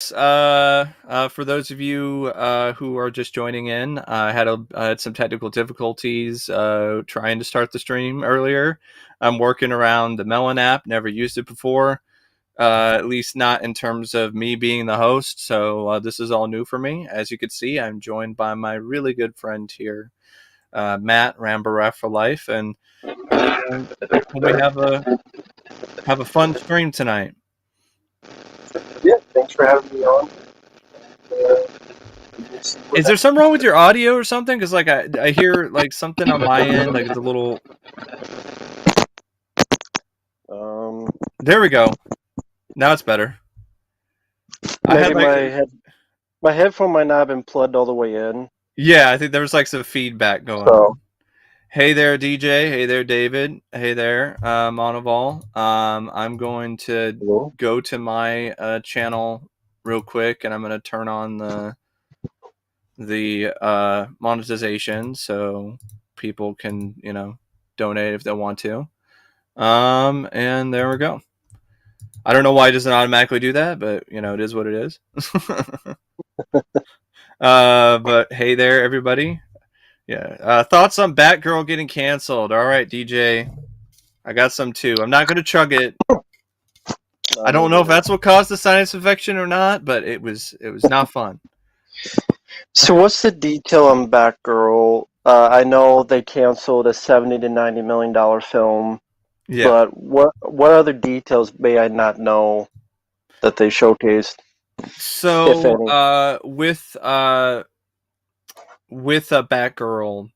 For those of you who are just joining in, I had some technical difficulties trying to start the stream earlier. I'm working around the Melon app. Never used it before, at least not in terms of me being the host. So this is all new for me. As you can see, I'm joined by my really good friend here, Matt Ramboraph4life, and we have a fun stream tonight. Yeah, thanks for having me on. Is there something wrong with your audio or something? Because like I hear like something on my end, like it's a little. There we go. Now it's better. Maybe my headphone might not have been plugged all the way in. Yeah, I think there was like some feedback going on. Hey there, DJ. Hey there, David. Hey there, Monoval. I'm going to go to my channel real quick, and I'm going to turn on the monetization so people can, donate if they want to. And there we go. I don't know why it doesn't automatically do that, but it is what it is. But hey there, everybody. Yeah. Thoughts on Batgirl getting canceled? All right, DJ. I got some too. I'm not gonna chug it. I don't know if that's what caused the sinus infection or not, but it was not fun. So what's the detail on Batgirl? I know they canceled a $70 to $90 million film. Yeah. But what other details may I not know that they showcased? So with Batgirl,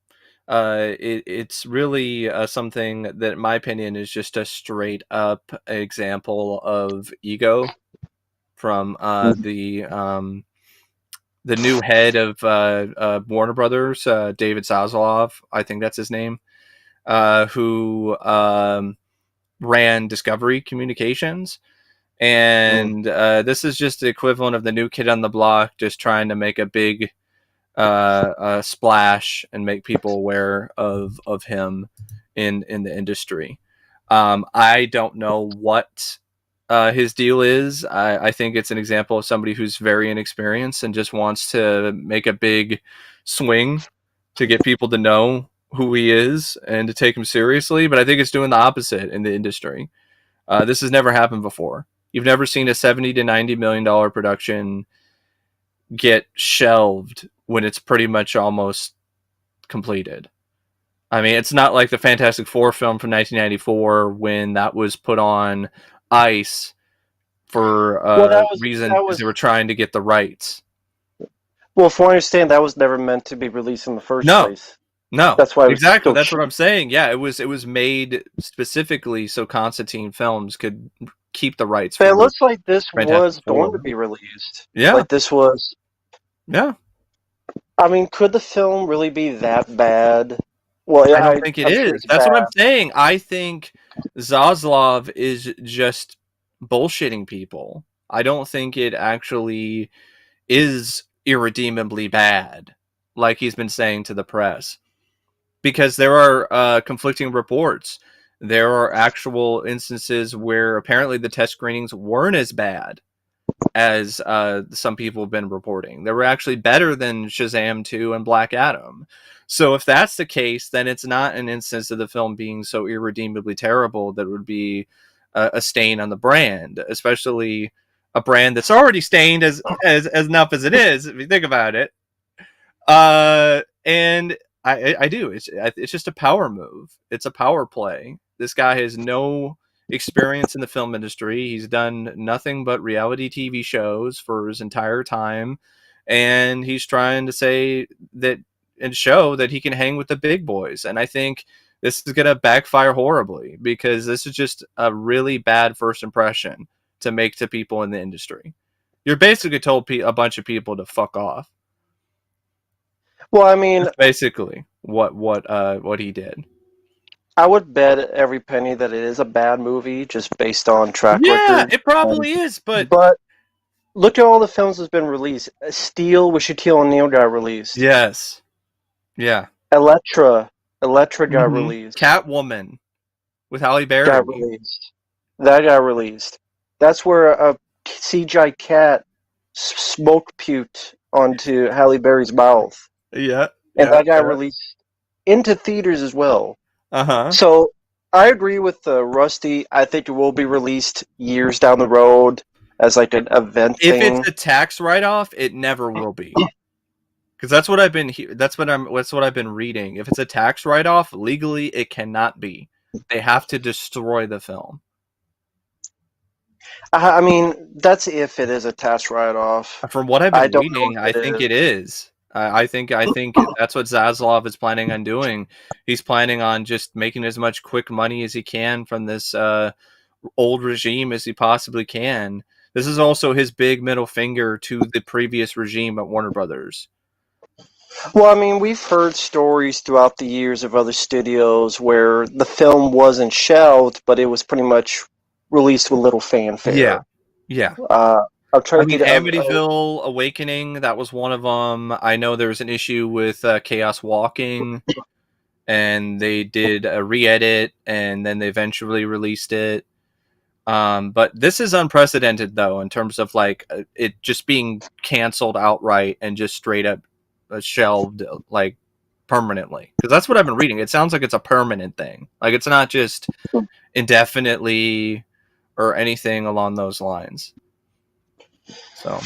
it's really something that, in my opinion, is just a straight up example of ego from the new head of Warner Brothers, David Zaslav, I think that's his name, who ran Discovery Communications. And this is just the equivalent of the new kid on the block just trying to make a big splash and make people aware of him in the industry. I don't know what his deal is. I think it's an example of somebody who's very inexperienced and just wants to make a big swing to get people to know who he is and to take him seriously. But I think it's doing the opposite in the industry. This has never happened before. You've never seen a $70 to $90 million production get shelved when it's pretty much almost completed. I mean, it's not like the Fantastic Four film from 1994 when that was put on ice for reason because they were trying to get the rights. Well, from what I understand, that was never meant to be released in the first place. No, that's why exactly. That's what I'm saying. Yeah, it was made specifically so Constantine Films could keep the rights. But it looks like this was going to be released. Yeah, like this was. Yeah. I mean, could the film really be that bad? Well, I don't think it is. That's what I'm saying. I think Zaslav is just bullshitting people. I don't think it actually is irredeemably bad, like he's been saying to the press. Because there are conflicting reports. There are actual instances where apparently the test screenings weren't as bad as some people have been reporting. They were actually better than Shazam 2 and Black Adam. So if that's the case, then it's not an instance of the film being so irredeemably terrible that it would be a stain on the brand, especially a brand that's already stained as enough as it is, if you think about it. And I do. It's just a power move. It's a power play. This guy has no experience in the film industry. He's done nothing but reality TV shows for his entire time, and he's trying to say that and show that he can hang with the big boys. And I think this is going to backfire horribly because this is just a really bad first impression to make to people in the industry. You're basically told a bunch of people to fuck off. Well, I mean, that's basically what he did. I would bet every penny that it is a bad movie just based on track record. Yeah, it probably is, but look at all the films that's been released. Steel with Shaquille O'Neal got released. Yes. Yeah. Elektra got released. Catwoman with Halle Berry got released. That got released. That's where a CGI cat smoke puked onto Halle Berry's mouth, Yeah, and yeah, that got yeah. released into theaters as well. Uh-huh. So I agree with Rusty. I think it will be released years down the road as like an event If it's thing. a tax write-off, it never will be. Because that's what I've been that's what I've been reading. If it's a tax write-off, legally it cannot be. They have to destroy the film. I mean, that's if it is a tax write-off. From what I've I been don't know reading, I if it think is. it is. I think that's what Zaslav is planning on doing. He's planning on just making as much quick money as he can from this old regime as he possibly can. This is also his big middle finger to the previous regime at Warner Brothers. Well, I mean, we've heard stories throughout the years of other studios where the film wasn't shelved, but it was pretty much released with little Yeah, fanfare. yeah. I'm trying I to mean, think Amityville Awakening, that was one of them. I know there was an issue with Chaos Walking, and they did a re-edit, and then they eventually released it. But this is unprecedented, though, in terms of like it just being canceled outright and just straight up shelved, like permanently. Because that's what I've been reading. It sounds like it's a permanent thing. Like it's not just indefinitely or anything along those lines. So,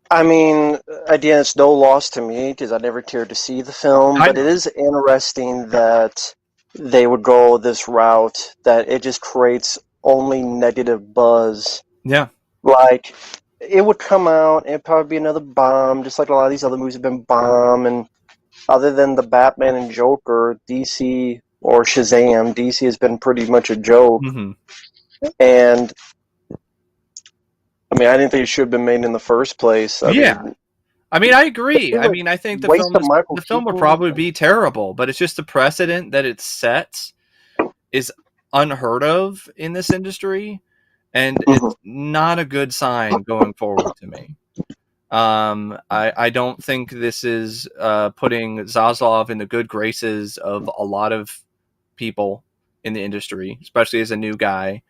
I mean, again, it's no loss to me because I never cared to see the film, I but it know. is interesting that they would go this route, that it just creates only negative buzz. Yeah. Like, it would come out and it'd probably be another bomb, just like a lot of these other movies have been bomb. And other than the Batman and Joker, DC or Shazam, DC has been pretty much a joke. Mm-hmm. And I mean, I didn't think it should have been made in the first place. Yeah. I mean, I agree. It I was mean, I think a waste of Michael the film will Keaton. probably be terrible, but it's just the precedent that it sets is unheard of in this industry, and Mhm. it's not a good sign going forward to me. I don't think this is putting Zaslav in the good graces of a lot of people in the industry, especially as a new guy.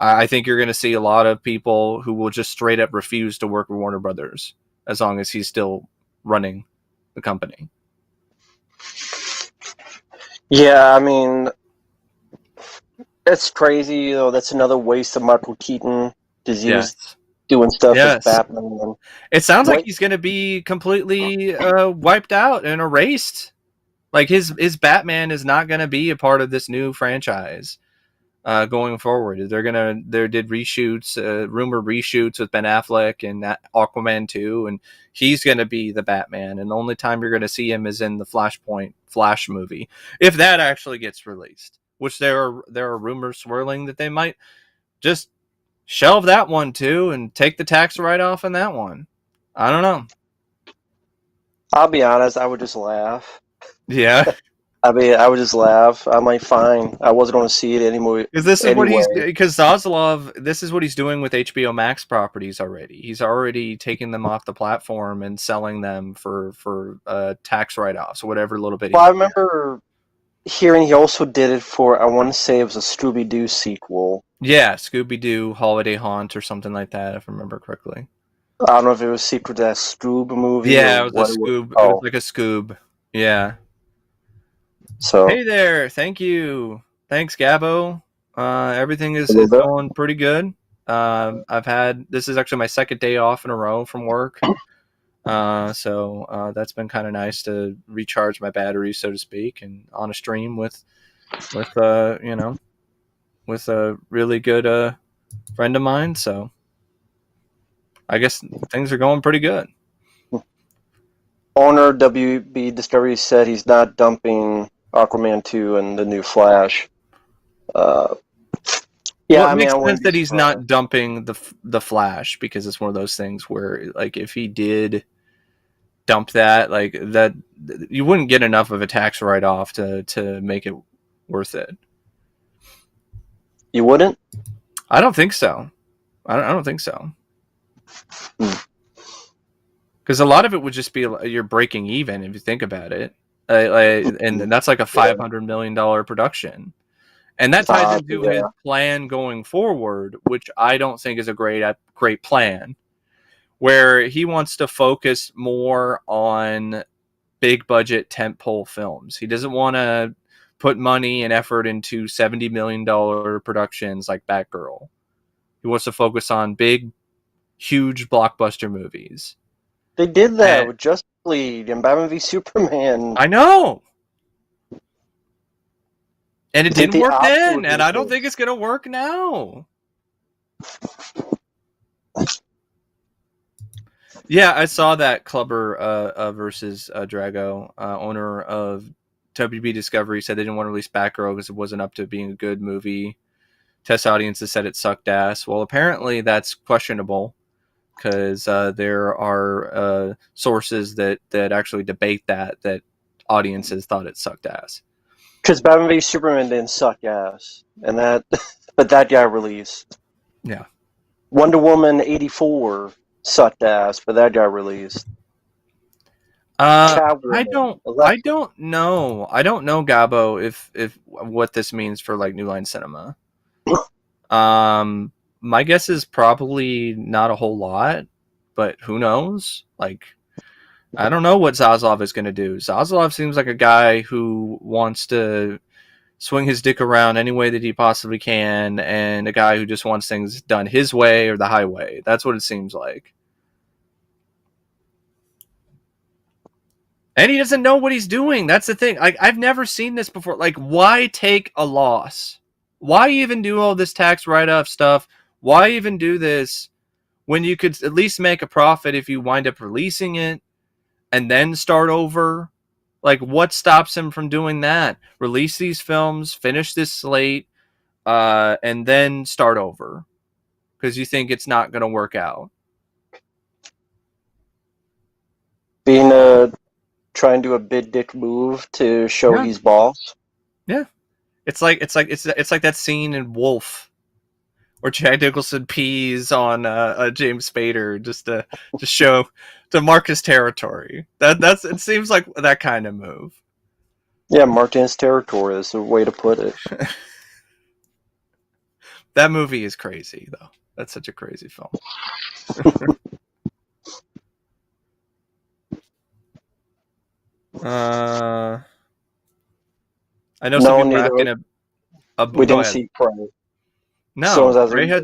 I think you're going to see a lot of people who will just straight up refuse to work with Warner Brothers as long as he's still running the company. Yeah, I mean, it's crazy. You know, that's another waste of Michael Keaton because he was Yes. doing stuff as Yes. Batman. And It sounds like wait, he's going to be completely wiped out and erased. Like his Batman is not going to be a part of this new franchise. Going forward, they did reshoots, rumor reshoots with Ben Affleck and Aquaman 2, and he's gonna be the Batman. And the only time you're gonna see him is in the Flashpoint Flash movie, if that actually gets released. Which there are rumors swirling that they might just shelve that one too and take the tax write off on that one. I don't know. I'll be honest, I would just laugh. Yeah. I mean, I would just laugh. I'm like, fine. I wasn't going to see it anymore. Because this is what Anyway, because Zaslav, this is what he's doing with HBO Max properties already. He's already taking them off the platform and selling them for tax write offs, whatever little bit. well, I remember hearing he also did it for. I want to say it was a Scooby Doo sequel. Yeah, Scooby Doo Holiday Haunt or something like that, if I remember correctly. I don't know if it was a sequel to that Scoob movie Yeah, or it was what a it was. Scoob. It was Oh, like a Scoob. Yeah. so Hey there, thank you. Thanks, Gabo. Everything a little is bit. going pretty good. This is actually my second day off in a row from work. So that's been kind of nice to recharge my batteries, so to speak, and on a stream with with a really good friend of mine. So I guess things are going pretty good. Owner WB Discovery said he's not dumping Aquaman 2 and the new Flash. Yeah, Well, it I mean, makes I sense wouldn't be that he's surprised. not dumping the Flash, because it's one of those things where, like, if he did dump that, like that, you wouldn't get enough of a tax write off to make it worth it. You wouldn't? I don't think so. I don't think so. Because a lot of it would just be you're breaking even if you think about it, and that's like a $500 million production, and that ties into his Yeah. plan going forward, which I don't think is a great plan. where he wants to focus more on big budget tentpole films. He doesn't want to put money and effort into $70 million productions like Batgirl. He wants to focus on big, huge blockbuster movies. They did that with Justice League and Batman v Superman. I know. And it didn't work then, and I don't think it's going to work now. Yeah, I saw that Clubber versus Drago, owner of WB Discovery, said they didn't want to release Batgirl because it wasn't up to being a good movie. Test audiences said it sucked ass. Well, apparently that's questionable because there are sources that actually debate that audiences thought it sucked ass. Because Batman v Superman didn't suck ass, and but that got released. Yeah. Wonder Woman 84 sucked ass, but that got released. I don't know. I don't know, Gabo, if what this means for like New Line Cinema. My guess is probably not a whole lot, but who knows? Like, I don't know what Zaslav is going to do. Zaslav seems like a guy who wants to swing his dick around any way that he possibly can, and a guy who just wants things done his way or the highway. That's what it seems like. And he doesn't know what he's doing. That's the thing. Like, I've never seen this before. Like, why take a loss? Why even do all this tax write-off stuff? Why even do this when you could at least make a profit if you wind up releasing it and then start over? Like, what stops him from doing that? Release these films, finish this slate, and then start over because you think it's not going to work out. Trying to do a big dick move to show he's boss. Yeah, it's like that scene in Wolf where Jack Nicholson pees on James Spader just to show to mark his territory. It seems like that kind of move. Yeah, mark his territory is the way to put it. That movie is crazy, though. That's such a crazy film. I know some people are asking we didn't see Prey. No,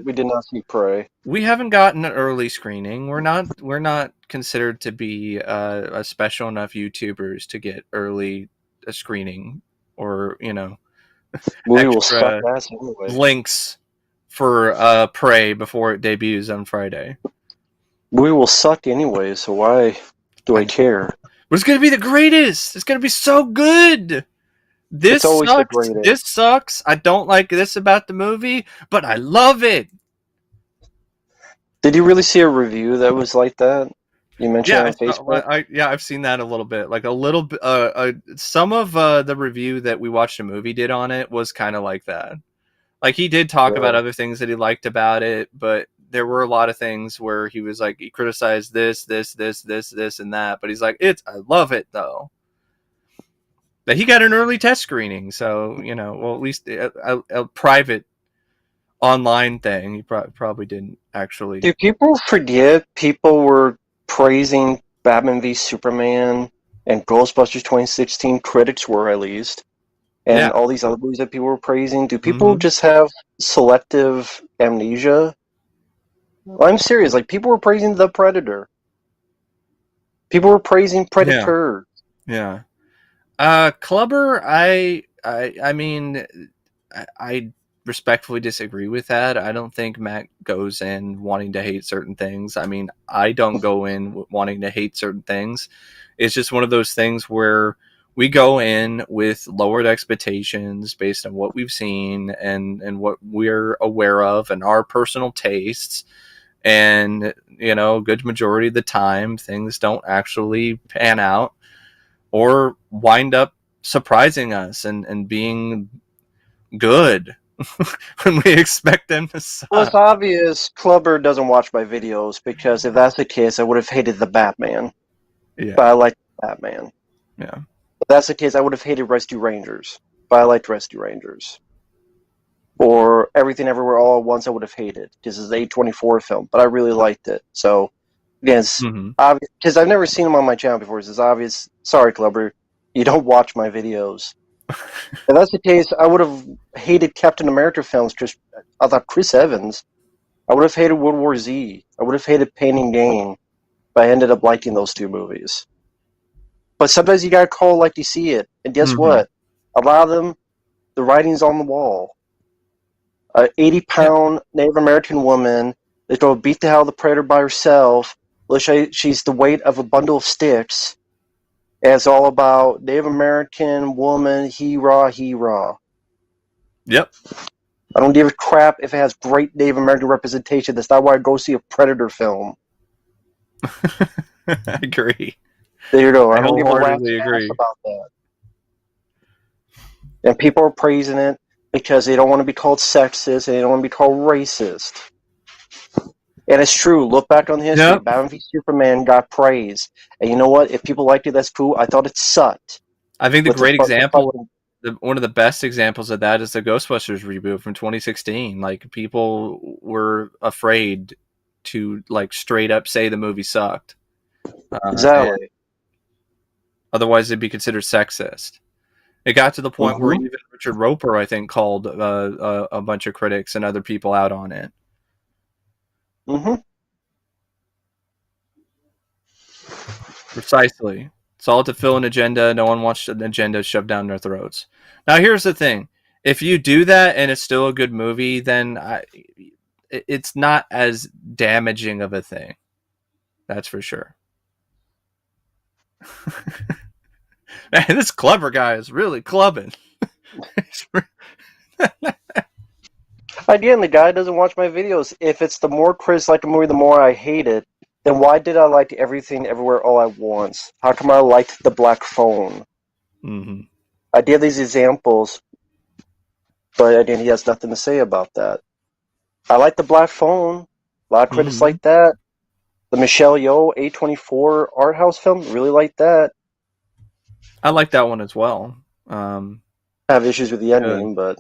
we did not see Prey. We haven't gotten an early screening. We're not considered to be a special enough YouTubers to get early screening or movie will suck ass anyway. Links for Prey before it debuts on Friday. Movie will suck anyway, so why do I care? But it's gonna be the greatest. It's gonna be so good. This sucks. This sucks. I don't like this about the movie, but I love it. Did you really see a review that was like that? You mentioned it on Facebook. I've seen that a little bit. Like a little bit. Some of the review that We Watched a Movie did on it was kind of like that. Like he did talk about other things that he liked about it, but there were a lot of things where he was like, he criticized this, and that, but he's like, I love it though. But he got an early test screening, so well, at least a private online thing. He probably didn't actually. Do people forget people were praising Batman v Superman and Ghostbusters 2016? Critics were, at least, and all these other movies that people were praising. Do people just have selective amnesia? Well, I'm serious. Like, people were praising The Predator. People were praising Predictor. Yeah. Clubber, I mean, I respectfully disagree with that. I don't think Matt goes in wanting to hate certain things. I mean, I don't go in wanting to hate certain things. It's just one of those things where we go in with lowered expectations based on what we've seen and what we're aware of and our personal tastes. And, a good majority of the time, things don't actually pan out or wind up surprising us and being good when we expect them to suck. Well, it's obvious Clubber doesn't watch my videos, because if that's the case, I would have hated the Batman. Yeah. But I like Batman. Yeah. If that's the case, I would have hated Rescue Rangers. But I liked Rescue Rangers. Or Everything Everywhere All at Once, I would have hated, because it's an A24 film, but I really liked it. So Yes, Mm-hmm. obvious because I've never seen him on my channel before. It's obvious. Sorry, Clubber, you don't watch my videos. If that's the case, I would have hated Captain America films. Just I thought Chris Evans. I would have hated World War Z. I would have hated Pain and Gain. But I ended up liking those two movies. But sometimes you gotta call it like you see it. And guess Mm-hmm. what? A lot of them, the writing's on the wall. A 80-pound Native American woman is going to beat the hell out of the predator by herself. She's the weight of a bundle of sticks. And it's all about Native American woman, he-rah, he-rah. Yep. I don't give a crap if it has great Native American representation. That's not why I go see a Predator film. I agree. There you go. I I don't give a rat's wholeheartedly ass agree. about that. And people are praising it because they don't want to be called sexist and they don't want to be called racist. And it's true. Look back on the history. Yep. Batman v Superman got praise. And you know what? If people liked it, that's cool. I thought it sucked. I think the With great example, fucking... one of the best examples of that is the Ghostbusters reboot from 2016. Like, people were afraid to like straight up say the movie sucked. Exactly. Otherwise, it'd be considered sexist. It got to the point where Mm-hmm. even Richard Roper, I think, called a bunch of critics and other people out on it. Mm-hmm. Precisely. It's all to fill an agenda. No one wants an agenda shoved down their throats. Now, here's the thing. If you do that and it's still a good movie, then it's not as damaging of a thing. That's for sure. Man, this clever guy is really clubbing. Again, the guy doesn't watch my videos. If it's the more Chris like a movie, the more I hate it, then why did I like Everything Everywhere All at Once? How come I liked The Black Phone? Mm-hmm. I did these examples, but again, he has nothing to say about that. I like The Black Phone. A lot of critics like that. The Michelle Yeoh A24 art house film, really like that. I like that one as well. I have issues with the ending, but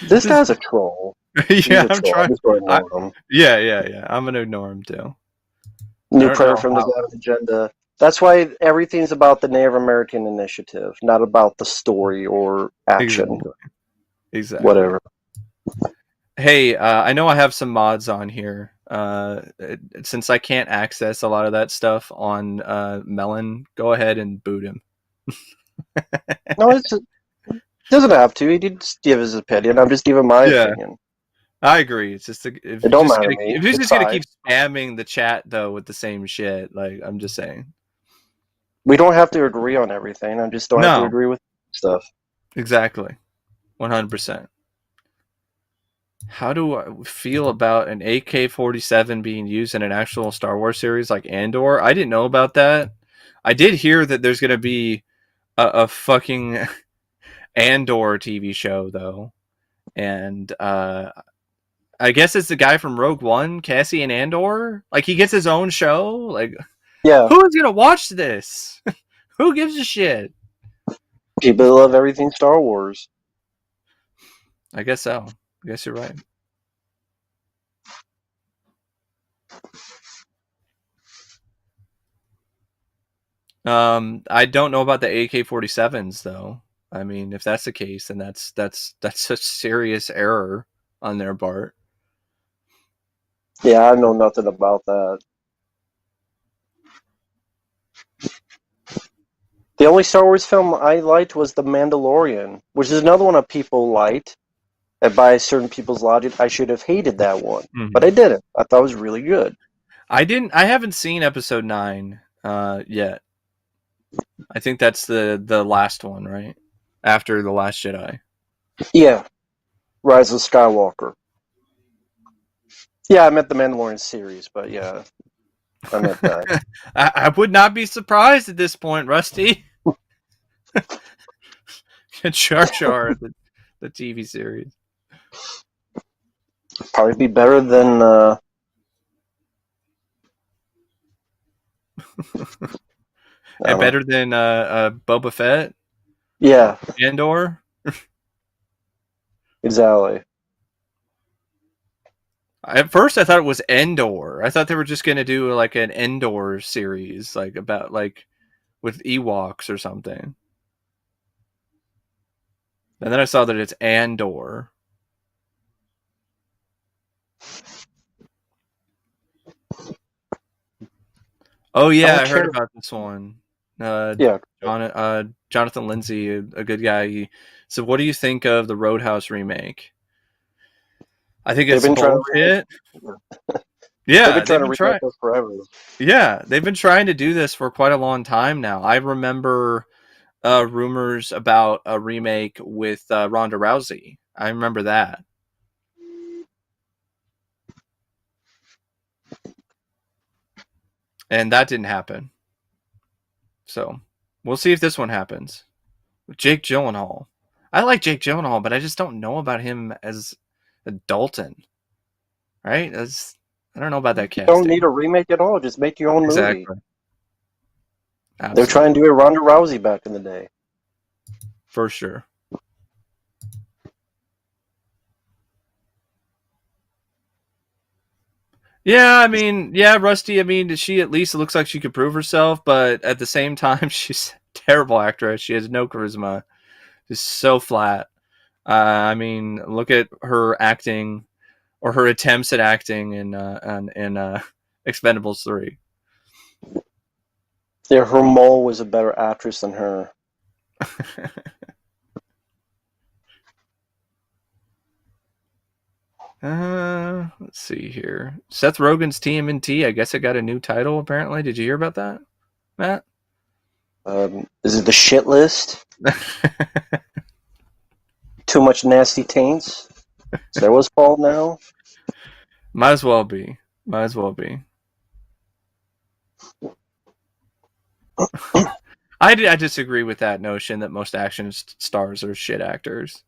this guy's a troll. He's Yeah, a I'm troll. I'm trying. just going to ignore him. Yeah. I'm gonna ignore him too. New prayer from the guy with agenda. That's why everything's about the Native American initiative, not about the story or action. Exactly. Whatever. Hey, I know I have some mods on here. Since I can't access a lot of that stuff on Melon, go ahead and boot him. No, it doesn't have to. He did just give his opinion. I'm just giving my opinion. I agree. It's just if he's just gonna keep spamming the chat though with the same shit, like, I'm just saying. We don't have to agree on everything. I just don't have to agree with stuff. Exactly. 100%. How do I feel about an AK-47 being used in an actual Star Wars series like Andor? I didn't know about that. I did hear that there's gonna be a fucking Andor TV show though, and I guess it's the guy from Rogue One, Cassian Andor. Like, he gets his own show. Like, yeah, who's gonna watch this? Who gives a shit? People love everything Star Wars. I guess so. I guess you're right. I don't know about the AK-47s though. I mean, if that's the case, then that's a serious error on their part. Yeah, I know nothing about that. The only Star Wars film I liked was The Mandalorian, which is another one that people liked. And by certain people's logic, I should have hated that one. Mm-hmm. But I didn't. I thought it was really good. I haven't seen episode 9 yet. I think that's the last one, right? After The Last Jedi. Yeah. Rise of Skywalker. Yeah, I meant the Mandalorian series, but yeah. I meant that. I would not be surprised at this point, Rusty. Jar Jar, the TV series. Probably be better than and better than Boba Fett? Yeah. Andor? Exactly. At first, I thought it was Endor. I thought they were just going to do like an Endor series, like about like with Ewoks or something. And then I saw that it's Andor. Oh I yeah, don't I heard care. about this one. Yeah, Jonathan Lindsay, a good guy. So, what do you think of the Roadhouse remake? I think they've it's been trying to bullshit. remake. They've Yeah, been they've trying to been remake trying. this forever. Yeah, they've been trying to do this for quite a long time now. I remember rumors about a remake with Ronda Rousey. I remember that, and that didn't happen. So we'll see if this one happens. Jake Gyllenhaal. I like Jake Gyllenhaal, but I just don't know about him as a Dalton. Right? I don't know about that You don't need casting. a remake at all. Just make your own movie. Exactly. They're trying to Absolutely. do a Ronda Rousey back in the day. For sure. Yeah, I mean, yeah, Rusty, I mean, she at least looks like she could prove herself, but at the same time, she's a terrible actress. She has no charisma. She's so flat. I mean, look at her acting or her attempts at acting in Expendables 3. Yeah, her mole was a better actress than her. Let's see here. Seth Rogen's TMNT. I guess it got a new title. Apparently, did you hear about that, Matt? Is it the shit list? Too much nasty taints? Is that what's called now? Might as well be. Might as well be. I disagree with that notion that most action stars are shit actors.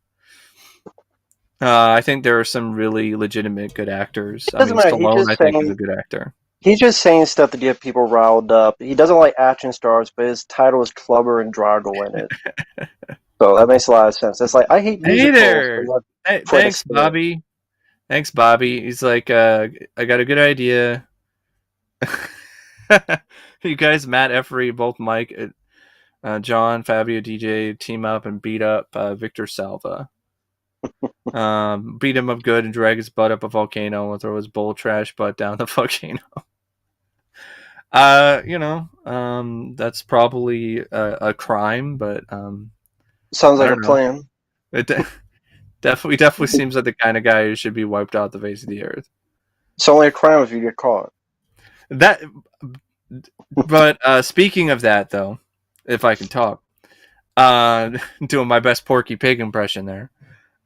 I think there are some really legitimate good actors. It I doesn't mean, matter. He's Stallone, just I think, is a saying good actor. he's just saying stuff to get people riled up. He doesn't like action stars, but his title is Clubber and Drago in it. So that makes a lot of sense. It's like I hate Hey musicals, but there. you have Hey, Fred thanks, Astaire. Bobby. Thanks, Bobby. He's like, I got a good idea. You guys, Matt Effery, both Mike, John, Fabio, DJ, team up and beat up Victor Salva. Beat him up good and drag his butt up a volcano and throw his bull trash butt down the volcano. That's probably a crime, but Sounds I like a don't know. plan. It definitely seems like the kind of guy who should be wiped out the face of the earth. It's only a crime if you get caught. That, but speaking of that, though, if I can talk, uh, doing my best Porky Pig impression there.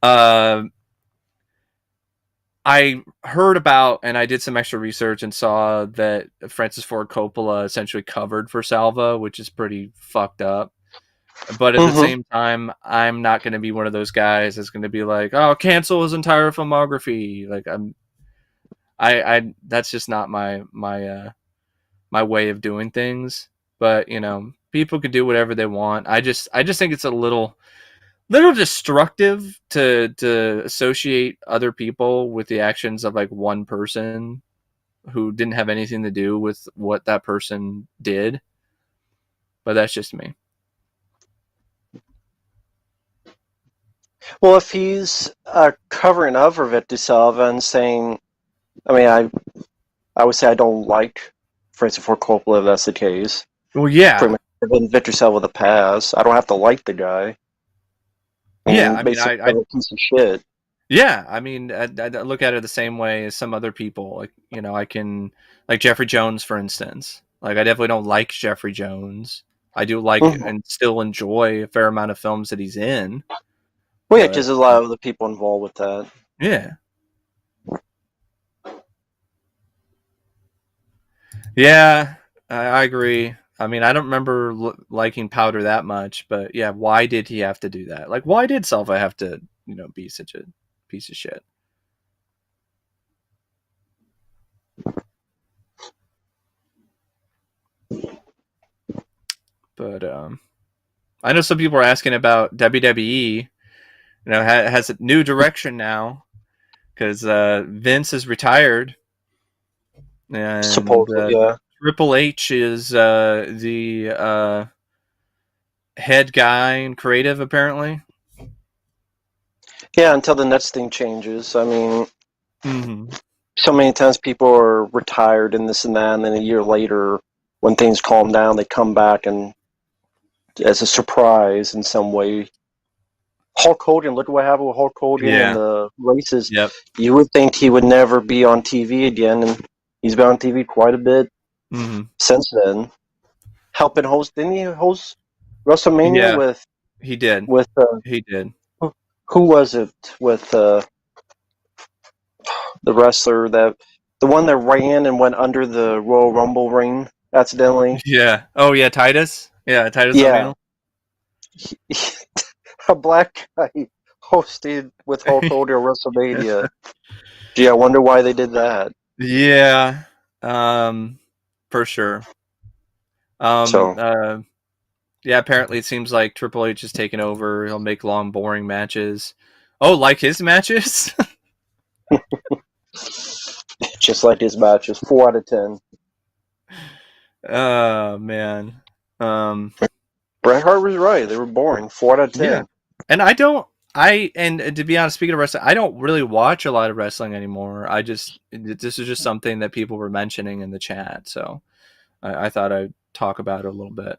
Uh, I heard about and I did some extra research and saw that Francis Ford Coppola essentially covered for Salva, which is pretty fucked up. But at the Mm-hmm. same time, I'm not going to be one of those guys that's going to be like, "Oh, cancel his entire filmography." Like I that's just not my way of doing things. But people can do whatever they want. I just think it's a little destructive to associate other people with the actions of like one person who didn't have anything to do with what that person did. But that's just me. Well, if he's covering up for Victor Salva and saying, I mean, I would say I don't like Francis Ford Coppola if that's the case. Well, Pretty yeah, much given Victor Salva the pass. I don't have to like the guy. I yeah. mean, I mean, basically, I a piece of shit. yeah. I mean, I look at it the same way as some other people. Like I can like Jeffrey Jones, for instance. Like I definitely don't like Jeffrey Jones. I do like Mm-hmm. and still enjoy a fair amount of films that he's in, Well, yeah, but just a lot of the people involved with that. yeah, yeah, I agree. I mean, I don't remember liking Powder that much, but yeah, why did he have to do that? Like, why did Selva have to, be such a piece of shit? But I know some people are asking about WWE. Has a new direction now because Vince is retired, and Supposedly, yeah. Triple H is the head guy and creative, apparently. Yeah, until the next thing changes. I mean, Mm-hmm. so many times people are retired and this and that, and then a year later, when things calm down, they come back and as a surprise in some way. Hulk Hogan, look at what happened with Hulk Hogan and Yeah. the races. Yep. You would think he would never be on TV again, and he's been on TV quite a bit Mm-hmm. since then. Helping host, didn't he host WrestleMania Yeah, with he did. with He did. who was it with the wrestler that the one that ran and went under the Royal Rumble ring accidentally? Yeah. Oh, yeah, Titus. Yeah, Titus Yeah, O'Neil. a black guy hosted with Hulk Hogan at WrestleMania. Gee, I wonder why they did that. Yeah, for sure. Um, So uh, yeah, apparently it seems like Triple H is taking over. He'll make long, boring matches. Oh, like his matches? just like his matches, 4 out of 10. Oh, man. Um, Bret Hart was right; they were boring. 4 out of 10. yeah. And and to be honest, speaking of wrestling, I don't really watch a lot of wrestling anymore. This is just something that people were mentioning in the chat. So I thought I'd talk about it a little bit.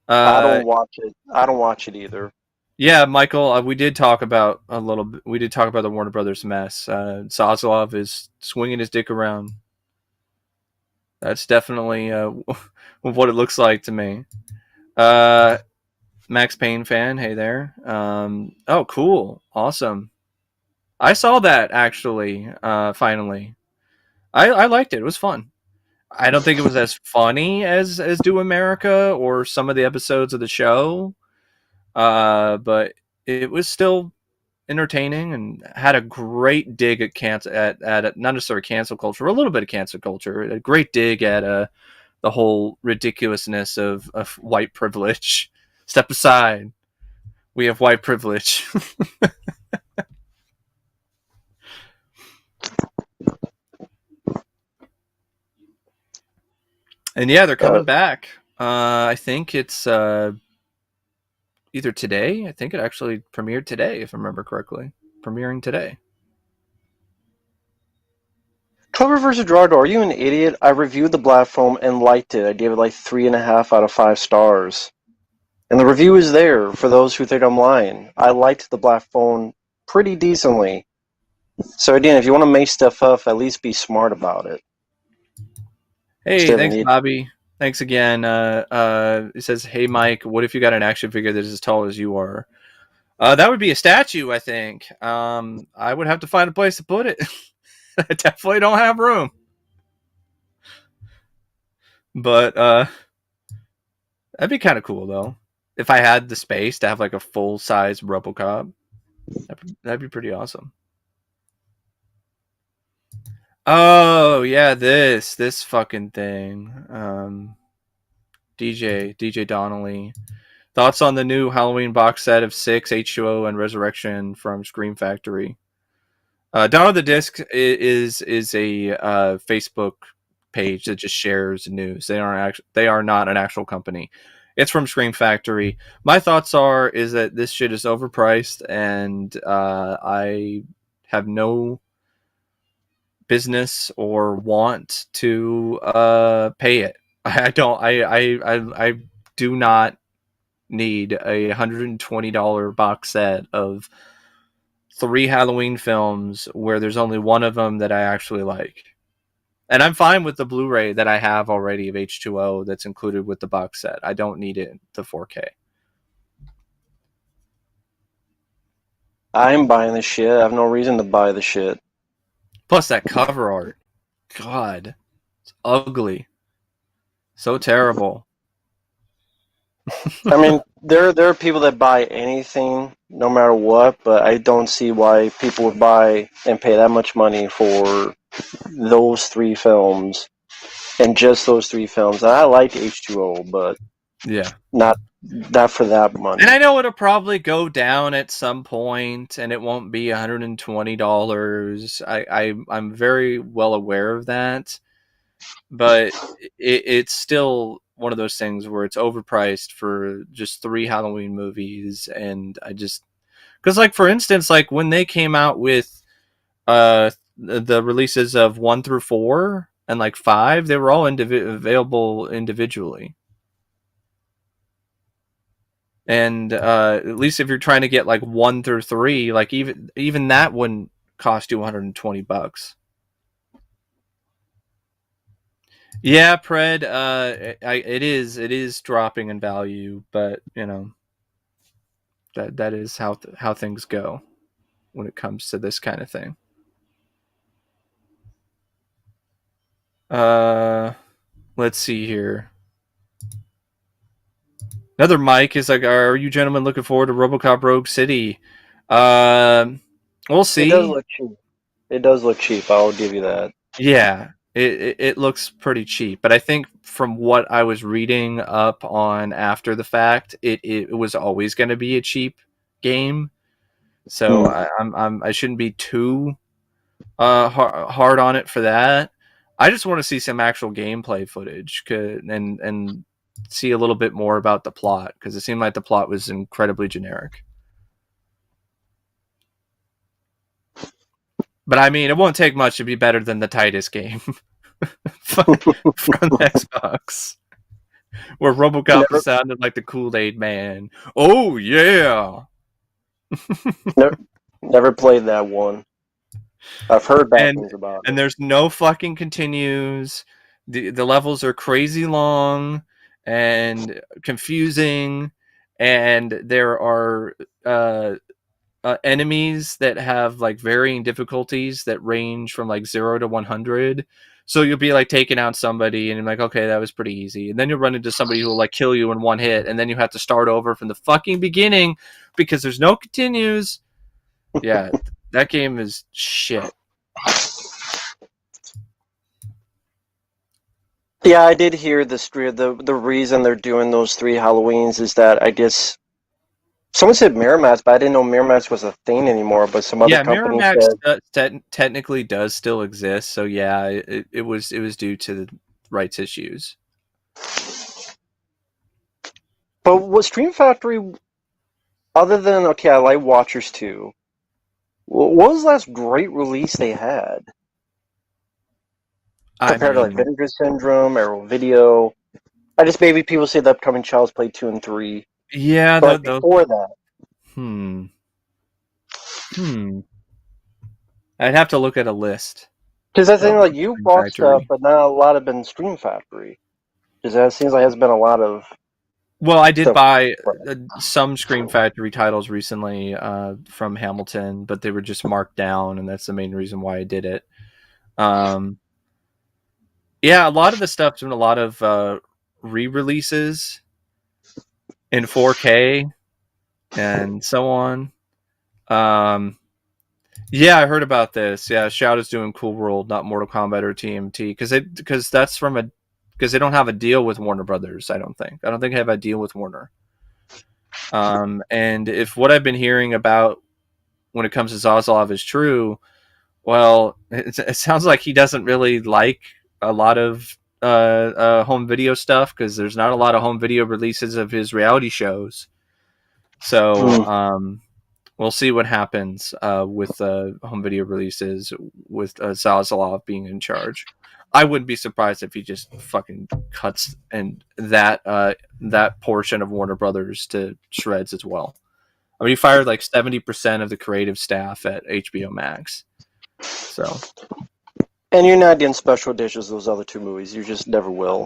I don't watch it. I don't watch it either. Yeah, Michael, we did talk about a little bit. We did talk about the Warner Brothers mess. Zaslav is swinging his dick around. That's definitely what it looks like to me. Max Payne fan, hey there. Oh, cool, awesome. I saw that actually. Finally, I liked it. It was fun. I don't think it was as funny as Do America or some of the episodes of the show, but it was still entertaining and had a great dig at not necessarily cancel culture, but a little bit of cancel culture. A great dig at the whole ridiculousness of white privilege. Step aside. We have white privilege. And yeah, they're coming back. I think it's either today. I think it actually premiered today, if I remember correctly. Premiering today. Clover vs. Drago, are you an idiot? I reviewed the Black Phone and liked it. I gave it like 3.5 out of 5 stars. And the review is there for those who think I'm lying. I liked the Black Phone pretty decently. So again, if you want to make stuff up, at least be smart about it. Hey, thanks, Bobby. Thanks again. It says, "Hey, Mike, what if you got an action figure that is as tall as you are?" That would be a statue, I think. I would have to find a place to put it. I definitely don't have room. But that'd be kind of cool, though. If I had the space to have like a full-size RoboCop, that'd be pretty awesome. Oh, yeah, this fucking thing. DJ Donnelly. Thoughts on the new Halloween box set of 6, H2O, and Resurrection from Scream Factory? Down on the Disc is a Facebook page that just shares news. They are not an actual company. It's from Scream Factory. My thoughts is that this shit is overpriced, and I have no business or want to pay it. I don't. I do not need a $120 box set of 3 Halloween films where there's only one of them that I actually like. And I'm fine with the Blu-ray that I have already of H2O that's included with the box set. I don't need it the 4K. I'm buying the shit. I have no reason to buy the shit. Plus that cover art. God. It's ugly. So terrible. I mean, there are people that buy anything, no matter what, but I don't see why people would buy and pay that much money for those 3 films, and just those 3 films. And I like H2O, but Yeah. Not for that money. And I know it'll probably go down at some point, and it won't be $120. I'm very well aware of that, but it's still one of those things where it's overpriced for just 3 Halloween movies, and I just because like for instance, like when they came out with the releases of 1 through 4 and like 5, they were all available individually. And at least if you're trying to get like 1 through 3, like even that wouldn't cost you $120. Yeah, Pred, it is dropping in value, but you know that is how things go when it comes to this kind of thing. Uh, let's see here. Another Mike is like, "Are you gentlemen looking forward to RoboCop Rogue City?" We'll It does see. look cheap. It does look cheap. I'll give you that. Yeah, it looks pretty cheap, but I think from what I was reading up on after the fact, it was always going to be a cheap game. So Hmm. I shouldn't be too hard on it for that. I just want to see some actual gameplay footage and see a little bit more about the plot because it seemed like the plot was incredibly generic. But I mean, it won't take much to be better than the Titus game from Xbox, where RoboCop Never, sounded like the Kool-Aid Man. Oh yeah, never, never played that one. I've heard bad and things about and it. there's no fucking continues. The levels are crazy long and confusing, and there are enemies that have like varying difficulties that range from like 0 to 100. So you'll be like taking out somebody and you're like, okay, that was pretty easy. And then you'll run into somebody who will like kill you in one hit. And then you have to start over from the fucking beginning because there's no continues. Yeah, that game is shit. Yeah, I did hear the reason they're doing those 3 Halloweens is that I guess someone said Miramax, but I didn't know Miramax was a thing anymore. But some other Yeah, company Miramax said, technically does still exist. So yeah, it was due to the rights issues. but was Stream Factory other than okay, I like Watchers 2. What was the last great release they had I compared to like mean, Vinegar Syndrome, Arrow Video? I just maybe people say the upcoming Child's Play 2 and 3, yeah, but those. before that, Hmm. Hmm. I'd have to look at a list because I think of like you Screen bought stuff, Factory. but not a lot have been Stream Factory. Because that seems like has been a lot of Well, I did stuff. buy some Screen Factory titles recently from Hamilton, but they were just marked down, and that's the main reason why I did it. Um, yeah, a lot of the stuff's been a lot of re-releases in 4K and so on. Um, yeah, I heard about this. Yeah, Shout is doing Cool World, not Mortal Kombat or TMT, because that's from a because they don't have a deal with Warner Brothers. I don't think they have a deal with Warner. And if what I've been hearing about when it comes to Zaslav is true, well, it sounds like he doesn't really like a lot of home video stuff because there's not a lot of home video releases of his reality shows. So Hmm. we'll see what happens with home video releases with Zaslav being in charge. I wouldn't be surprised if he just fucking cuts and that portion of Warner Brothers to shreds as well. I mean, he fired like 70% of the creative staff at HBO Max. So, And you're not getting special editions of those other 2 movies. You just never will.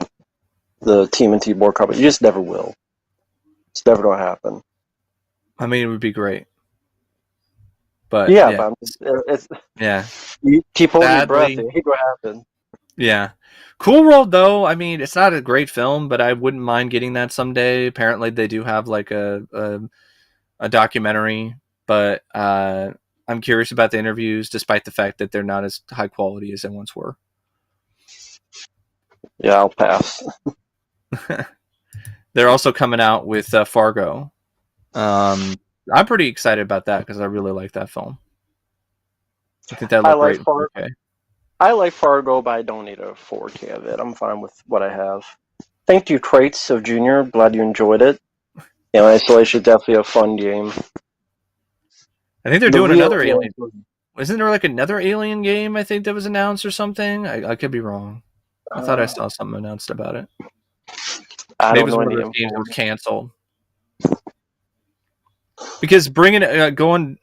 The Team and T board cover. You just never will. It's never gonna happen. I mean, it would be great. But Yeah, yeah, but it's yeah. you keep holding your breath. Sadly, It ain't gonna happen. yeah. Cool World, though, I mean, it's not a great film, but I wouldn't mind getting that someday. Apparently, they do have like a documentary, but I'm curious about the interviews, despite the fact that they're not as high quality as they once were. Yeah, I'll pass. They're also coming out with Fargo. I'm pretty excited about that because I really like that film. I think that I looked like great in Far 4K. I like Fargo, but I don't need a 4K of it. I'm fine with what I have. Thank you, Traits of Junior. Glad you enjoyed it. Yeah, Isolation is definitely a fun game. I think they're The doing real another Aliens Alien. Isn't there like another Alien game? I think that was announced or something. I could be wrong. I thought I saw something announced about it. I Maybe it don't was know one of any those info games that was on it. canceled. Because bringing going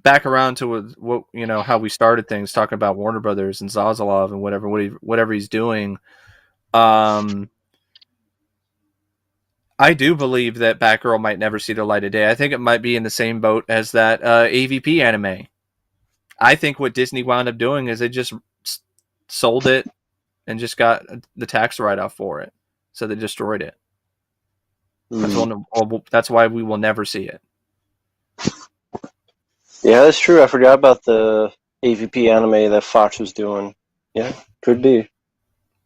back around to what how we started things, talking about Warner Brothers and Zaslav and whatever he's doing. I do believe that Batgirl might never see the light of day. I think it might be in the same boat as that AVP anime. I think what Disney wound up doing is they just sold it and just got the tax write-off for it, so they destroyed it. That's why we will never see it. Yeah, that's true. I forgot about the AVP anime that Fox was doing. Yeah, could be.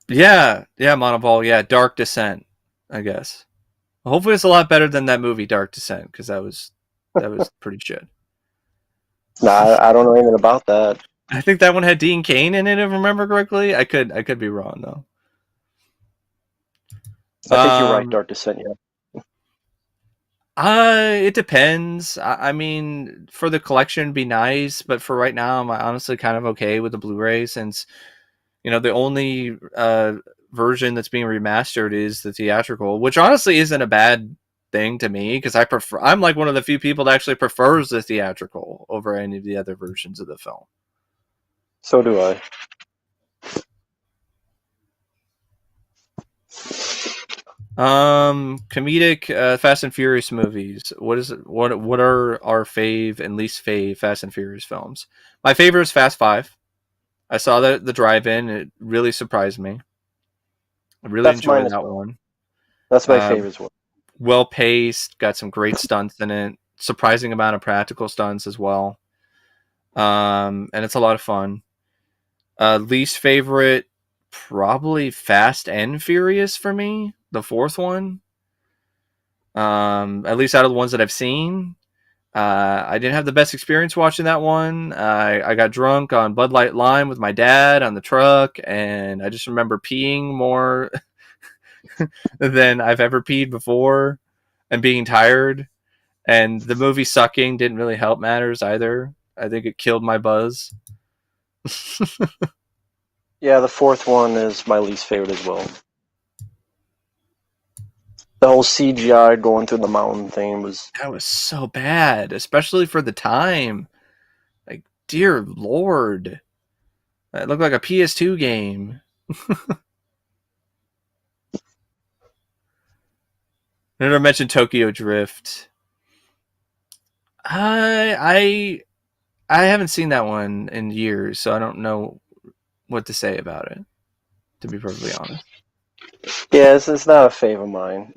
Yeah, Monoball. Yeah, Dark Descent. I guess. Hopefully, it's a lot better than that movie Dark Descent because that was pretty shit. Nah, I don't know anything about that. I think that one had Dean Cain in it, if I remember correctly. I could be wrong though. I think you're right, Um, Dark Descent, yeah. it depends. I mean, for the collection, be nice, but for right now, I'm honestly kind of okay with the Blu-ray since the only version that's being remastered is the theatrical, which honestly isn't a bad thing to me because I'm like one of the few people that actually prefers the theatrical over any of the other versions of the film. So do I. Comedic Fast and Furious movies. What are our fave and least fave Fast and Furious films? My favorite is Fast Five. I saw the drive-in. It really surprised me. I really That's mine enjoyed as that well. one. That's my favorite as well. Well paced, got some great stunts in it. Surprising amount of practical stunts as well. And it's a lot of fun. Least favorite, probably Fast and Furious for me. The fourth one. At least out of the ones that I've seen. I didn't have the best experience watching that one. I got drunk on Bud Light Lime with my dad on the truck, and I just remember peeing more than I've ever peed before and being tired. And the movie sucking didn't really help matters either. I think it killed my buzz. Yeah, the fourth one is my least favorite as well. The whole CGI going through the mountain thing was... That was so bad, especially for the time. Like, dear Lord. It looked like a PS2 game. I never mentioned Tokyo Drift. I I haven't seen that one in years, so I don't know what to say about it, to be perfectly honest. Yeah, it's not a fave of mine.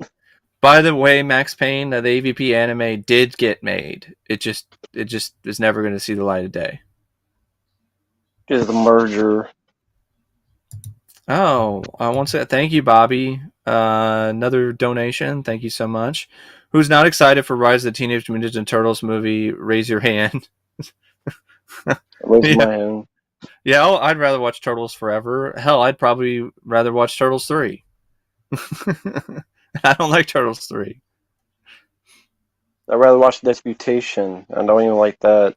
By the way, Max Payne, the AVP anime did get made. It just is never going to see the light of day. Just the merger. Oh, I want to say thank you, Bobby. Another donation. Thank you so much. Who's not excited for Rise of the Teenage Mutant Ninja Turtles movie? Raise your hand. Raise Yeah, my hand. yeah. I'd rather watch Turtles Forever. Hell, I'd probably rather watch Turtles 3. I don't like Turtles 3. I'd rather watch Disputation. I don't even like that.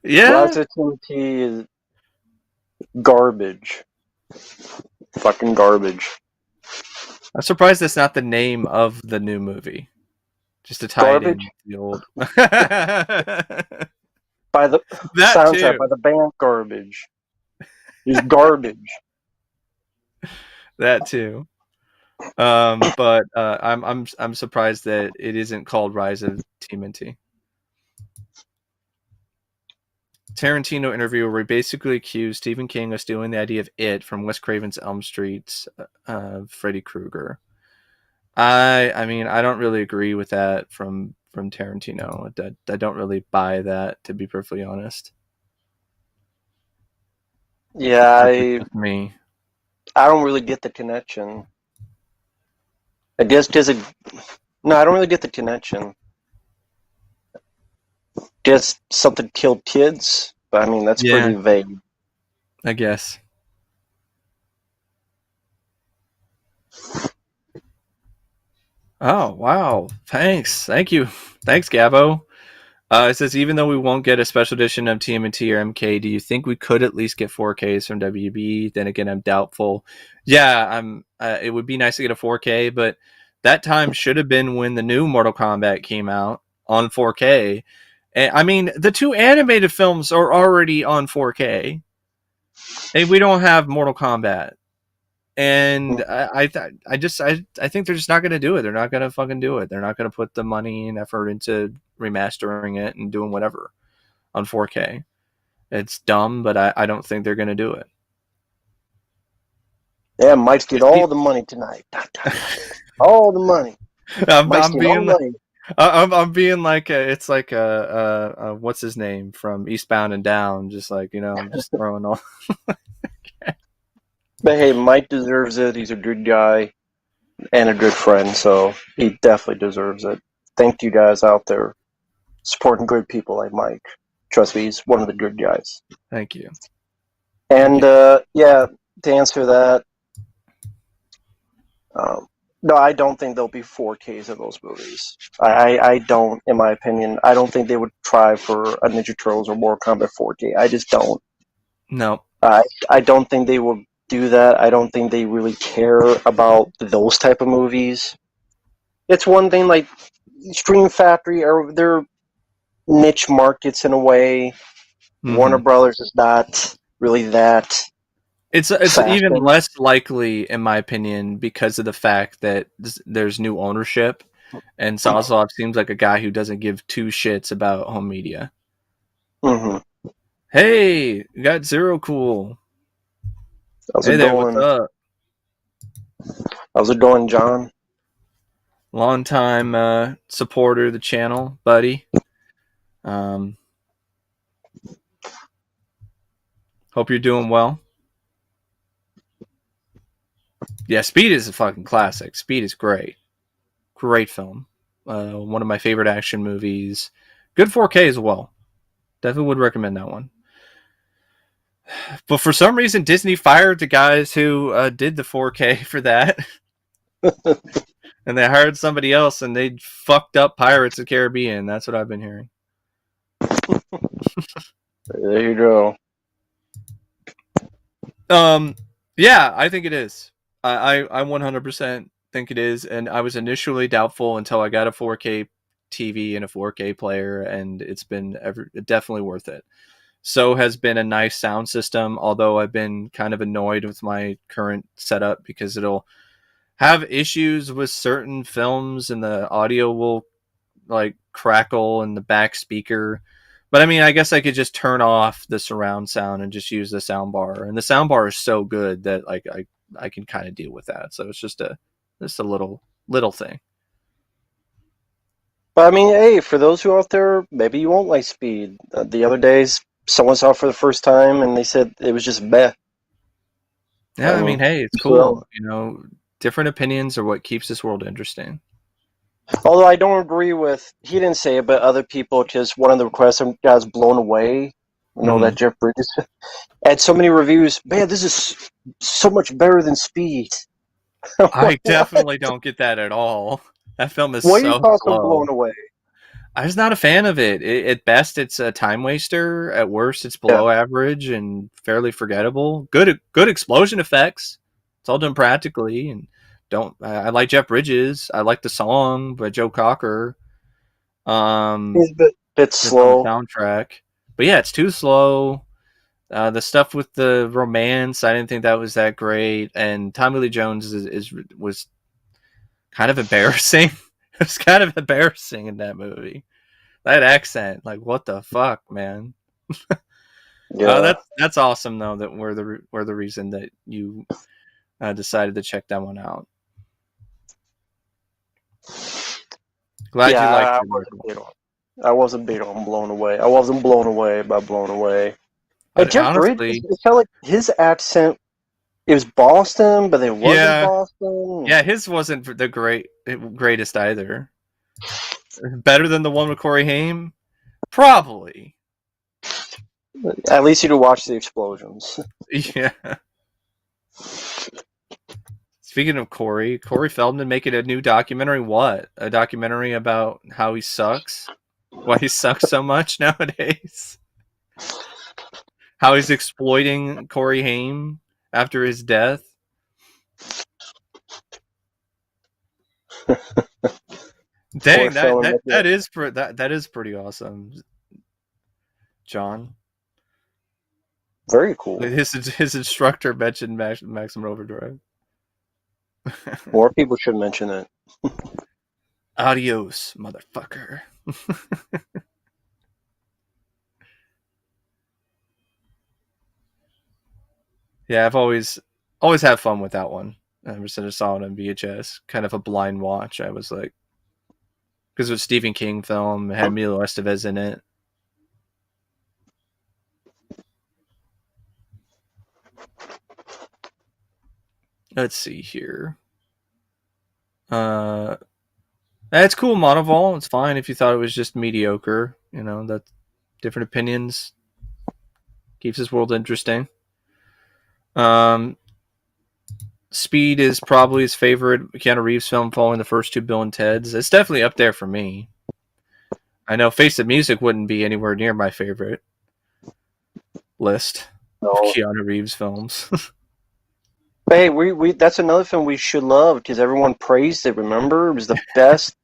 Yeah, Rise of TNT is garbage. Fucking garbage. I'm surprised that's not the name of the new movie. Just to tie it in Garbage? with the old. That By the soundtrack, too. by the band Garbage. It's garbage. That too. But I'm surprised that it isn't called Rise of TMNT. Tarantino interview where he basically accused Stephen King of stealing the idea of It from Wes Craven's Elm Street's Freddy Krueger. I mean I don't really agree with that from Tarantino. I don't really buy that, to be perfectly honest. Yeah, That's just me. I don't really get the connection. I guess does it? No, I don't really get the connection. Guess something killed kids, but I mean that's Yeah, pretty vague. I guess. Oh wow! Thank you, thanks, Gabo. It says even though we won't get a special edition of TMNT or MK, do you think we could at least get 4Ks from WB? Then again, I'm doubtful. Yeah, I'm. It would be nice to get a 4K, but that time should have been when the new Mortal Kombat came out on 4K. And I mean, the two animated films are already on 4K, and we don't have Mortal Kombat. And I think they're just not going to do it. They're not going to fucking do it. They're not going to put the money and effort into remastering it and doing whatever on 4K. It's dumb, but I don't think they're going to do it. Yeah, Mike's get all the money tonight. All the money. Mike's I'm getting all being the money. I'm being like it's like what's his name from Eastbound and Down, just like I'm just throwing all. But hey, Mike deserves it. He's a good guy and a good friend, so he definitely deserves it. Thank you guys out there supporting good people like Mike. Trust me, he's one of the good guys. Thank you. And yeah, to answer that, no, I don't think there'll be 4Ks of those movies. I don't, in my opinion, I don't think they would try for a Ninja Turtles or Mortal Kombat 4K. I just don't. No. I don't think they will do that. I don't think they really care about those type of movies. It's one thing like Stream Factory, or they're niche markets in a way. Mm-hmm. Warner Brothers is not really that. It's even less likely, in my opinion, because of the fact that there's new ownership, and Zaslav seems like a guy who doesn't give two shits about home media. Mm-hmm. Hey, you got Zero Cool. How's hey it there, going? what's up? How's it going, John? Long time supporter of the channel, buddy. Hope you're doing well. Yeah, Speed is a fucking classic. Speed is great. Great film. One of my favorite action movies. Good 4K as well. Definitely would recommend that one. But for some reason, Disney fired the guys who did the 4K for that. And they hired somebody else, and they fucked up Pirates of the Caribbean. That's what I've been hearing. There you go. Yeah, I think it is. I 100% think it is, and I was initially doubtful until I got a 4K TV and a 4K player, and it's been definitely worth it. So has been a nice sound system, although I've been kind of annoyed with my current setup because it'll have issues with certain films and the audio will like crackle in the back speaker. But I mean, I guess I could just turn off the surround sound and just use the sound bar. And the sound bar is so good that like I can kind of deal with that. So it's just a little thing. But I mean, hey, for those who out there, maybe you won't like Speed. The other days, someone saw it for the first time and they said it was just meh. Yeah, I mean, hey, it's cool. Different opinions are what keeps this world interesting. Although I don't agree with, he didn't say it, but other people, just one of the requests got blown away. That Jeff Bridges had so many reviews. Man, this is so much better than Speed. I definitely don't get that at all. That film is what so you call slow. Blown away? I was not a fan of it. At best, it's a time waster. At worst, it's below average and fairly forgettable. Good explosion effects. It's all done practically, and I like Jeff Bridges. I like the song by Joe Cocker. It's a bit slow soundtrack, but yeah, it's too slow. The stuff with the romance, I didn't think that was that great, and Tommy Lee Jones was kind of embarrassing. It was kind of embarrassing in that movie. That accent, like, what the fuck, man? Yeah, that's awesome though. That we're the reason that you decided to check that one out. Glad you liked it. I wasn't big on Blown Away. I wasn't blown away by Blown Away. And Jeff Bridges, it felt like his accent it was Boston, but it wasn't Yeah, Boston. yeah. His wasn't the greatest either. Better than the one with Corey Haim? Probably. At least you could watch the explosions. Yeah. Speaking of Corey Feldman making a new documentary. What? A documentary about how he sucks? Why he sucks so much nowadays? How he's exploiting Corey Haim after his death? Dang, that is pretty awesome, John. Very cool. His instructor mentioned Maximum Overdrive. More people should mention it. Adios, motherfucker. Yeah, I've always had fun with that one. Ever since I saw it on VHS, kind of a blind watch. I was like, because it was a Stephen King film, it had Emilio Estevez in it. Let's see here. It's cool, Monteval. It's fine if you thought it was just mediocre. You know, that different opinions keeps this world interesting. Speed is probably his favorite Keanu Reeves film, following the first two Bill and Ted's. It's definitely up there for me. I know Face the Music wouldn't be anywhere near my favorite list of Keanu Reeves films. Hey, we that's another film we should love because everyone praised it. Remember, it was the best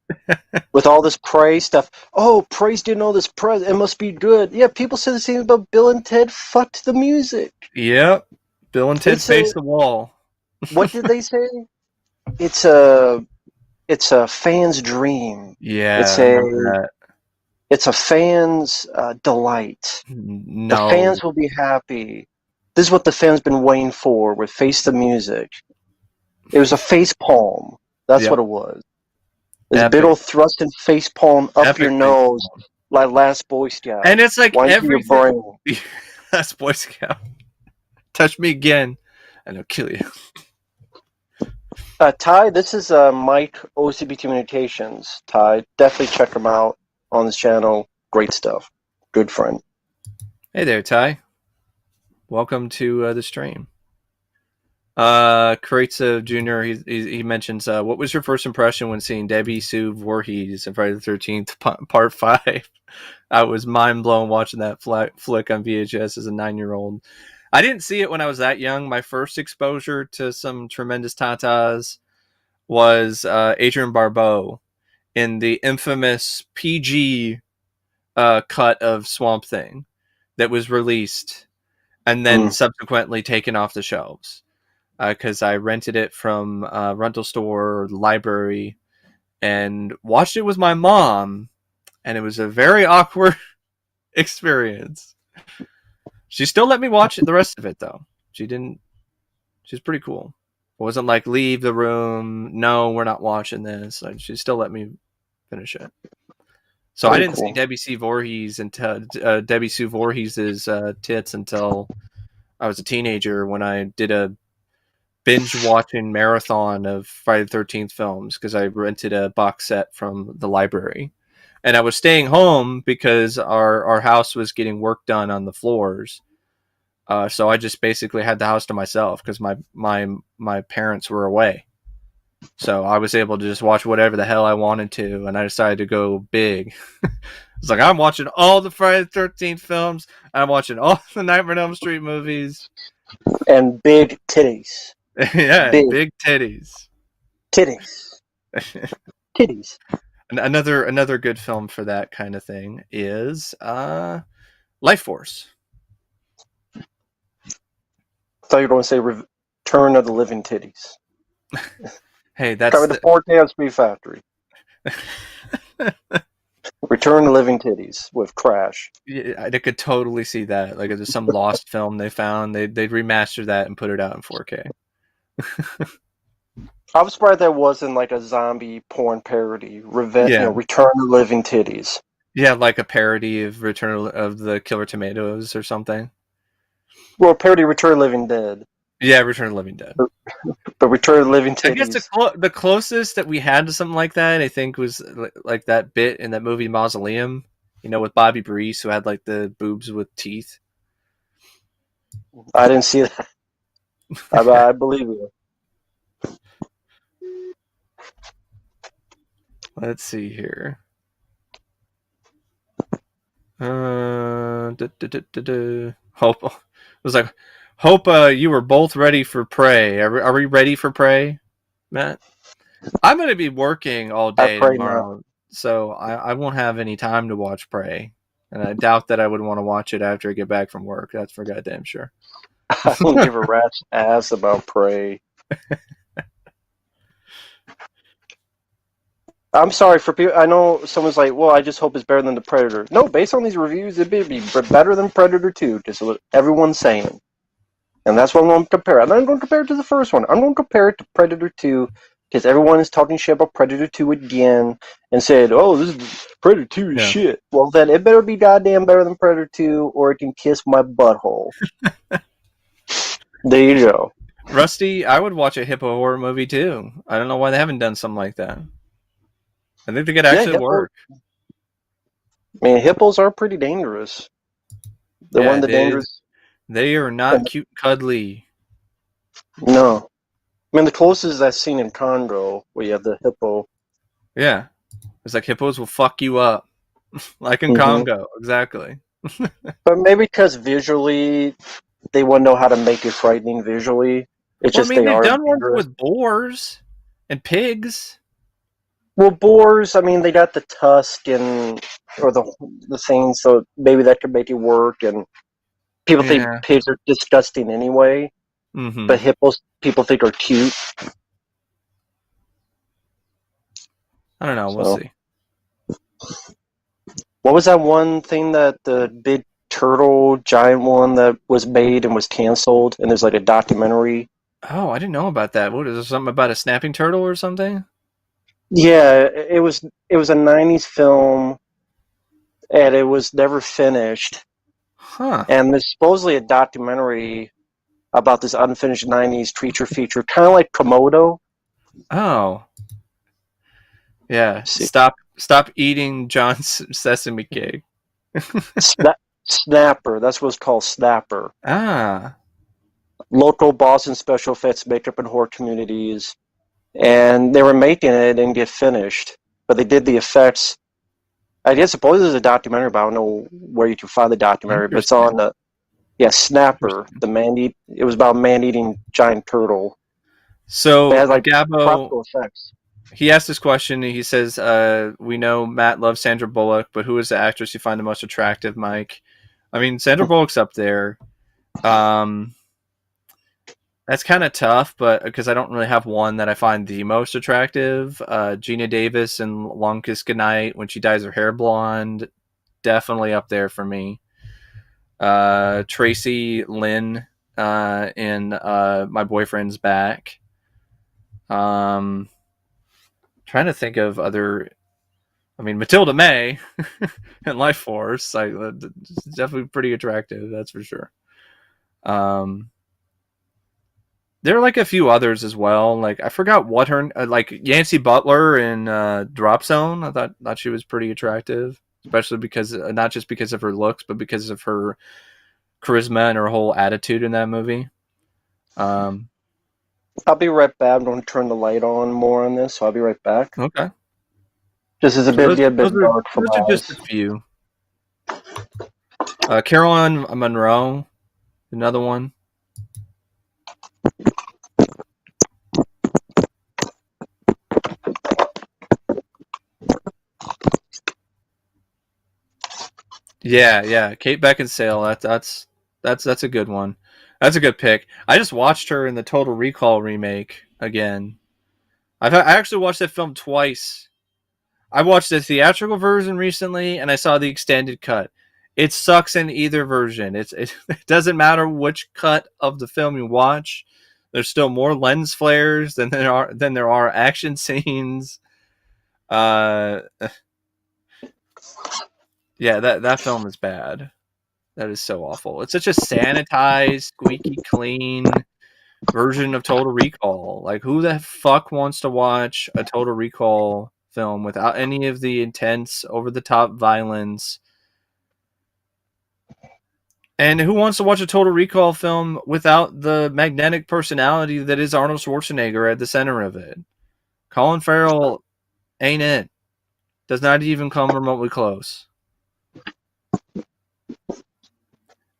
with all this praise stuff. Oh, praise didn't know this praise. It must be good. Yeah, people said the same about Bill and Ted. Fucked the music. Yep, Bill and Ted Face the Wall. What did they say? It's a fan's dream. Yeah, it's a fan's delight. No, the fans will be happy. This is what the fans been waiting for with Face the Music. It was a face palm. That's what it was. This big old thrusting face palm up your nose like Last Boy Scout. And it's like everything. Last Boy Scout. Touch me again and I'll kill you. Ty, this is Mike, OCB Communications. Ty, definitely check him out on this channel. Great stuff. Good friend. Hey there, Ty. Welcome to the stream. Karitsa Jr. He mentions, what was your first impression when seeing Debbie Sue Voorhees in Friday the 13th Part 5? I was mind blown watching that flick on VHS as a 9-year-old. I didn't see it when I was that young. My first exposure to some tremendous tatas was Adrienne Barbeau in the infamous PG cut of Swamp Thing that was released and then subsequently taken off the shelves because I rented it from a rental store or the library and watched it with my mom, and it was a very awkward experience. She still let me watch the rest of it, though. She didn't. She's pretty cool. It wasn't like, leave the room. No, we're not watching this. Like, she still let me finish it. So I didn't see Debbie Sue Voorhees until Debbie Sue Voorhees' tits until I was a teenager when I did a binge watching marathon of Friday the 13th films because I rented a box set from the library. And I was staying home because our house was getting work done on the floors. So I just basically had the house to myself because my parents were away. So I was able to just watch whatever the hell I wanted to, and I decided to go big. It's like, I'm watching all the Friday the 13th films. I'm watching all the Nightmare on Elm Street movies. And big titties. Yeah, big titties. Titties. Titties. Another good film for that kind of thing is Life Force. I thought you were going to say Return of the Living Titties. Hey, that's cover the 4K Speed Factory. Return of the Living Titties with Crash. Yeah, I could totally see that. Like if there's some lost film they found, they'd remaster that and put it out in 4K. I was surprised that wasn't like a zombie porn parody. Return of the Living Titties. Yeah, like a parody of Return of the Killer Tomatoes or something. Well, parody Return of the Living Dead. Yeah, Return of the Living Dead. The Return of the Living I guess Titties. the closest that we had to something like that, I think, was like that bit in that movie Mausoleum, with Bobby Breese, who had like the boobs with teeth. I didn't see that. I believe you. Let's see here. Hope it was like, hope you were both ready for Prey. Are we ready for Prey, Matt? I'm going to be working all I day pray not. tomorrow, so I won't have any time to watch Prey, and I doubt that I would want to watch it after I get back from work. That's for goddamn sure. I don't give a rat's ass about Prey. I'm sorry for people. I know someone's like, well, I just hope it's better than the Predator. No, based on these reviews, it'd be better than Predator 2, just what everyone's saying. And that's what I'm going to compare. I'm not going to compare it to the first one. I'm going to compare it to Predator 2 because everyone is talking shit about Predator 2 again and said, oh, this is Predator 2 is Yeah. shit. Well, then it better be goddamn better than Predator 2 or it can kiss my butthole. There you go. Rusty, I would watch a hippo horror movie too. I don't know why they haven't done something like that. I think they could Yeah, actually work. I mean, hippos are pretty dangerous. They're one Yeah, of the dangerous. they are not cute and cuddly. No. I mean, the closest I've seen in Congo, where you have the hippo. Yeah, it's like hippos will fuck you up, like in Congo, exactly. But maybe because visually, they wouldn't know how to make it frightening visually. It's Well, I just mean, they they've are done ones dangerous. with boars and pigs. Well, boars, I mean, they got the tusk and or the thing, so maybe that could make it work. And people think Yeah. pigs are disgusting anyway, Mm-hmm. but hippos people think are cute. I don't know. We'll So, see. what was that one thing that the big turtle giant one that was made and was canceled? And there's like a documentary. Oh, I didn't know about that. What is there, something about a snapping turtle or something? Yeah, it was a '90s film, and it was never finished. Huh. And there's supposedly a documentary about this unfinished '90s creature feature, kind of like Komodo. Oh. Yeah. See, Stop eating John's sesame cake. Snapper, that's what it's called, Snapper. Ah. Local Boston special effects makeup and horror communities, and they were making it, it didn't get finished, but they did the effects. I guess supposedly there's a documentary, but I don't know where you can find the documentary. But it's on Interesting. the Snapper. It was about a man eating giant turtle. It So has like Gabo, practical effects. he asked this question. He says, "We know Matt loves Sandra Bullock, but who is the actress you find the most attractive, Mike?" I mean, Sandra Bullock's up there. Um, that's kind of tough, but because I don't really have one that I find the most attractive. Gina Davis in Long Kiss Goodnight, when she dyes her hair blonde, definitely up there for me. Tracy Lynn in My Boyfriend's Back. Trying to think of other. I mean, Matilda May in Life Force, like, definitely pretty attractive. That's for sure. Um, there are like a few others as well. Like I forgot what her like Yancy Butler in Drop Zone. I thought she was pretty attractive, especially because not just because of her looks, but because of her charisma and her whole attitude in that movie. Um, I'll be right back. I'm going to turn the light on more on this, so I'll be right back. okay, This is a so bit get a bit dark for those my are just a eyes. few. Caroline Monroe, another one. Yeah. Kate Beckinsale. That's a good one. That's a good pick. I just watched her in the Total Recall remake again. I actually watched that film twice. I watched the theatrical version recently, and I saw the extended cut. It sucks in either version. It doesn't matter which cut of the film you watch. There's still more lens flares than there are action scenes. Uh, yeah, that film is bad. That is so awful. It's such a sanitized, squeaky clean version of Total Recall. Like, who the fuck wants to watch a Total Recall film without any of the intense, over-the-top violence? And who wants to watch a Total Recall film without the magnetic personality that is Arnold Schwarzenegger at the center of it? Colin Farrell ain't it. Does not even come remotely close.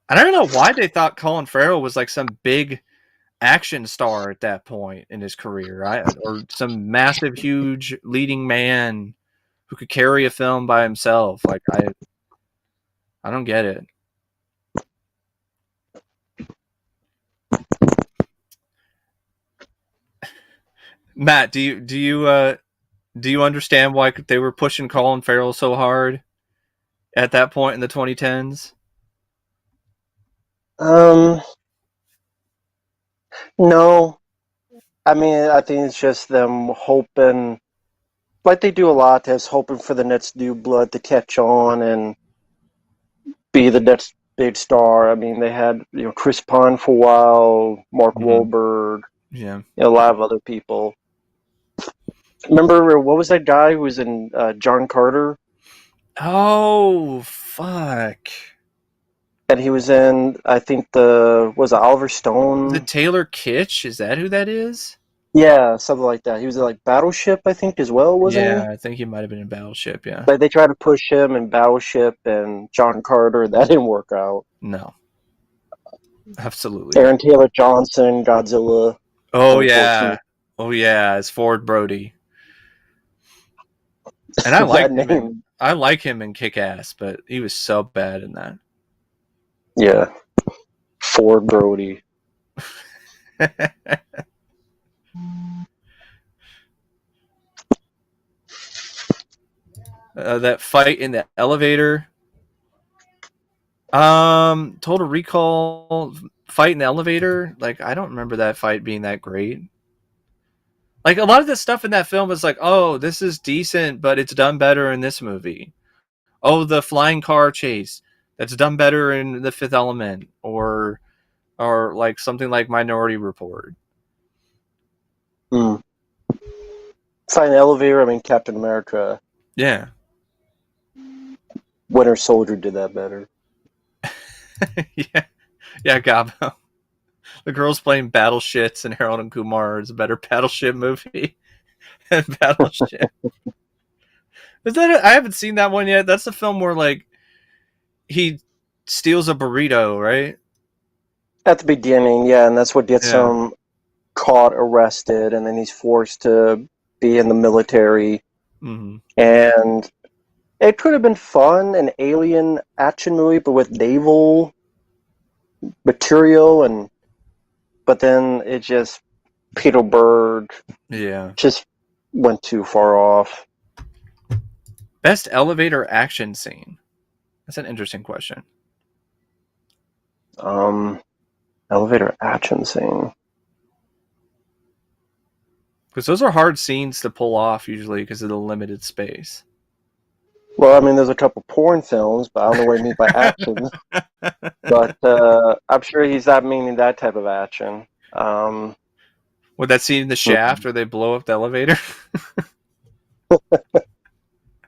I don't know why they thought Colin Farrell was like some big action star at that point in his career, right? Or some massive, huge leading man who could carry a film by himself. Like, I don't get it. Matt, do you understand why they were pushing Colin Farrell so hard at that point in the 2010s? No. I mean, I think it's just them hoping, like they do a lot, is hoping for the next new blood to catch on and be the next big star. I mean, they had Chris Pine for a while, Mark Wahlberg, Yeah, a lot of other people. Remember what was that guy who was in John Carter? Oh fuck! And he was in, I think was it Oliver Stone? The Taylor Kitsch, is that who that is? Yeah, something like that. He was in like Battleship, I think, as well, wasn't he? Yeah, I think he might have been in Battleship. Yeah, Like they tried to push him in Battleship and John Carter, that didn't work out. no, absolutely. Aaron Taylor Johnson, Godzilla. Oh yeah, it's Ford Brody. And I like him. I like him in Kick-Ass, but he was so bad in that. Yeah, Ford Brody. That fight in the elevator. Total Recall fight in the elevator. Like, I don't remember that fight being that great. Like, a lot of the stuff in that film is like, oh, this is decent, but it's done better in this movie. Oh, the flying car chase, that's done better in The Fifth Element, or like something like Minority Report. Fight in the elevator. I mean, Captain America. Yeah. Winter Soldier did that better. yeah, Gabo. The girls playing Battleships and Harold and Kumar is a better Battleship movie than Battleship. Is that? I haven't seen that one yet. That's the film where like he steals a burrito, right? At the beginning, yeah, and that's what gets him caught, arrested, and then he's forced to be in the military. Mm-hmm. And it could have been fun, an alien action movie, but with naval material, but then it just Peter Berg, just went too far off. Best elevator action scene. That's an interesting question. Elevator action scene. Because those are hard scenes to pull off usually because of the limited space. Well, I mean, there's a couple porn films, but I don't know what you mean by action. But I'm sure he's not meaning that type of action. With that scene in the shaft where they blow up the elevator?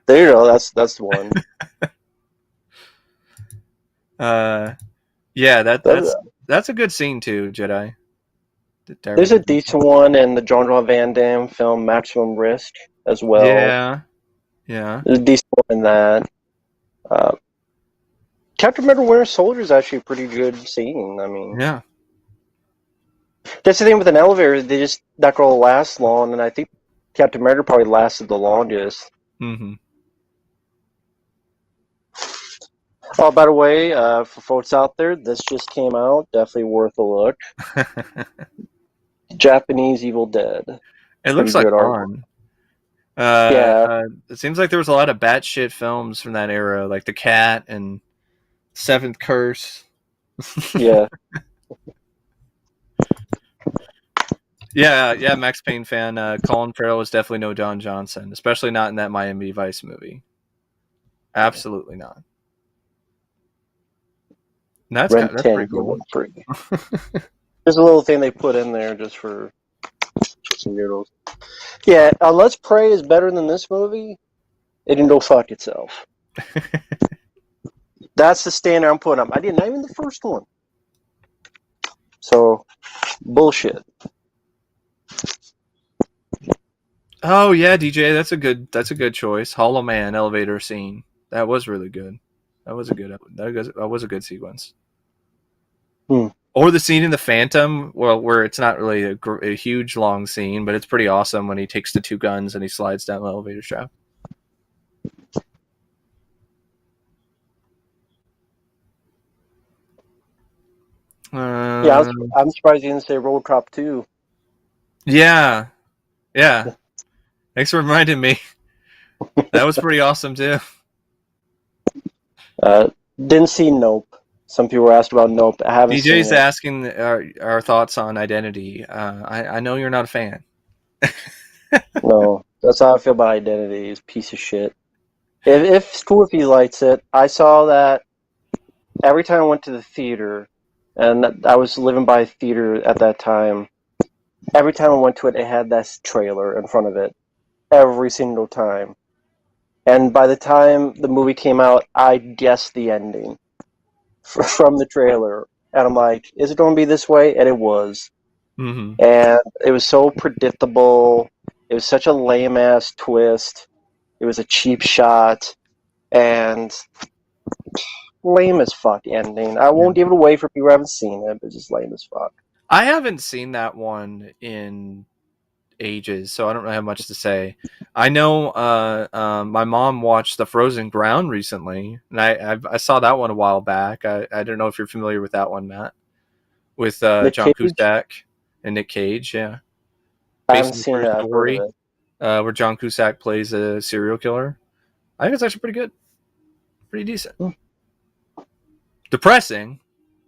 There you go. That's the one. Yeah, that's a good scene too, Jedi. There's a decent one in the Jean-Claude Van Damme film Maximum Risk as well. Yeah. There's a decent one in that. Captain America Winter Soldier is actually a pretty good scene. I mean, yeah. That's the thing with an elevator; they just not gonna last long, and I think Captain America probably lasted the longest. Mm-hmm. Oh, by the way, for folks out there, this just came out. Definitely worth a look. Japanese Evil Dead. It looks like fun. It seems like there was a lot of batshit films from that era, like The Cat and Seventh Curse. Yeah. Yeah, Max Payne fan. Colin Farrell is definitely no Don Johnson, especially not in that Miami Vice movie. Absolutely not. That's pretty cool. There's a little thing they put in there just for some noodles. Yeah, unless Prey is better than this movie, it can go fuck itself. That's the standard I'm putting up. I didn't even the first one. So, bullshit. Oh yeah, DJ, that's a good choice. Hollow Man elevator scene. That was really good. That was a good sequence. Hmm. Or the scene in the Phantom, well, where it's not really a huge long scene, but it's pretty awesome when he takes the two guns and he slides down the elevator shaft. Yeah, I'm surprised you didn't say Road Cop 2. Yeah, yeah. Thanks for reminding me. That was pretty awesome too. Didn't see Nope. Some people were asked about Nope. I haven't DJ's seen it. asking our thoughts on Identity. I know you're not a fan. No, that's how I feel about Identity. Is piece of shit. If Spoofy likes it, I saw that every time I went to the theater, and I was living by a theater at that time. Every time I went to it, it had that trailer in front of it. Every single time. And by the time the movie came out, I guessed the ending from the trailer. And I'm like, is it going to be this way? And it was. Mm-hmm. And it was so predictable. It was such a lame ass twist. It was a cheap shot. And lame as fuck ending. I won't give it away for people who haven't seen it, but just lame as fuck. I haven't seen that one in ages, so I don't have much to say. I know my mom watched The Frozen Ground recently, and I saw that one a while back. I don't know if you're familiar with that one, Matt, with Nick John Cage? Cusack and Nick Cage. Yeah, I based haven't on the seen true it. I've heard of story, it. where John Cusack plays a serial killer. I think it's actually pretty good, pretty decent. Depressing,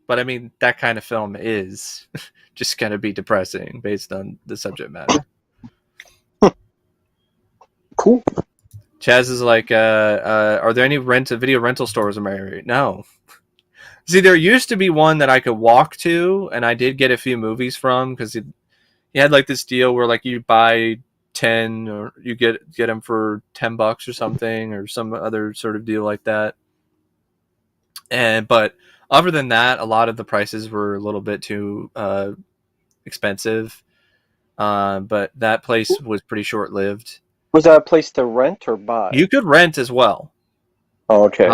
but I mean that kind of film is just gonna be depressing based on the subject matter. Cool. Chaz is like, are there any video rental stores in my area? No. See, there used to be one that I could walk to, and I did get a few movies from because he had like this deal where like you buy 10 or you get them for $10 or something or some other sort of deal like that. But other than that, a lot of the prices were a little bit too expensive. But that place was pretty short lived. Was that a place to rent or buy? You could rent as well. Oh, okay.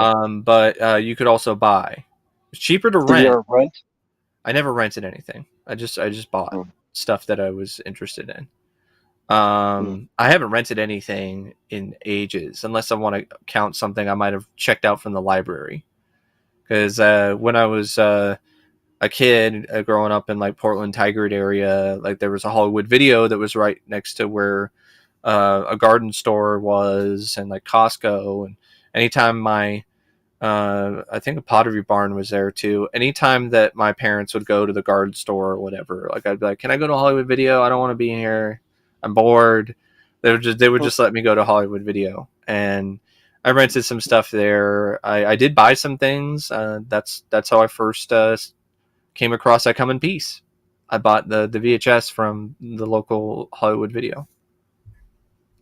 But you could also buy. It's cheaper to Did you rent. ever rent? I never rented anything. I just bought Hmm. stuff that I was interested in. Hmm. I haven't rented anything in ages, unless I want to count something I might have checked out from the library. Because when I was a kid growing up in like Portland Tigard area, like there was a Hollywood Video that was right next to where a garden store was, and like Costco. And anytime I think a Pottery Barn was there too. Anytime that my parents would go to the garden store or whatever, like I'd be like, "Can I go to Hollywood Video? I don't want to be in here. I'm bored." They would just let me go to Hollywood Video, and I rented some stuff there. I did buy some things. That's how I first came across I Come in Peace. I bought the VHS from the local Hollywood Video.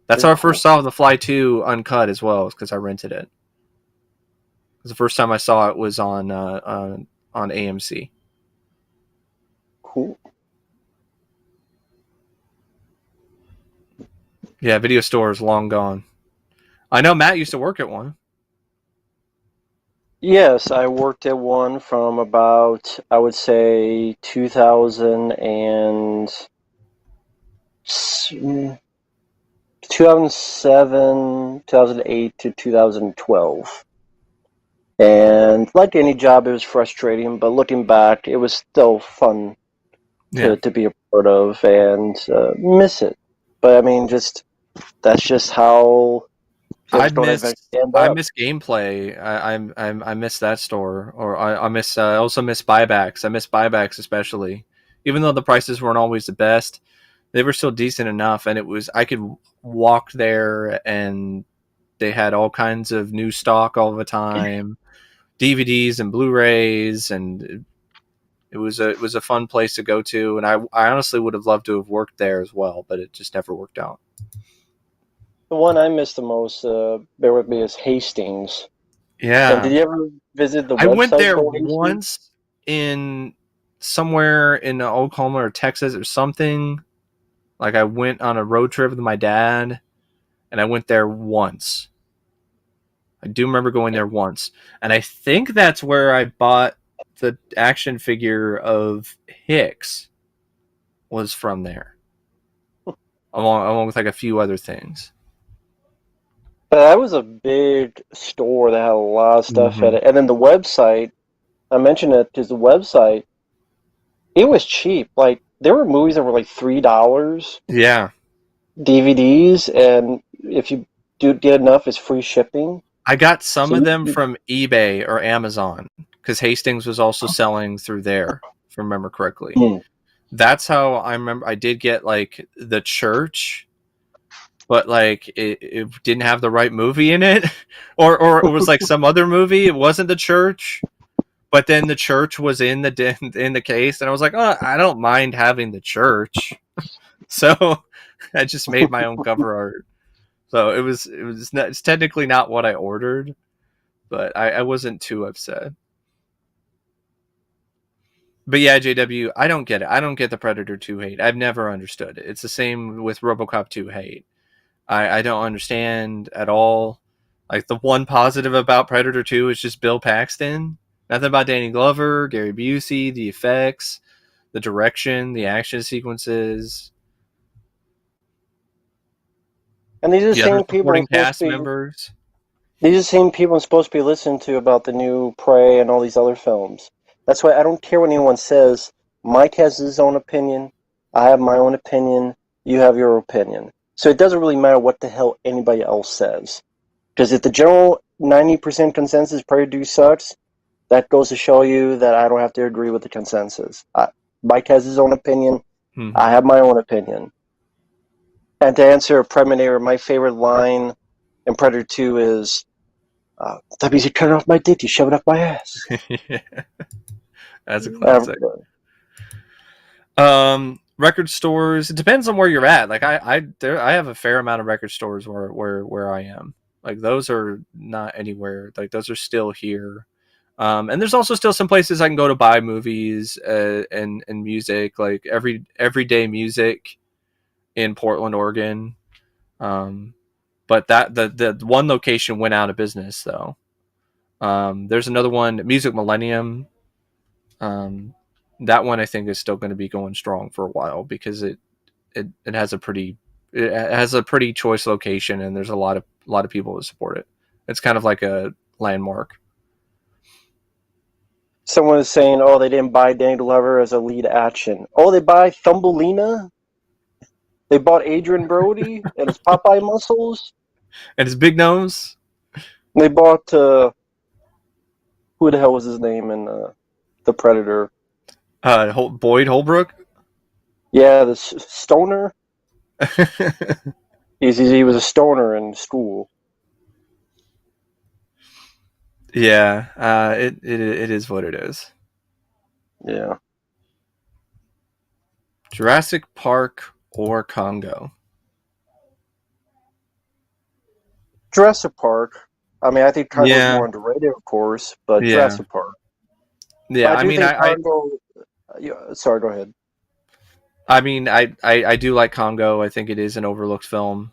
That's how I first saw The Fly 2 uncut as well, because I rented it. The first time I saw it was on AMC. Cool. Yeah, video store is long gone. I know Matt used to work at one. Yes, I worked at one from about, I would say, 2007, 2008 to 2012. And like any job, it was frustrating, but looking back, it was still fun Yeah, to be a part of and miss it. But I mean, that's just how I things don't miss eventually end I up. miss gameplay. I miss that store, or I miss I also miss buybacks. I miss buybacks especially, even though the prices weren't always the best. They were still decent enough, and it was I could walk there, and they had all kinds of new stock all the time, DVDs and Blu-rays, and It was a fun place to go to, and I honestly would have loved to have worked there as well, but it just never worked out. The one I miss the most, bear with me, is Hastings. And did Yeah, you ever visit the I went website there Go Hastings? once in somewhere in Oklahoma or Texas or something. Like I went on a road trip with my dad, and I went there once. I do remember going there once, and I think that's where I bought the action figure of Hicks. Was from there, along with like a few other things. That was a big store that had a lot of stuff at Mm-hmm. it. And then the website, I mentioned it because the website, it was cheap. Like, there were movies that were like $3, Yeah, DVDs, and if you do get enough, it's free shipping. I got some So of them from eBay or Amazon because Hastings was also you, selling through there, if I remember correctly. Hmm. That's how I remember. I did get like The Church, but like it didn't have the right movie in it, or it was like some other movie. It wasn't The Church, but then The Church was in the case, and I was like, oh, I don't mind having The Church, so I just made my own cover art. So it's technically not what I ordered, but I wasn't too upset. But yeah, JW, I don't get it. I don't get the Predator 2 hate. I've never understood it. It's the same with RoboCop 2 hate. I don't understand at all. Like the one positive about Predator 2 is just Bill Paxton. Nothing about Danny Glover, Gary Busey, the effects, the direction, the action sequences, And these are the the other same people I'm supporting supposed cast to be. members. These are the same people I'm supposed to be listening to about the new Prey and all these other films. That's why I don't care what anyone says. Mike has his own opinion. I have my own opinion. You have your opinion. So it doesn't really matter what the hell anybody else says. Because if the general 90% consensus Predator sucks, that goes to show you that I don't have to agree with the consensus. Mike has his own opinion. Mm-hmm. I have my own opinion. And to answer Predator, my favorite line in Predator 2 is, that means you cut it off my dick, you shove it up my ass. Yeah, that's a Uh, classic. Record stores. It depends on where you're at. Like I have a fair amount of record stores where I am. Like those are not anywhere. Like those are still here. And there's also still some places I can go to buy movies and music, like everyday music in Portland, Oregon. Um, but that the one location went out of business though. There's another one, Music Millennium. Um, that one I think is still going to be going strong for a while because it has a pretty choice location and there's a lot of people that support it. It's kind of like a landmark. Someone is saying, oh, they didn't buy Danny Glover as a lead action. Oh, they buy Thumbelina? They bought Adrian Brody and his Popeye muscles? And his big nose. They bought, who the hell was his name in The Predator? Boyd Holbrook. Yeah, the stoner? He was a stoner in school. Yeah, it is what it is. Yeah. Jurassic Park or Congo? Jurassic Park. I mean, I think Congo is Yeah, more underrated, of course, but yeah, Jurassic Park. But yeah. I do think Congo. Yeah, sorry, go ahead. I do like Congo. I think it is an overlooked film.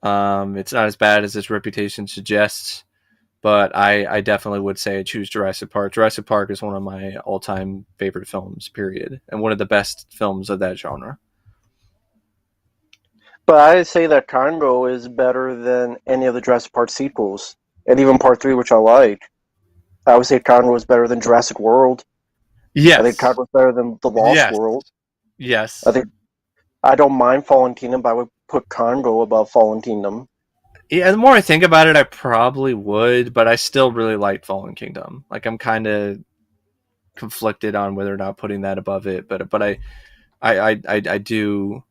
It's not as bad as its reputation suggests, but I definitely would say I choose Jurassic Park. Jurassic Park is one of my all-time favorite films, period, and one of the best films of that genre. But I say that Congo is better than any of the Jurassic Park sequels, and even Part 3, which I like. I would say Congo is better than Jurassic World. I think Yes, Congo is better than The Lost yes, World. I yes. think I don't mind Fallen Kingdom, but I would put Congo above Fallen Kingdom. Yeah, the more I think about it, I probably would, but I still really like Fallen Kingdom. Like I'm kind of conflicted on whether or not putting that above it, but I do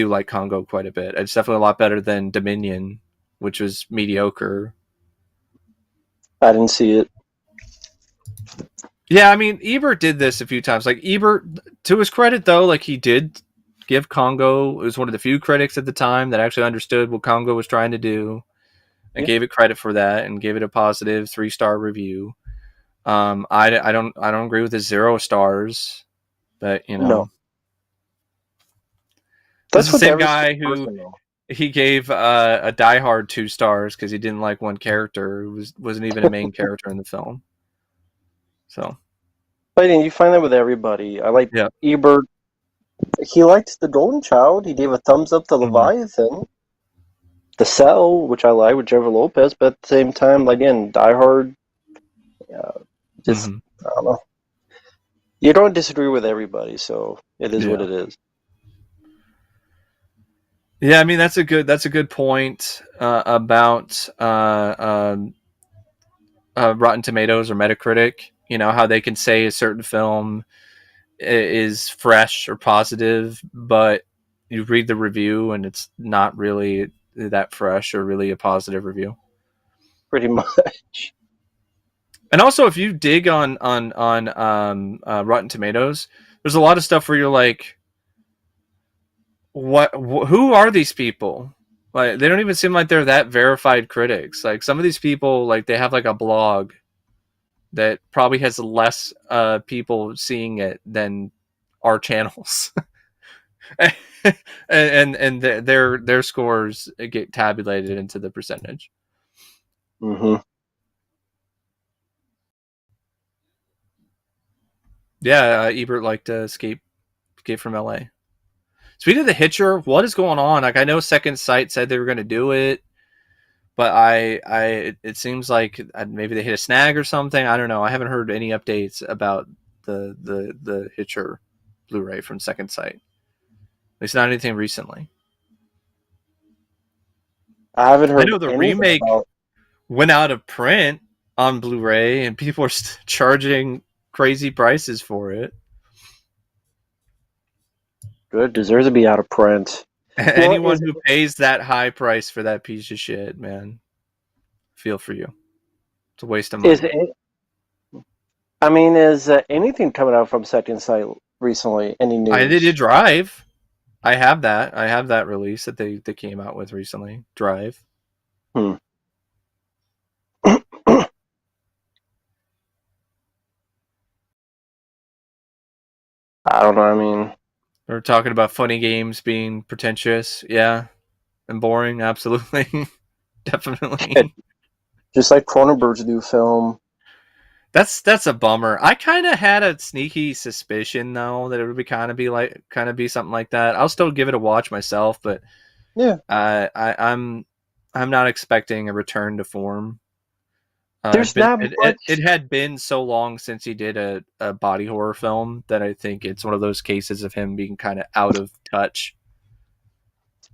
like Congo quite a bit. It's definitely a lot better than Dominion, which was mediocre. I didn't see it. Yeah, I mean, Ebert did this a few times. Like Ebert, to his credit though, like he did give Congo. It was one of the few critics at the time that actually understood what Congo was trying to do and Yeah. gave it credit for that and gave it a positive 3-star review. I don't agree with the 0 stars, but No, this is that's the with same every single guy who person though. he gave a Die Hard 2 stars because he didn't like one character who wasn't even a main character in the film. So But you find that with everybody. I like yeah. Ebert. He liked The Golden Child. He gave a thumbs up to Mhm. Leviathan. The Cell, which I like with Jennifer Lopez, but at the same time, again, Die Hard. Just Mhm. I don't know. You don't disagree with everybody, so it is what Yeah. it is. Yeah, I mean that's a good point about Rotten Tomatoes or Metacritic. You know how they can say a certain film is fresh or positive, but you read the review and it's not really that fresh or really a positive review. Pretty much. And also, if you dig on Rotten Tomatoes, there's a lot of stuff where you're like, who are these people? Like, they don't even seem like they're that verified critics. Like, some of these people, like, they have like a blog that probably has less people seeing it than our channels. and their scores get tabulated into the percentage. Hmm. Yeah, Ebert liked Escape from LA. Speaking of The Hitcher, what is going on? Like, I know Second Sight said they were going to do it, but it seems like maybe they hit a snag or something. I don't know. I haven't heard any updates about the Hitcher Blu-ray from Second Sight. At least not anything recently. I haven't I heard know the anything remake about. went out of print on Blu-ray, and people are charging crazy prices for it. Good, deserves to be out of print. Well, Anyone who pays that high price for that piece of shit, man, feel for you. It's a waste of is money. it? I mean, is anything coming out from Second Sight recently? Any I did news? Drive. I have that. I have that release that they came out with recently. Drive. Hmm. I don't know. I mean, We're talking about funny games being pretentious, yeah, and boring. Absolutely, definitely. just like Cronenberg's new film. That's a bummer. I kind of had a sneaky suspicion though that it would be kind of be something like that. I'll still give it a watch myself, but Yeah, I'm not expecting a return to form. there's not It much. had been so long since he did a body horror film that I think it's one of those cases of him being kind of out of touch.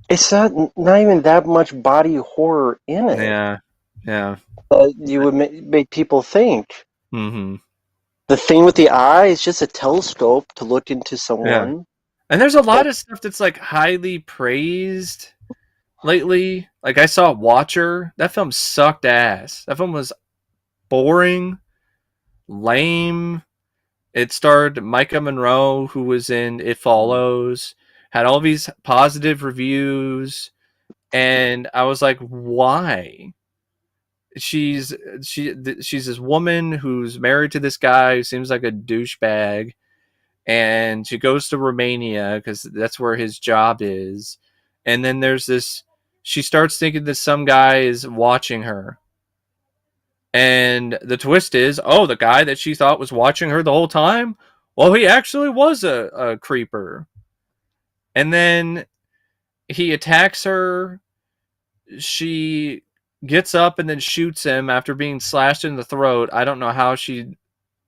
It's not even that much body horror in it. Yeah, yeah. You would make people think. Mm-hmm. The thing with the eye is just a telescope to look into Yeah. someone. And there's a lot That of stuff that's like highly praised lately. Like I saw Watcher. That film sucked ass. That film was boring, lame. It starred Micah Monroe, who was in It Follows, had all these positive reviews, and I was like, why? She's this woman who's married to this guy who seems like a douchebag, and she goes to Romania because that's where his job is. And then there's this. She starts thinking that some guy is watching her, and the twist is, oh, the guy that she thought was watching her the whole time, well, he actually was a creeper. And then he attacks her. She gets up and then shoots him after being slashed in the throat. I don't know how she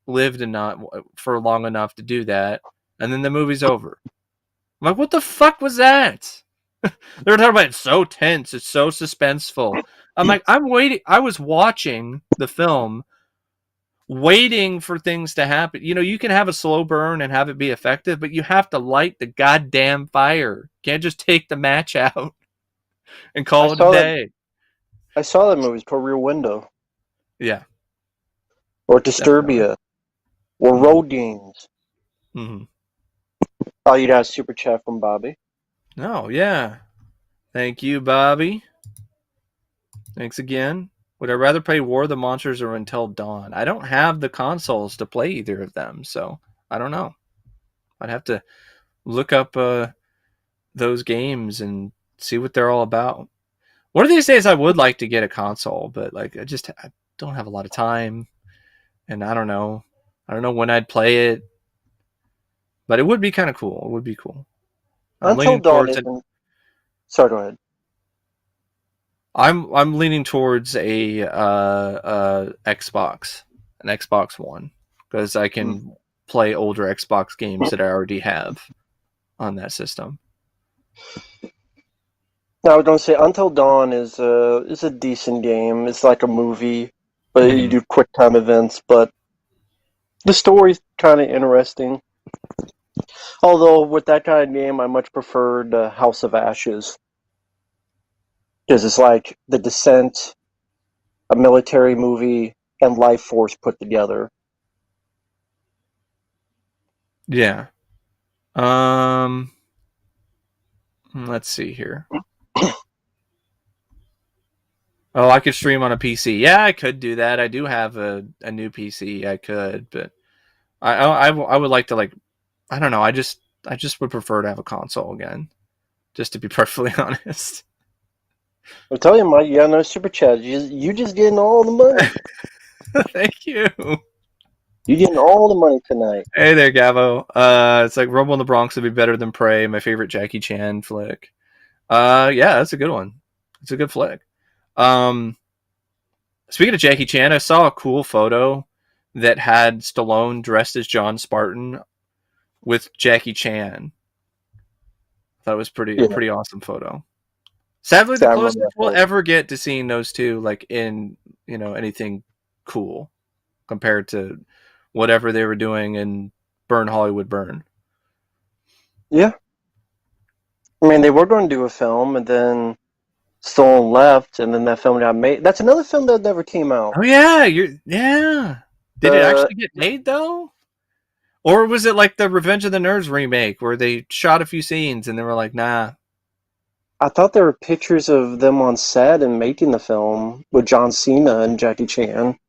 lived enough for long enough to do that. And then the movie's over. I'm like, what the fuck was that? They were talking about it's so tense, it's so suspenseful. I'm like, I'm waiting. I was watching the film, waiting for things to happen. You know, you can have a slow burn and have it be effective, but you have to light the goddamn fire. You can't just take the match out and I call it a saw that. day. I saw that movie. It's called Rear Window Yeah, or definitely. Disturbia. or Mm-hmm. road games. Mm-hmm. Oh, you got a super chat from Bobby. Oh yeah, thank you, Bobby. Thanks again. Would I rather play War of the Monsters or Until Dawn? I don't have the consoles to play either of them, so I don't know. I'd have to look up those games and see what they're all about. One of these days, I would like to get a console, but like I don't have a lot of time, and I don't know. I don't know when I'd play it, but it would be kind of cool. It would be cool. I'm Until leaning Dawn towards an isn't. Sorry, go ahead. I'm leaning towards a Xbox, an Xbox One, because I Hmm. can play older Xbox games that I already have on that system. I was gonna say Until Dawn is a decent game. It's like a movie, but you Mm-hmm. do quick time events. But the story's kind of interesting. Although with that kind of game, I much preferred House of Ashes because it's like The Descent, a military movie, and Life Force put together. Yeah. Um. Let's see here. Oh, I could stream on a PC. Yeah, I could do that. I do have a new PC. I could, but I would like to like I don't know. I just would prefer to have a console again. Just to be perfectly honest. I'll tell you, Mike, you got no super chat. You just getting all the money. Thank you. You getting all the money tonight. Hey there, Gavo. It's like Rumble in the Bronx would be better than Prey, my favorite Jackie Chan flick. Yeah, that's a good one. It's a good flick. Um, Speaking of Jackie Chan, I saw a cool photo that had Stallone dressed as John Spartan with Jackie Chan. That was a Yeah, pretty awesome photo. Sadly, so the I remember closest that we'll photo. ever get to seeing those two like in anything cool compared to whatever they were doing in Burn Hollywood Burn. Yeah, I mean they were going to do a film, and then Stone left, and then that film got made. That's another film that never came out. Oh yeah, yeah. Did it Uh, actually get made though? Or was it like the Revenge of the Nerds remake where they shot a few scenes and they were like, nah. I thought there were pictures of them on set and making the film with John Cena and Jackie Chan.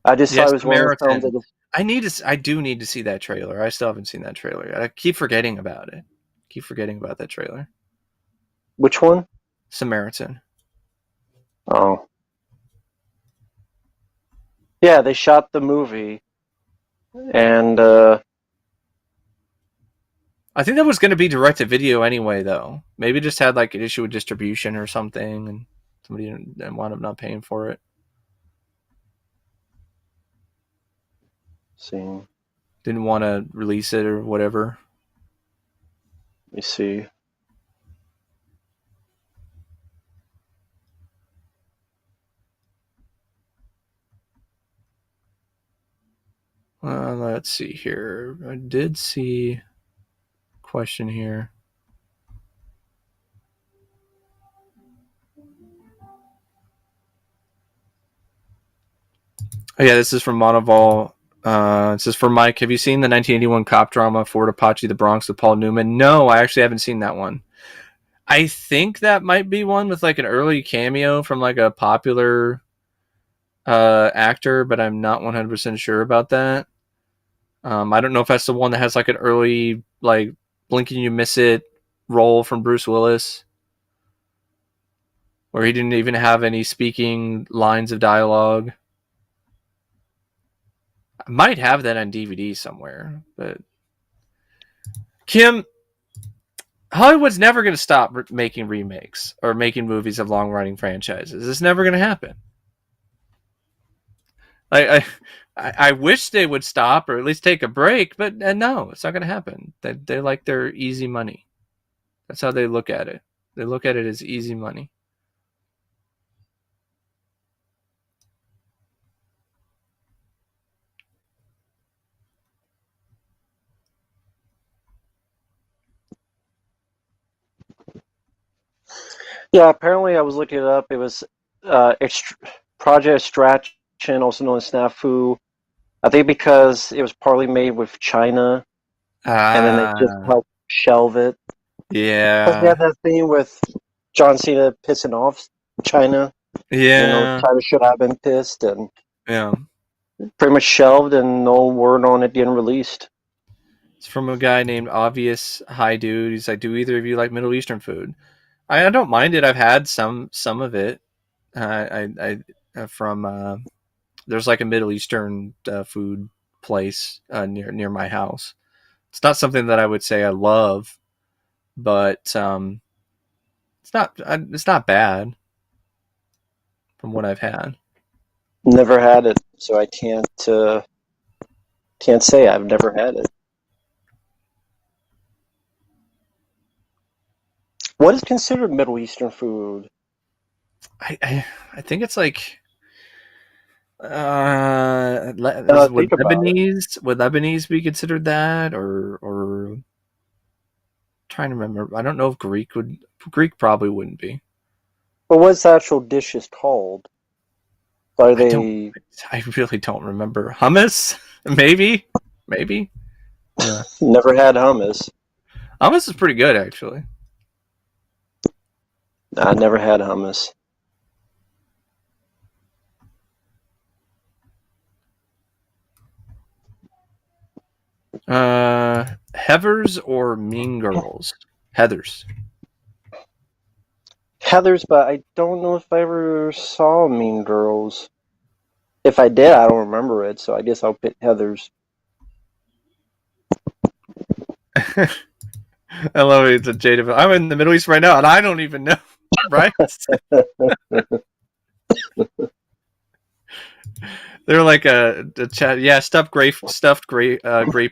I just thought Yes, it was one of those films that Samaritan. just, I do need to see that trailer. I still haven't seen that trailer yet. I keep forgetting about it. Keep forgetting about that trailer. which one? Samaritan. Oh, yeah, they shot the movie, and I think that was going to be direct to video anyway, though. Maybe just had like an issue with distribution or something, and somebody didn't wound up not paying for it. see, let Didn't want to release it or whatever. me see. Let's see here. I did see a question here. Oh, yeah, this is from Monovol. It says for Mike, have you seen the 1981 cop drama Fort Apache, the Bronx with Paul Newman? No, I actually haven't seen that one. I think that might be one with like an early cameo from like a popular actor, but I'm not 100% sure about that. I don't know if that's the one that has like an early like blink and you miss it role from Bruce Willis, where he didn't even have any speaking lines of dialogue. I might have that on DVD somewhere, but Kim, Hollywood's never going to stop making remakes or making movies of long-running franchises. It's never going to happen. I wish they would stop or at least take a break, but no, it's not going to happen. They like their easy money. That's how they look at it. They look at it as easy money. Yeah, apparently I was looking it up. It was Project Extraction, also known as Snafu. I think because it was partly made with China, and then they just Ah, helped shelve it. Plus, they yeah, had that thing with John Cena pissing off China. yeah, China should have been pissed, and yeah. pretty much shelved, and no word on it getting released. It's from a guy named Obvious Hi Dude. He's like, "Do either of you like Middle Eastern food?" I don't mind it. I've had some of it. From there's like a Middle Eastern food place near my house. It's not something that I would say I love, but it's not bad from what I've had. Never had it, so I can't say I've never had it. What is considered Middle Eastern food? I think it's like would Think about it. Lebanese be considered that or trying to remember. I don't know if Greek probably wouldn't be. But what's the actual dishes called? Are I don't. they I really don't remember. Hummus, maybe, maybe. Yeah, never had hummus? hummus is pretty good actually. I never had hummus. Heathers or Mean Girls? Heathers. Heather's, but I don't know if I ever saw Mean Girls. If I did, I don't remember it, so I guess I'll pick Heather's. I love it. It's a Jada. I'm in the Middle East right now, and I don't even know. Right? They're like a chat. Yeah, stuffed grape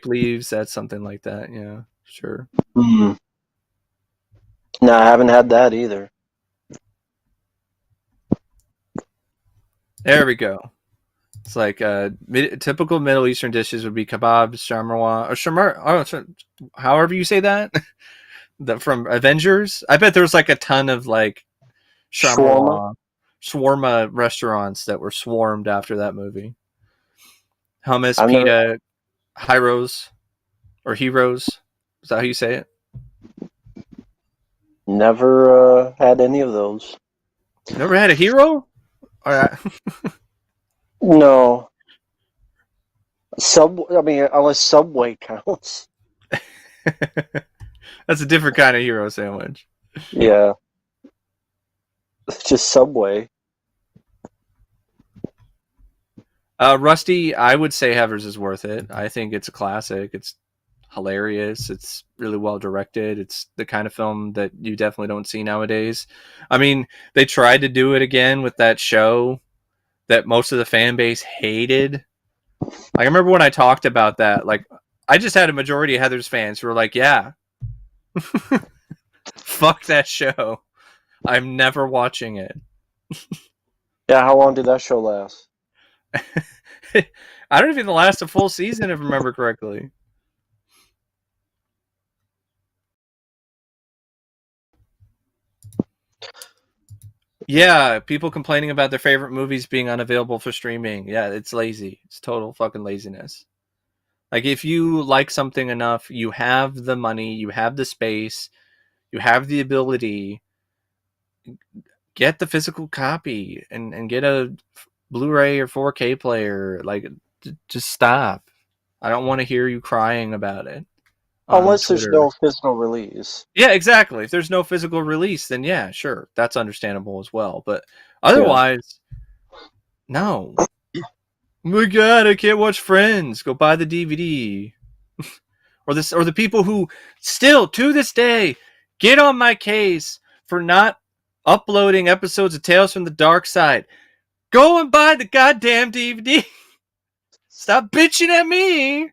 leaves. That's something like that. Yeah, sure. Mm. No, I haven't had that either. There we go. It's like typical Middle Eastern dishes would be kebabs, shawarma, or shamar. Oh, however you say that. From Avengers. I bet there's like a ton of like Shawarma? shawarma restaurants that were swarmed after that movie. Hummus, I've never pita, Hyros or Heroes. Is that how you say it? never had any of those. Never had a hero? All right. No. I mean, unless Subway counts. That's a different kind of hero sandwich. Yeah. It's just Subway. Rusty, I would say Heathers is worth it. I think it's a classic. It's hilarious. It's really well directed. It's the kind of film that you definitely don't see nowadays. I mean, they tried to do it again with that show that most of the fan base hated. I remember when I talked about that, like I just had a majority of Heathers fans who were like, "Yeah, fuck that show. I'm never watching it." Yeah, how long did that show last? I don't even last a full season if I remember correctly. Yeah, people complaining about their favorite movies being unavailable for streaming. Yeah, it's lazy. It's total fucking laziness. Like if you like something enough, you have the money, you have the space, you have the ability, get the physical copy and get a Blu-ray or 4K player. Like just stop. I don't want to hear you crying about it on Unless there's Twitter. no physical release. Yeah, exactly. If there's no physical release, then yeah, sure, that's understandable as well. But Yeah. otherwise, no. Oh my God, I can't watch Friends. Go buy the DVD. Or the people who still to this day get on my case for not uploading episodes of Tales from the Dark Side. Go and buy the goddamn DVD. Stop bitching at me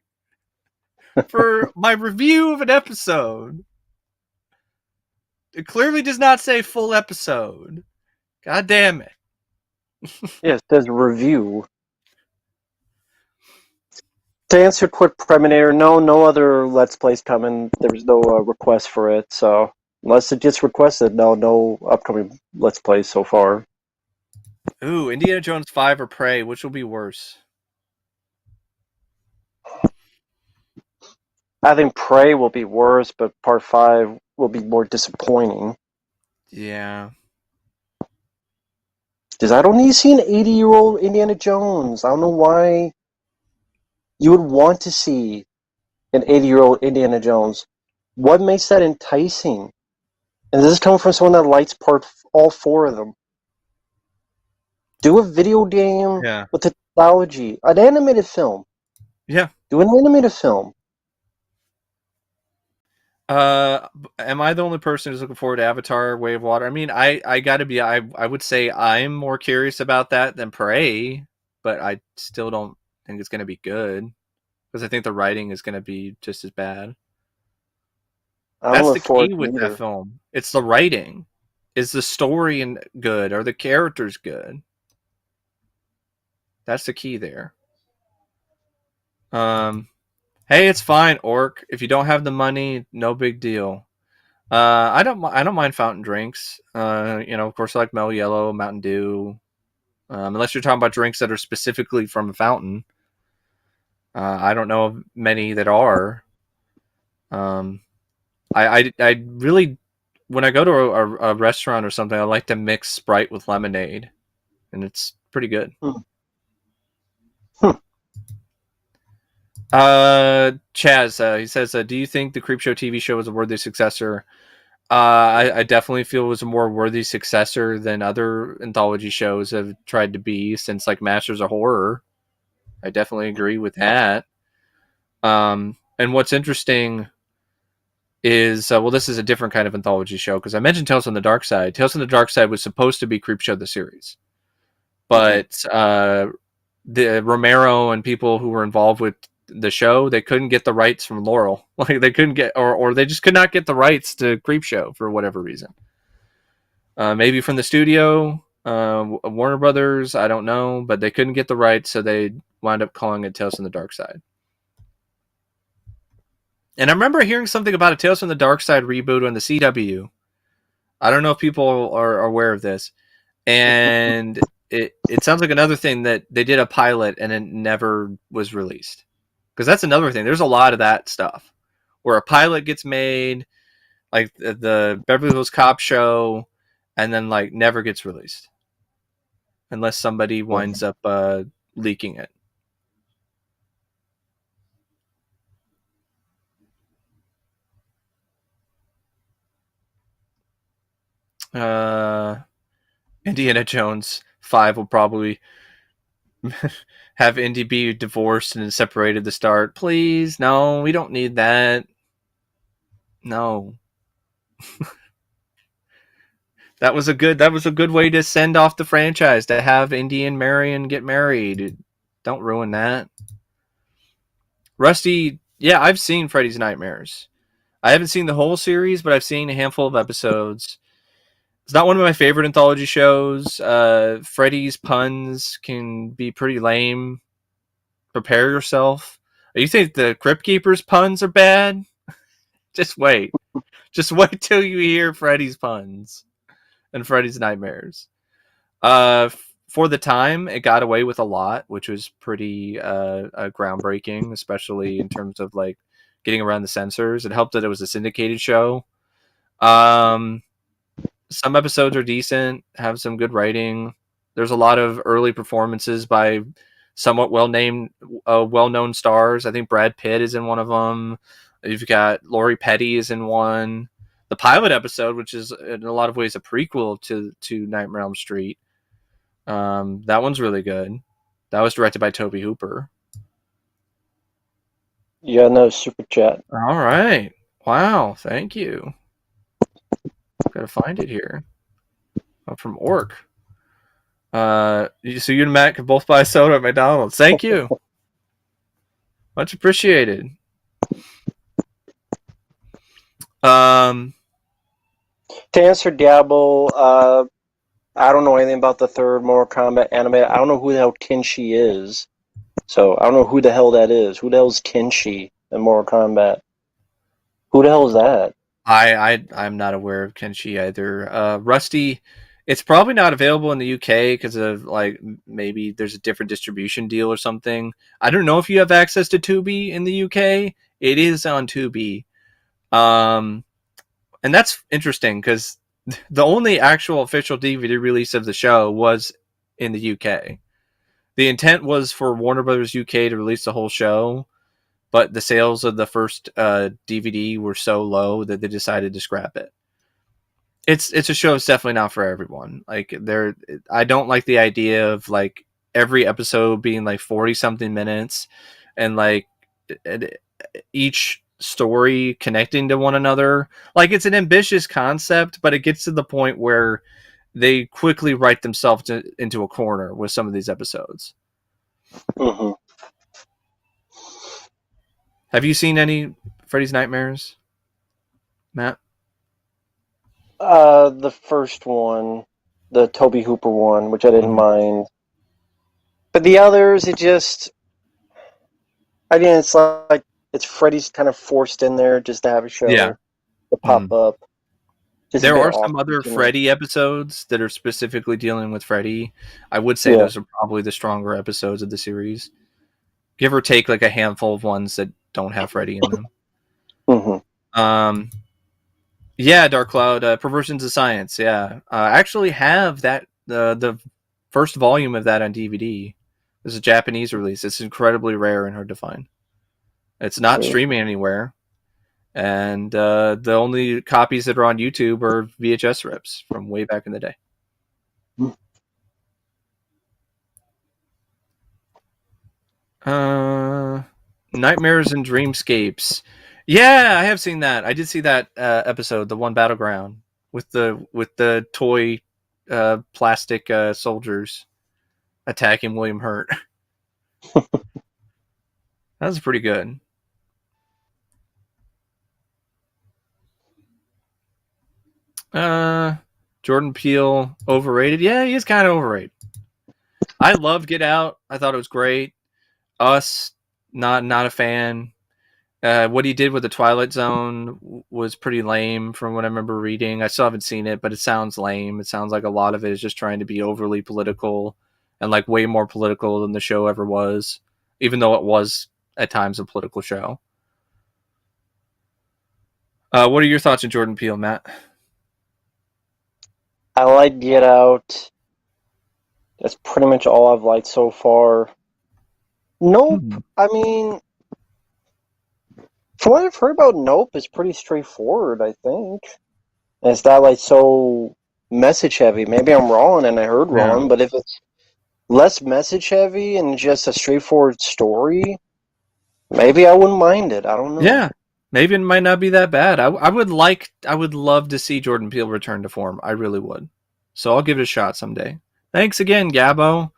for my review of an episode. It clearly does not say full episode. God damn it. Yeah, it says review. To answer quick Preminator, no other Let's Plays coming. There's no request for it, so unless it gets requested, no upcoming Let's Plays so far. Ooh, Indiana Jones 5 or Prey, which will be worse? I think Prey will be worse, but Part 5 will be more disappointing. Yeah. Because I don't need to see an 80-year-old Indiana Jones. I don't know why you would want to see an 80-year-old Indiana Jones. What makes that enticing? And this is coming from someone that likes all four of them. Do a video game Yeah. with technology, an animated film. Yeah. Do an animated film. Am I the only person who's looking forward to Avatar: Way of Water? I mean, I gotta be. I would say I'm more curious about that than Prey, but I still don't think it's gonna be good because I think the writing is gonna be just as bad. I don't That's look the forward key to with that either. film. It's the writing. Is the story and good? Are the characters good? That's the key there. Um, hey, it's fine, Orc. If you don't have the money, no big deal. I don't mind fountain drinks. Of course, I like Mellow Yellow, Mountain Dew. Unless you're talking about drinks that are specifically from a fountain. I don't know of many that are. Um, I really, when I go to a restaurant or something, I like to mix Sprite with lemonade, and it's pretty good. Hmm. Hmm. Chaz, he says, do you think the Creepshow TV show is a worthy successor? I definitely feel it was a more worthy successor than other anthology shows have tried to be since like Masters of Horror. I definitely agree with that. And what's interesting is, well, this is a different kind of anthology show because I mentioned Tales from the Dark Side. Tales from the Dark Side was supposed to be Creepshow the series, Mm-hmm. but the Romero and people who were involved with the show, they couldn't get the rights from Laurel. Like they couldn't get, or they just could not get the rights to Creepshow for whatever reason. Maybe from the studio, Warner Brothers. I don't know, but they couldn't get the rights, so they wound up calling it Tales from the Dark Side. And I remember hearing something about a Tales from the Dark Side reboot on the CW. I don't know if people are aware of this, and it sounds like another thing that they did a pilot and it never was released. Because that's another thing. There's a lot of that stuff where a pilot gets made, like the Beverly Hills Cop show, and then like never gets released unless somebody winds up leaking it. Uh, Indiana Jones 5 will probably have Indy be divorced and separated at the start. Please, no, we don't need that. No. That was a good way to send off the franchise, to have Indy and Marion get married. Don't ruin that. Rusty, yeah, I've seen Freddy's Nightmares. I haven't seen the whole series, but I've seen a handful of episodes. It's not one of my favorite anthology shows. Freddy's puns can be pretty lame. Prepare yourself. You think the Crypt Keeper's puns are bad? Just wait. Just wait till you hear Freddy's puns and Freddy's Nightmares. For the time, it got away with a lot, which was pretty groundbreaking, especially in terms of like getting around the censors. It helped that it was a syndicated show. Um, some episodes are decent, have some good writing. There's a lot of early performances by somewhat well-known stars. I think Brad Pitt is in one of them. You've got Lori Petty is in one. The pilot episode, which is in a lot of ways a prequel to Nightmare on Elm Street, that one's really good. That was directed by Toby Hooper. Yeah, no super chat. All right. Wow. Thank you. Gotta find it here. Oh, from Orc. So you and Matt can both buy a soda at McDonald's. Thank you. Much appreciated. Um, To answer Diablo, I don't know anything about the third Mortal Kombat anime. I don't know who the hell Tenchi is. So I don't know who the hell that is. Who the hell is Tenchi in Mortal Kombat? Who the hell is that? I'm not aware of Kenshi either. Rusty, it's probably not available in the UK because of like maybe there's a different distribution deal or something. I don't know if you have access to Tubi in the UK. It is on Tubi. And that's interesting because the only actual official DVD release of the show was in the UK. The intent was for Warner Brothers UK to release the whole show, but the sales of the first DVD were so low that they decided to scrap it. It's a show that's definitely not for everyone. Like I don't like the idea of like every episode being like 40 something minutes and like each story connecting to one another. Like it's an ambitious concept, but it gets to the point where they quickly write themselves into a corner with some of these episodes. Mm-hmm. Have you seen any Freddy's Nightmares, Matt? The first one, the Toby Hooper one, which I didn't mind. But the others, I mean, it's like it's Freddy's kind of forced in there just to have a show to pop up. Just there are some other Freddy episodes that are specifically dealing with Freddy. I would say those are probably the stronger episodes of the series. Give or take like a handful of ones that don't have Freddy in them. Mm-hmm. Yeah, Dark Cloud, Perversions of Science. Yeah, I actually have that the first volume of that on DVD. It's a Japanese release. It's incredibly rare and hard to find. It's not streaming anywhere, and the only copies that are on YouTube are VHS rips from way back in the day. Nightmares and Dreamscapes. Yeah, I have seen that. I did see that episode, the one Battleground with the toy plastic soldiers attacking William Hurt. That was pretty good. Jordan Peele overrated? Yeah, he is kind of overrated. I loved Get Out. I thought it was great. Us, not a fan. What he did with the Twilight Zone was pretty lame from what I remember reading. I still haven't seen it, but it sounds lame. It sounds like a lot of it is just trying to be overly political and like way more political than the show ever was, even though it was at times a political show. What are your thoughts on Jordan Peele, Matt? I like Get Out. That's pretty much all I've liked so far. Nope. I mean, from what I've heard about Nope, it's pretty straightforward, I think. And it's not like so message heavy. Maybe I'm wrong and I heard wrong, but if it's less message heavy and just a straightforward story, maybe I wouldn't mind it. I don't know. Yeah. Maybe it might not be that bad. I would love to see Jordan Peele return to form. I really would. So I'll give it a shot someday. Thanks again, Gabbo.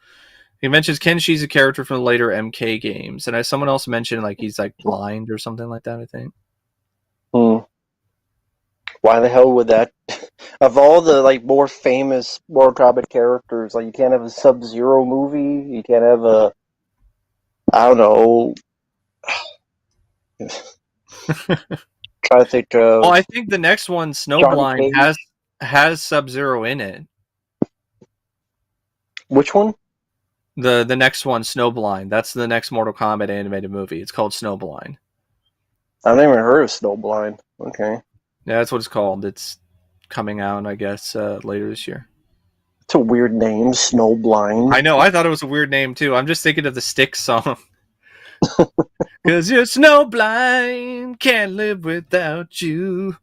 He mentions Kenshi's a character from the later MK games, and as someone else mentioned, like he's like blind or something like that. I think. Why the hell would that? Of all the like more famous Mortal Kombat characters, like you can't have a Sub-Zero movie. You can't have a, I don't know. Try to think of. Well, I think the next one, Snowblind, has Sub-Zero in it. Which one? The next one, Snowblind. That's the next Mortal Kombat animated movie. It's called Snowblind. I've never heard of Snowblind. Okay. Yeah, that's what it's called. It's coming out, I guess, later this year. It's a weird name, Snowblind. I know. I thought it was a weird name too. I'm just thinking of the Styx song. Cause you're snowblind, can't live without you.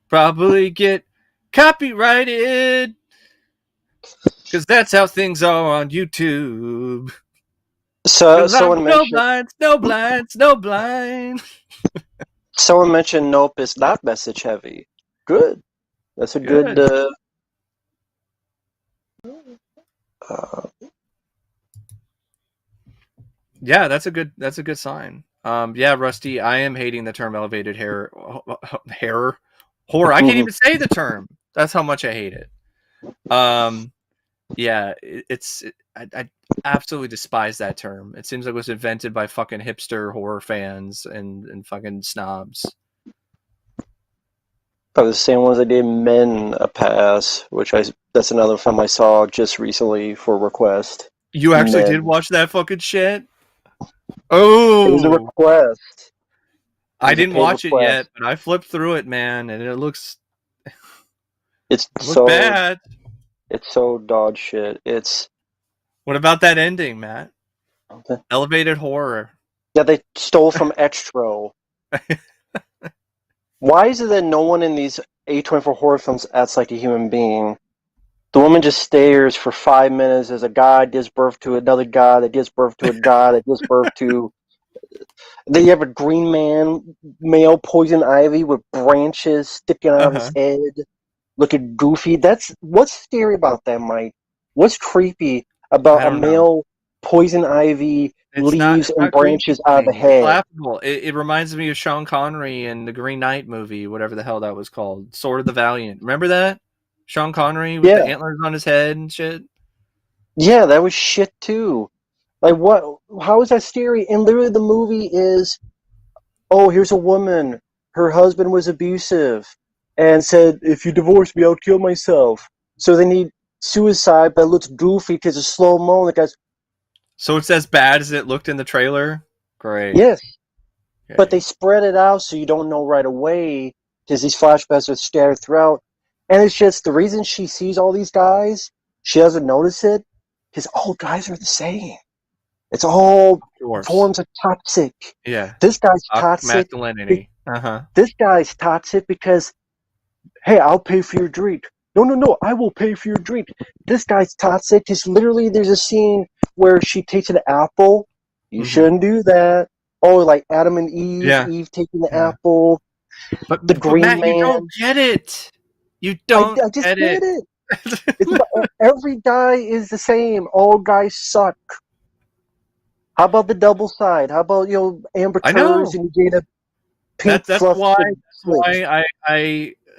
Probably get copyrighted. Cause that's how things are on YouTube. So someone mentioned snowblind. Someone mentioned Nope is not message heavy. Good. That's a good. Yeah, that's a good sign. Yeah, Rusty, I am hating the term elevated hair horror. I can't even say the term. That's how much I hate it. Yeah, I absolutely despise that term. It seems like it was invented by fucking hipster horror fans and fucking snobs. The same ones I gave Men a Pass, that's another film I saw just recently for request. You actually did watch that fucking shit? Oh, it was a request. I was a didn't paid watch it yet, request. but I flipped through it, man, and it looks It's bad. so dog shit. It's What about that ending, Matt? okay. Elevated horror. Yeah, they stole from Extro. Why is it that no one in these A24 horror films acts like a human being? The woman just stares for 5 minutes as a guy gives birth to another guy that gives birth to a guy that gives birth to. Then you have a green man, male poison ivy with branches sticking out of his Uh-huh. head, looking goofy. That's what's scary about that, Mike. What's creepy I about a don't know. male poison ivy leaves It's and not creepy branches to out of the me. It's head? laughable. It reminds me of Sean Connery in the Green Knight movie, whatever the hell that was called. Sword of the Valiant. Remember that? Sean Connery with the Yeah, antlers on his head and shit? yeah, that was shit too. Like what? How is that scary? And literally, the movie is, oh, here's a woman. Her husband was abusive and said, if you divorce me, I'll kill myself. So they need suicide, but it looks goofy because it's slow mo. The guy's, So it's as bad as it looked in the trailer? Great. yes, but they Okay. spread it out so you don't know right away because these flashbacks are scattered throughout. And it's just the reason she sees all these guys, she doesn't notice it because all guys are the same. It's all Of course. forms of toxic. Yeah. This guy's Toxic toxic. masculinity. Uh-huh. This guy's toxic because, hey, I'll pay for your drink. No, no, no, I will pay for your drink. This guy's toxic because literally there's a scene where she takes an apple. You Mm-hmm. shouldn't do that. Oh, like Adam and Eve, Yeah. Eve taking the Yeah. apple, the But green Matt, you don't man. get it. You I, don't I just get get it. it. It's about, every guy is the same. All guys suck. How about the double side? How about, Amber I Turds know. and you get a pink That's fluff why with slits?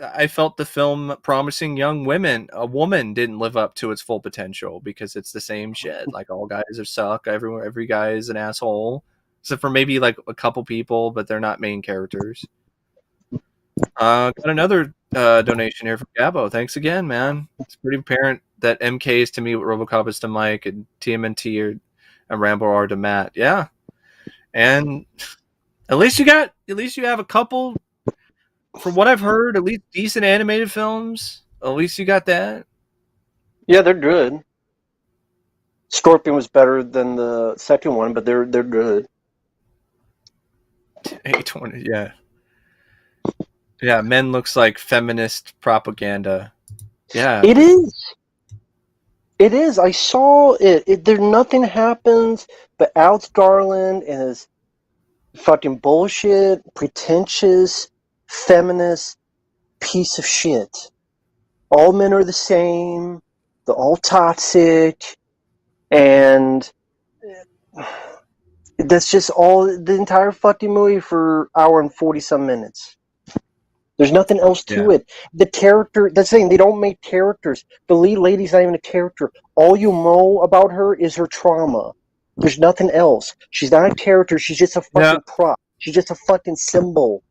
I felt the film promising young women. A woman didn't live up to its full potential because it's the same shit. Like all guys are suck. Every guy is an asshole, except for maybe like a couple people, but they're not main characters. Got another donation here from Gabo. Thanks again, man. It's pretty apparent that MK is to me what RoboCop is to Mike, and TMNT and Rambo are to Matt. Yeah, and at least you have a couple. From what I've heard, at least decent animated films. At least you got that. Yeah, they're good. Scorpion was better than the second one, but they're good. 820, yeah. Yeah, Men looks like feminist propaganda. Yeah. It is. It is. I saw it. There nothing happens, but Alex Garland and his fucking bullshit, pretentious, feminist piece of shit. All men are the same. They're all toxic, and that's just all the entire fucking movie for hour and 40 some minutes. There's nothing else Yeah. to it. The character, that's the thing, they don't make characters. The lead lady's not even a character. All you know about her is her trauma. There's nothing else. She's not a character, she's just a Yeah. fucking prop. She's just a fucking symbol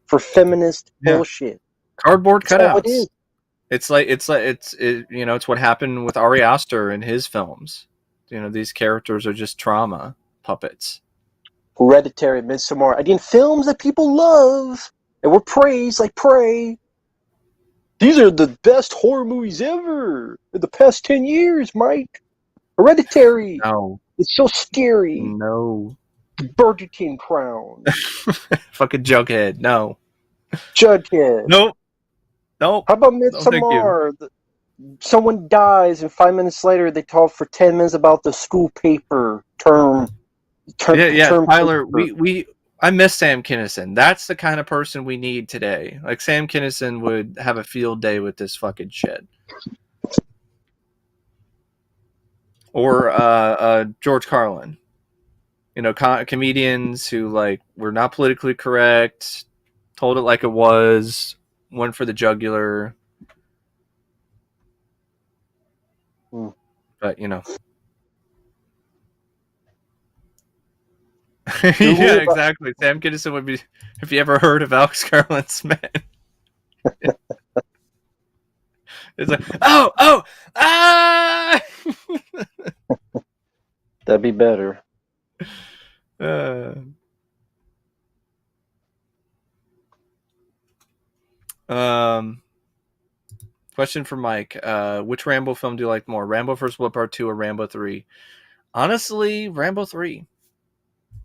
for feminist Yeah. bullshit. Cardboard That's all it cutouts. is. It's it's what happened with Ari Aster in his films. These characters are just trauma puppets. Hereditary, Midsommar. Again, films that people love and were praised like Prey. These are the best horror movies ever in the past 10 years, Mike. Hereditary. No. It's so scary. No. Burger King crown. Fucking Jughead. No. Jughead. Nope. Nope. How about No, thank you. Midsommar? Someone dies, and 5 minutes later they talk for 10 minutes about the school paper term. Yeah, Term Tyler. paper. I miss Sam Kinison. That's the kind of person we need today. Like Sam Kinison would have a field day with this fucking shit. Or George Carlin. Comedians who like were not politically correct, told it like it was, went for the jugular. But yeah, exactly. Sam Kinison would be, if you ever heard of Alex Garland's Men. It's like, ah! That'd be better. Uh, Question for Mike. Which Rambo film do you like more? Rambo First Blood Part 2 or Rambo 3? Honestly, Rambo 3.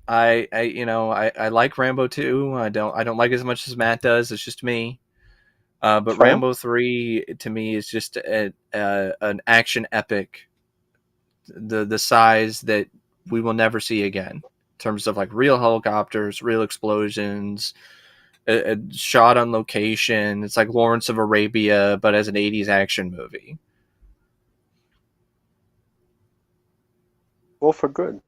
I like Rambo 2. I don't like it as much as Matt does. It's just me. But Fair. Rambo 3 to me is just an action epic, the size that we will never see again in terms of like real helicopters, real explosions, shot on location. It's like Lawrence of Arabia, but as an 80s action movie. Well, for good.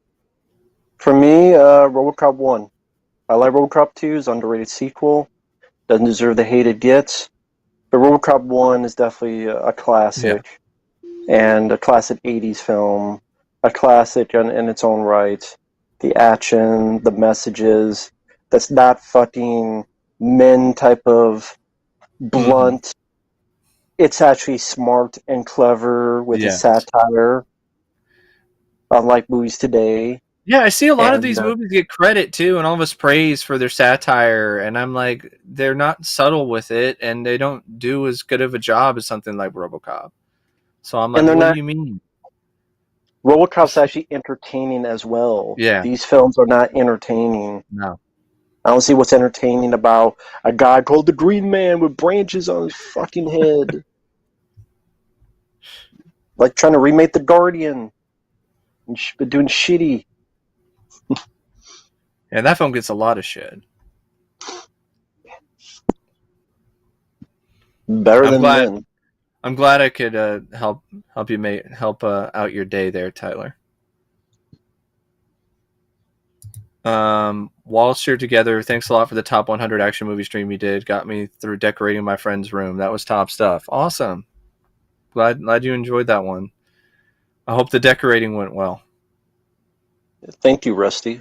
For me, RoboCop 1. I like RoboCop 2's underrated sequel. Doesn't deserve the hate it gets. But RoboCop 1 is definitely a Yeah. classic. And a classic 80s film. A classic in its own right. The action, the messages. That's not fucking men type of Mm-hmm. blunt. It's actually smart and clever with its Yes. satire, unlike movies today. Yeah, I see a lot of And these movies get credit too, and all this praise for their satire, and I'm like, they're not subtle with it, and they don't do as good of a job as something like RoboCop. So I'm like, they're what do not. you mean? RoboCop's actually entertaining as well. Yeah, These films are not entertaining. no. I don't see what's entertaining about a guy called the Green Man with branches on his fucking head. Like trying to remake The Guardian and doing shitty. Yeah, that film gets a lot of shit. Better I'm than glad. men. I'm glad I could help you help out your day there, Tyler. Whilst you're together, thanks a lot for the top 100 action movie stream you did. Got me through decorating my friend's room. That was top stuff. Awesome. Glad you enjoyed that one. I hope the decorating went well. Thank you, Rusty.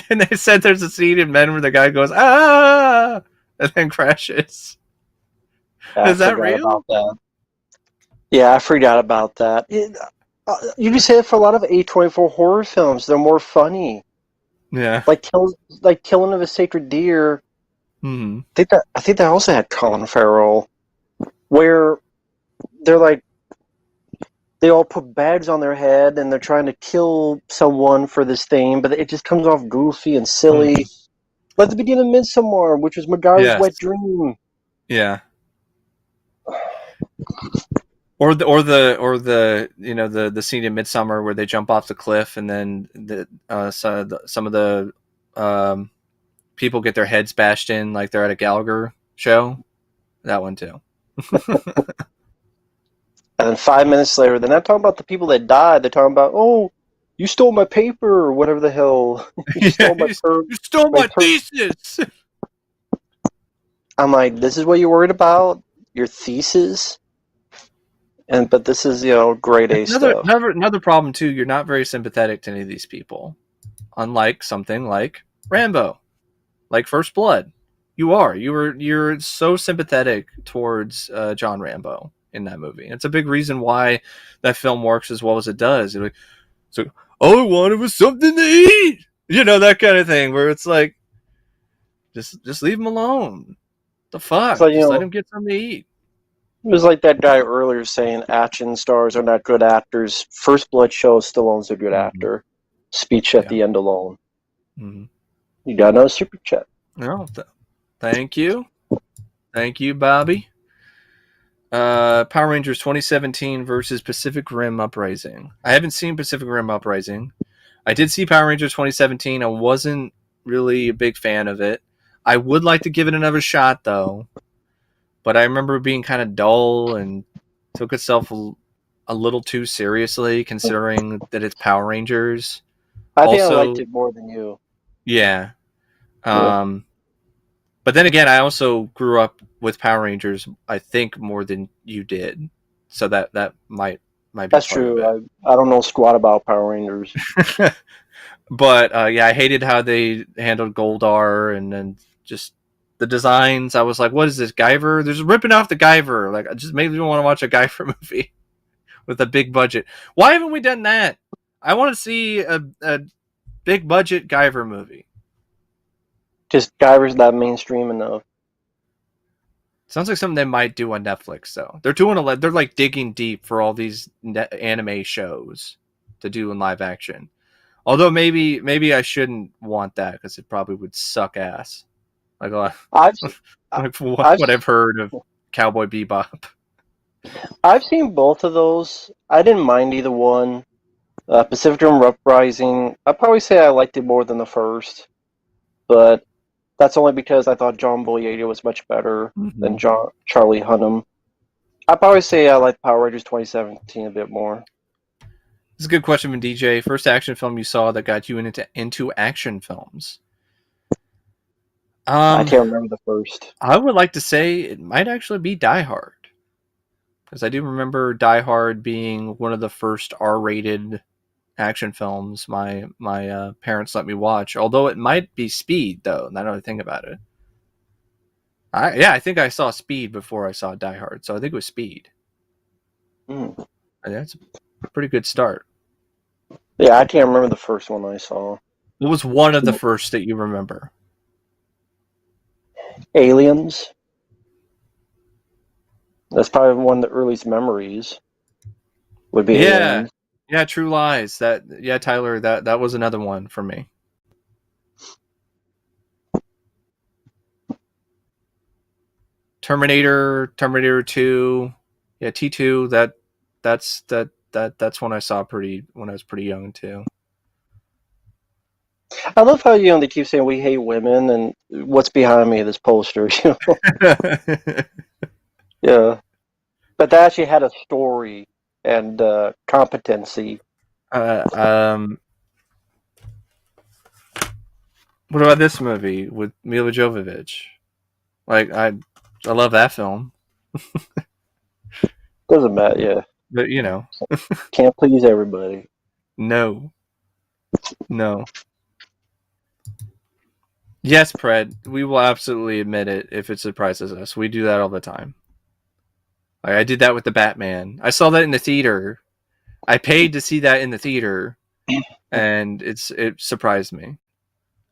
And they said there's a scene in Men where the guy goes ah and then crashes. I Is that forgot real? about that. Yeah, I forgot about that. You can say it for a lot of A24 horror films. They're more funny. Yeah. Like Killing of a Sacred Deer. Hmm. I think that also had Colin Farrell, where they're like they all put bags on their head and they're trying to kill someone for this thing, but it just comes off goofy and silly. Like the beginning of Midsommar, which was MacGyver's Yes. wet dream. Yeah. Or the the scene in Midsummer where they jump off the cliff and then some of the um, people get their heads bashed in like they're at a Gallagher show. That one too. And then 5 minutes later, they're not talking about the people that died. They're talking about, oh, you stole my paper or whatever the hell. You Yeah, stole my you stole my my thesis. I'm like, this is what you're worried about? Your thesis? But this is, grade A stuff. Another problem too. You're not very sympathetic to any of these people, unlike something like Rambo, like First Blood. You're so sympathetic towards John Rambo in that movie. It's a big reason why that film works as well as it does. You're like, so all I wanted was something to eat, that kind of thing. Where it's like, just leave him alone. The So, fuck, just let him get something to eat. it was like that guy earlier saying action stars are not good actors. First Blood shows Stallone's a good Mm-hmm. actor. Speech at Yeah. the end alone. Mm-hmm. You got another super chat. No, thank you. Thank you, Bobby. Power Rangers 2017 versus Pacific Rim Uprising. I haven't seen Pacific Rim Uprising. I did see Power Rangers 2017. I wasn't really a big fan of it. I would like to give it another shot, though. But I remember being kind of dull and took itself a little too seriously, considering that it's Power Rangers. I think I liked Also, it more than you. yeah. Yeah. But then again, I also grew up with Power Rangers. I think more than you did, so that might be That's part of true. it. I don't know squat about Power Rangers. But yeah, I hated how they handled Goldar, and then just the designs. I was like, "What is this, Guyver?" There's ripping off the Guyver. Like, it just made me want to watch a Guyver movie with a big budget. Why haven't we done that? I want to see a big budget Guyver movie. Just Guyver's not mainstream enough. Sounds like something they might do on Netflix, though. They're like digging deep for all these anime shows to do in live action. Although maybe I shouldn't want that because it probably would suck ass. Like a lot, I've like I've what I've heard of Cowboy Bebop. I've seen both of those. I didn't mind either one. Pacific Rim Uprising, I'd probably say I liked it more than the first, but that's only because I thought John Boyega was much better than Mm-hmm. Charlie Hunnam. I'd probably say I like Power Rangers 2017 a bit more. This is a good question from DJ. First action film you saw that got you into action films? I Um, can't remember the first. I would like to say it might actually be Die Hard, because I do remember Die Hard being one of the first R-rated action films my parents let me watch. Although it might be Speed, though. Now that I think about it, I think I saw Speed before I saw Die Hard, so I think it was Speed. Mm. And that's a pretty good start. Yeah, I can't remember the first one I saw. What was one of the first that you remember? Aliens. That's probably one of the earliest memories. Would be Yeah, Aliens. yeah, True Lies. Tyler, that was another one for me. Terminator 2, yeah, T2. That's when I saw when I was pretty young too. I love how they keep saying we hate women, and what's behind me this poster. Yeah, but that actually had a story and competency. uh, um, what about this movie with Mila Jovovich? Like I love that film, Doesn't matter. Yeah, but can't please everybody. no, no. Yes, Pred, we will absolutely admit it if it surprises us. We do that all the time. Like, I did that with the Batman. I saw that in the theater. I paid to see that in the theater, and it surprised me.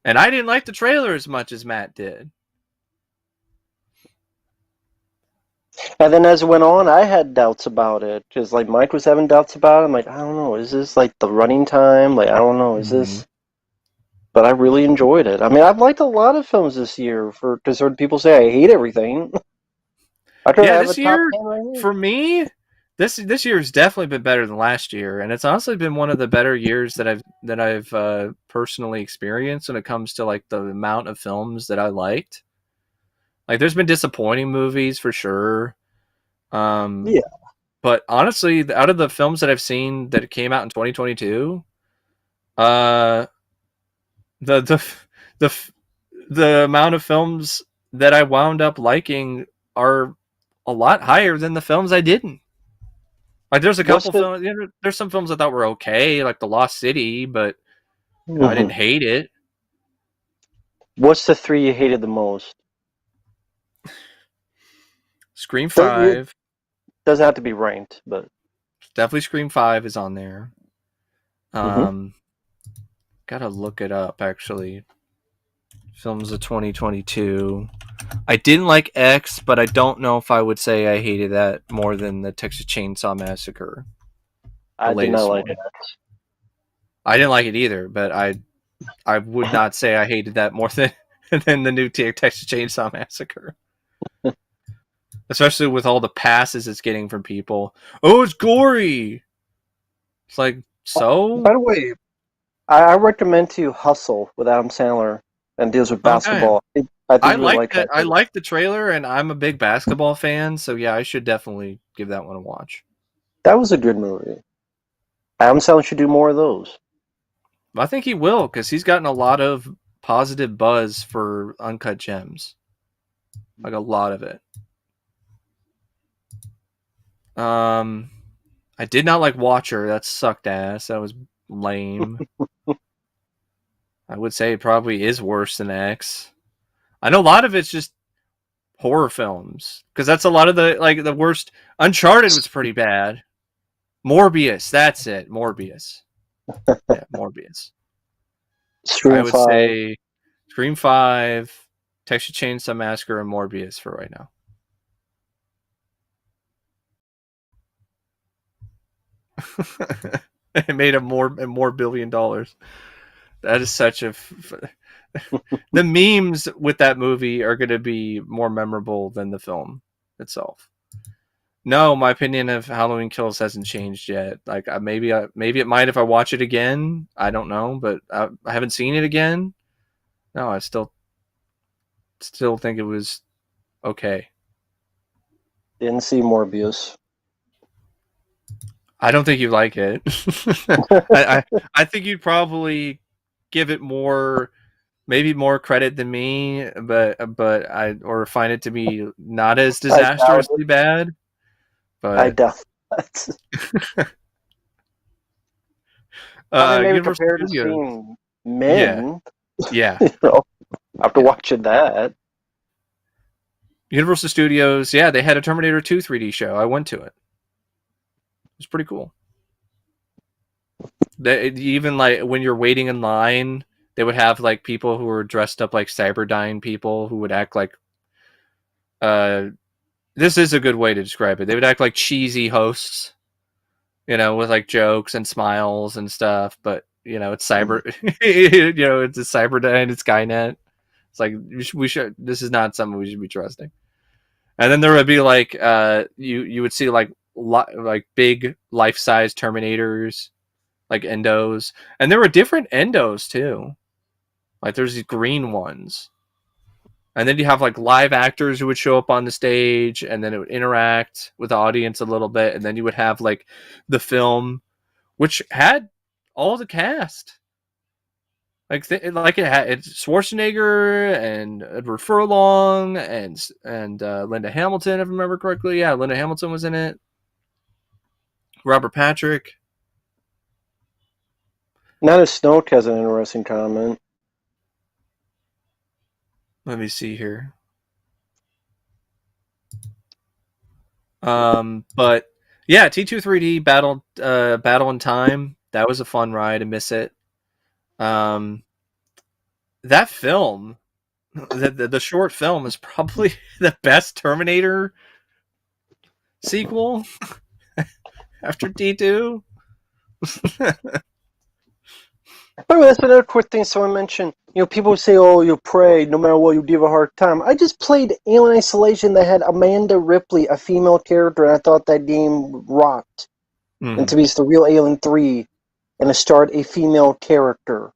And I didn't like the trailer as much as Matt did. And then as it went on, I had doubts about it because like Mike was having doubts about it. I'm like, I don't know, is this like the running time? Like I don't know, is Mm-hmm. this? But I really enjoyed it. I mean, I've liked a lot of films this year for because heard people say I hate everything. I could Yeah, have a this top year 10 right here. for me, this year has definitely been better than last year, and it's honestly been one of the better years that I've personally experienced when it comes to like the amount of films that I liked. Like, there's been disappointing movies for sure, Yeah. but honestly, out of the films that I've seen that came out in 2022, uh, the the the the amount of films that I wound up liking are a lot higher than the films I didn't. Like, there's a What's couple the films. There's some films I thought were okay, like The Lost City, but I mhm. didn't hate it. What's the three you hated the most? Scream It 5, doesn't have to be ranked, but definitely Scream 5 is on there. hmm Um, Gotta look it up actually. Films of 2022. I didn't like X, but I don't know if I would say I hated that more than the Texas Chainsaw Massacre, the I did not latest like one. it. I didn't like it either, but I would not say I hated that more than than the new Texas Chainsaw Massacre. Especially with all the passes it's getting from people. Oh, it's gory. It's like, By so the way, I recommend to you Hustle with Adam Sandler and deals with okay. basketball. I think you would like that I too. like the trailer, and I'm a big basketball fan, so yeah, I should definitely give that one a watch. That was a good movie. Adam Sandler should do more of those. I think he will, because he's gotten a lot of positive buzz for Uncut Gems, like a lot of it. Um, I did not like Watcher. That sucked ass. That was lame. I would say it probably is worse than X. I know a lot of it's just horror films, because that's a lot of the worst. Uncharted was pretty bad. Morbius, that's it. Morbius. Yeah, Morbius. I Scream would 5. say Scream 5, Texas Chainsaw Massacre, and Morbius for right now. It made more $1 billion. That is such a. The memes with that movie are going to be more memorable than the film itself. No, my opinion of Halloween Kills hasn't changed yet. Like maybe it might if I watch it again. I don't know, but I haven't seen it again. No, I still think it was okay. Didn't see Morbius. I don't think you like it. I think you'd probably give it maybe more credit than me, but or find it to be not as disastrously bad. I But doubt that. I mean, maybe Universal compared to Studios, seeing Men, yeah. after watching that. Universal Studios, yeah, they had a Terminator 2 3D show. I went to it. It was pretty cool. Even like when you're waiting in line, they would have like people who were dressed up like Cyberdyne people who would act like this is a good way to describe it. They would act like cheesy hosts, with like jokes and smiles and stuff, but it's cyber it's a Cyberdyne, it's Skynet. It's like we should this is not something we should be trusting. And then there would be like you would see like big life-size Terminators, like endos, and there were different endos too. Like there's these green ones, and then you have like live actors who would show up on the stage, and then it would interact with the audience a little bit, and then you would have like the film, which had all the cast. Like it had Schwarzenegger and Edward Furlong and Linda Hamilton, if I remember correctly. Yeah, Linda Hamilton was in it. Robert Patrick. Not as Snoke has an interesting comment. Let me see here. But yeah, T2-3D Battle in Time. That was a fun ride. I miss it. That film, the short film, is probably the best Terminator sequel after T2. By the way, that's another quick thing someone mentioned. People say, "Oh, you pray no matter what, you give a hard time." I just played Alien Isolation that had Amanda Ripley, a female character, and I thought that game rocked. Mm-hmm. And to me, it's the real Alien 3, and it starred a female character.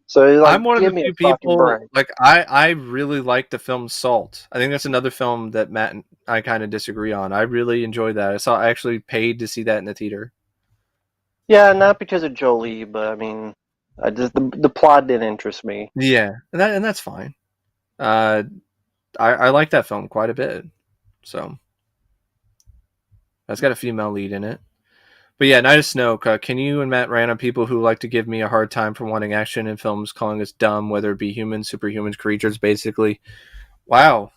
So like, I'm one of the few people. Like I really like the film Salt. I think that's another film that Matt and I kind of disagree on. I really enjoyed that. I actually paid to see that in the theater. Yeah, not because of Jolie, but I mean, the plot didn't interest me. Yeah, and that's fine. I like that film quite a bit. So that's got a female lead in it. But yeah, Night of Snoke. Can you and Matt rant on people who like to give me a hard time for wanting action in films, calling us dumb, whether it be humans, superhumans, creatures, basically? Wow.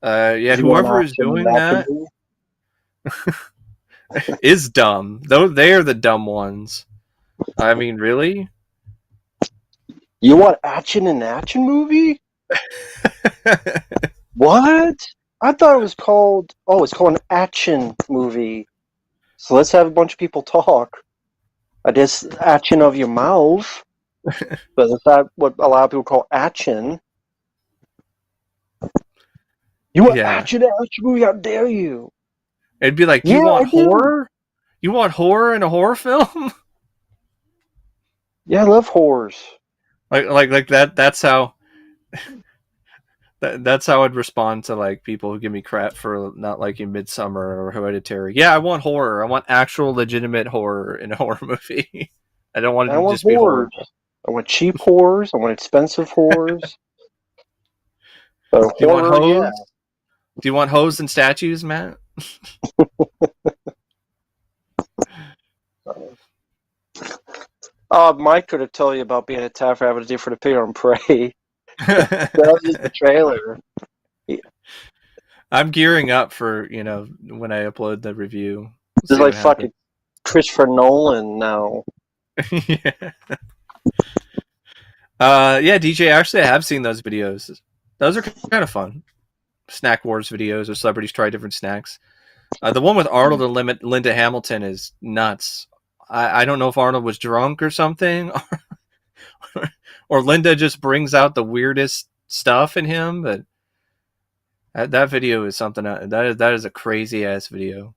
Yeah, whoever is doing that is dumb. Though they are the dumb ones. I mean, really? You want action in an action movie? What? I thought it was called... Oh, it's called an action movie. So let's have a bunch of people talk. I guess action of your mouth. But is that what a lot of people call action? You want action in an action movie? How dare you? It'd be like, you want horror? You want horror in a horror film? Yeah, I love horrors. Like that. That's how. That's how I'd respond to like people who give me crap for not liking Midsummer or Hereditary. Yeah, I want horror. I want actual, legitimate horror in a horror movie. I don't want it to just be horror. I want cheap horrors. I want expensive horrors. Do you want hose? Yeah. Do you want hose and statues, Matt? Mike could have told you about being attacked for having a different opinion on Prey. That was just the trailer. Yeah. I'm gearing up for, when I upload the review. It's like fucking Christopher Nolan now. Yeah. Yeah, DJ, actually I have seen those videos. Those are kind of fun. Snack Wars videos where celebrities try different snacks. The one with Arnold and Linda Hamilton is nuts. I don't know if Arnold was drunk or something, or Linda just brings out the weirdest stuff in him. But that video is something that is a crazy ass video.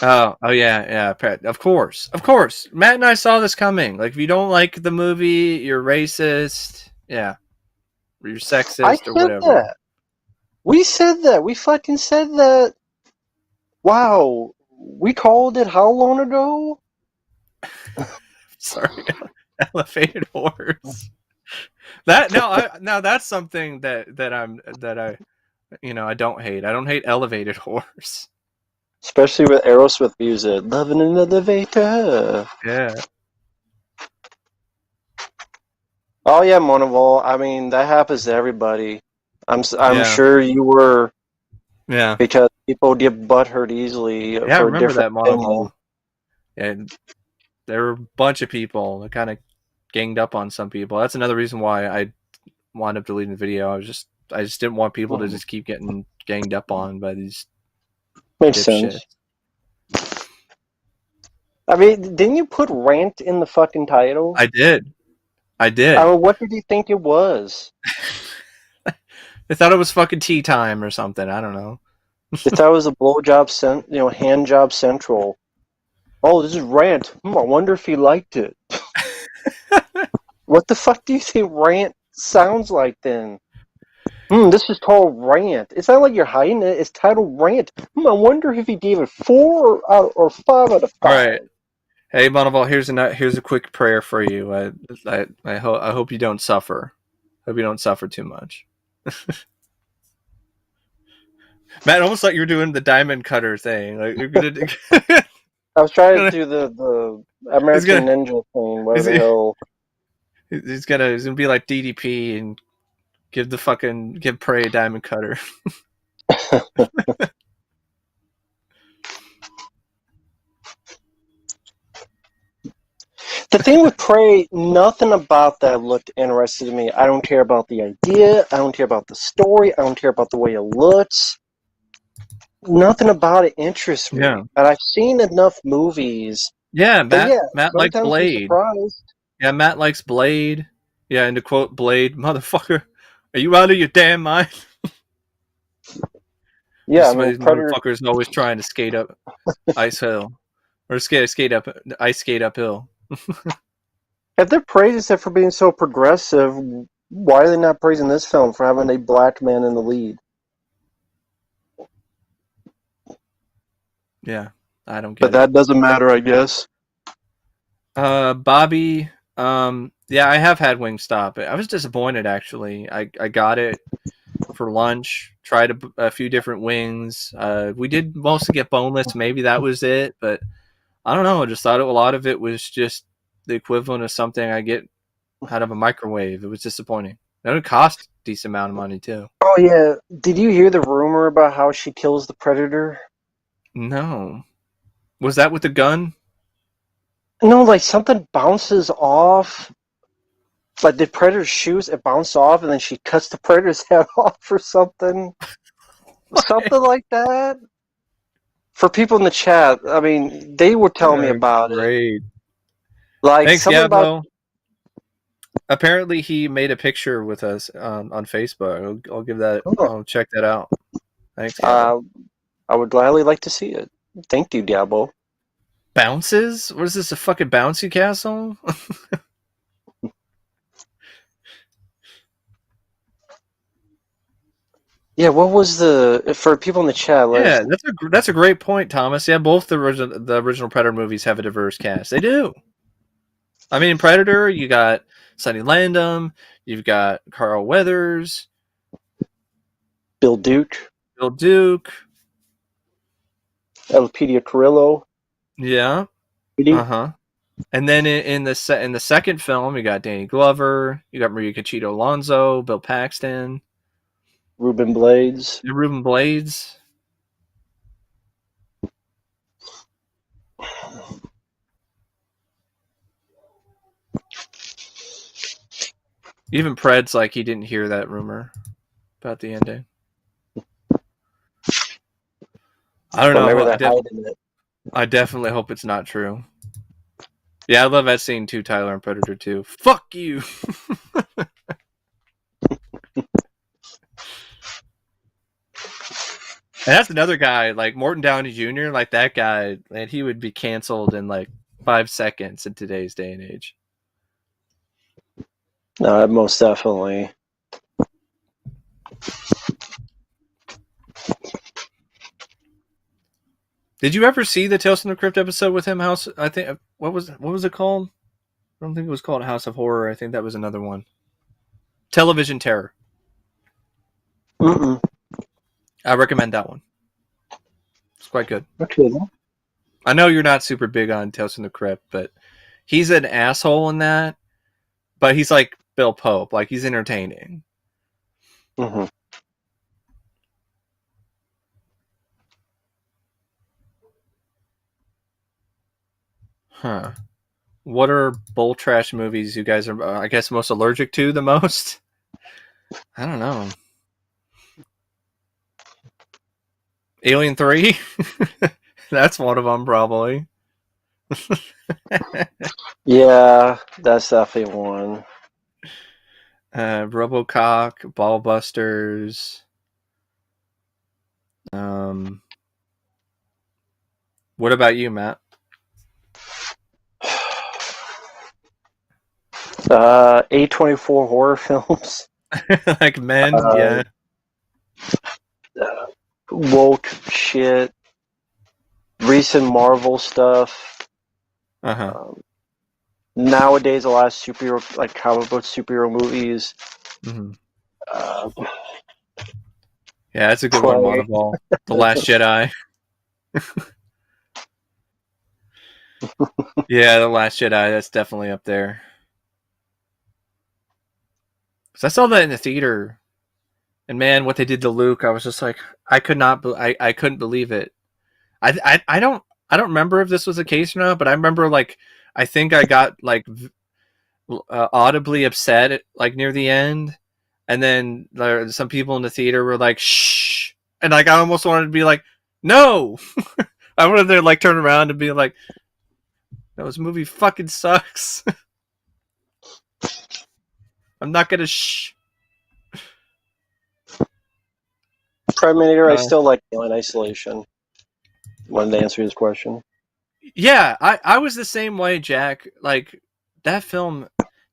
Oh yeah. Of course. Matt and I saw this coming. Like, if you don't like the movie, you're racist. Yeah, or you're I sexist or said whatever. that. We said that. We fucking said that. Wow. We called it how long ago? Sorry, elevated horse. That now that's something that I I don't hate. I don't hate elevated horse. Especially with Aerosmith music. Loving an elevator. Yeah. Oh yeah, Monoval. I mean, that happens to everybody. I'm Yeah. sure you were, Yeah. because people get butthurt easily Yeah, I for a remember different that opinion. monocle. And there were a bunch of people that kind of ganged up on some people. That's another reason why I wound up deleting the video. I just didn't want people to just keep getting ganged up on by these Makes dipshits. sense. I mean, didn't you put rant in the fucking title? I did. I mean, what did you think it was? I thought it was fucking tea time or something. I don't know. They thought it was a hand job central. Oh, this is rant. I wonder if he liked it. What the fuck do you think rant sounds like then? This is called rant. It's not like you're hiding it. It's titled rant. I wonder if he gave it 4 or 5 out of All 5. right. Hey, Monoval, here's a quick prayer for you. I hope you don't suffer. Hope you don't suffer too much. Matt, almost like you're doing the diamond cutter thing. Like, you're gonna, I was trying to gonna do the he's American gonna Ninja thing. Where he's, the hell? he's gonna be like DDP and give Prey a diamond cutter. The thing with Prey, nothing about that looked interesting to me. I don't care about the idea. I don't care about the story. I don't care about the way it looks. Nothing about it interests me. Yeah. And I've seen enough movies. Yeah, But yeah, Matt likes sometimes I'm Blade. surprised. Yeah, Matt likes Blade. Yeah, and to quote Blade, motherfucker, are you out of your damn mind? Yeah, Just I mean, these Predator. motherfuckers always trying to skate up ice hill. Or skate uphill. If they're praising it for being so progressive, why are they not praising this film for having a black man in the lead? Yeah, I don't get But it. that doesn't matter, I guess. Bobby, yeah, I have had Wingstop. I was disappointed, actually. I got it for lunch, tried a few different wings. We did mostly get boneless. Maybe that was it, but I don't know. I just thought a lot of it was just the equivalent of something I get out of a microwave. It was disappointing. It would cost a decent amount of money, too. Oh yeah, did you hear the rumor about how she kills the Predator? No. Was that with the gun? No, like something bounces off. Like the Predator's shoes, it bounced off, and then she cuts the Predator's head off or something. Something like that. For people in the chat, I mean, they were telling me about it. Great. Like Thanks, something about. Gabo. Apparently, he made a picture with us on Facebook. I'll give that. I'll check that out. Thanks, Gabo. I would gladly like to see it. Thank you, Diablo. Bounces? What is this? A fucking bouncy castle? Yeah, what was for people in the chat? Yeah, that's a great point, Thomas. Yeah, both the original Predator movies have a diverse cast. They do. I mean, Predator, you got Sonny Landham, you've got Carl Weathers, Bill Duke, Elpidia Carrillo. Yeah. Uh-huh. And then in the second film, you got Danny Glover, you got Maria Conchita Alonso, Bill Paxton, Ruben Blades. Ruben Blades. Even Pred's like he didn't hear that rumor about the ending. I don't But maybe know. they're hiding it. I definitely hope it's not true. Yeah, I love that scene too, Tyler, and Predator 2. Fuck you! And that's another guy, like Morton Downey Jr., like that guy, and he would be canceled in like 5 seconds in today's day and age. No, most definitely. Did you ever see the Tales from the Crypt episode with him? House, I think what was it called? I don't think it was called House of Horror. I think that was another one. Television Terror. Mm-mm. I recommend that one. It's quite good. Okay. I know you're not super big on Tales from the Crypt, but he's an asshole in that. But he's like Bill Pope, like he's entertaining. Mm-hmm. Huh. What are bull trash movies you guys are, I guess, most allergic to the most? I don't know. Alien 3? That's one of them, probably. Yeah, that's definitely one. Robocock, Ballbusters. What about you, Matt? A24 horror films. Like Men, yeah. Woke shit. Recent Marvel stuff. Uh-huh. Nowadays, a lot of superhero, like comic book superhero movies. Mm-hmm. Yeah, that's a good one, Moneyball. The Last Jedi. Yeah, The Last Jedi, that's definitely up there. Because I saw that in the theater. And man, what they did to Luke, I was just like, I couldn't believe it. I don't remember if this was the case or not, but I remember like I think I got like audibly upset like near the end, and then some people in the theater were like shh, and like I almost wanted to be like no. I wanted to like turn around and be like, no, this movie fucking sucks. I'm not gonna shh. Terminator, I still like Alien Isolation. Wanted to answer his question. Yeah, I was the same way, Jack. Like that film,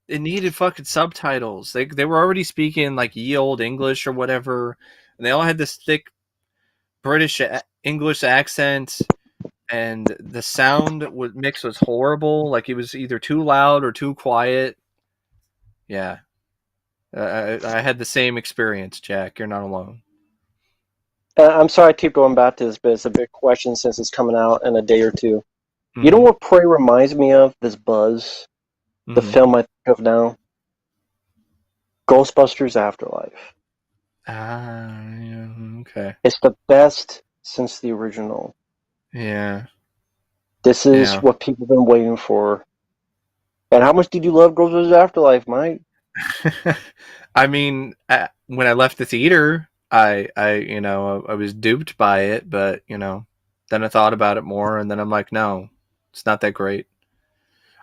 it needed fucking subtitles. They were already speaking like ye old English or whatever, and they all had this thick British English accent, and the sound mix was horrible. Like it was either too loud or too quiet. Yeah, I had the same experience, Jack. You're not alone. I'm sorry I keep going back to this, but it's a big question since it's coming out in a day or two. Mm-hmm. You know what Prey reminds me of? This Buzz, the film I think of now? Ghostbusters Afterlife. Yeah, okay. It's the best since the original. Yeah. This is what people have been waiting for. And how much did you love Ghostbusters Afterlife, Mike? I mean, when I left the theater, I was duped by it, but then I thought about it more, and then I'm like, no, it's not that great.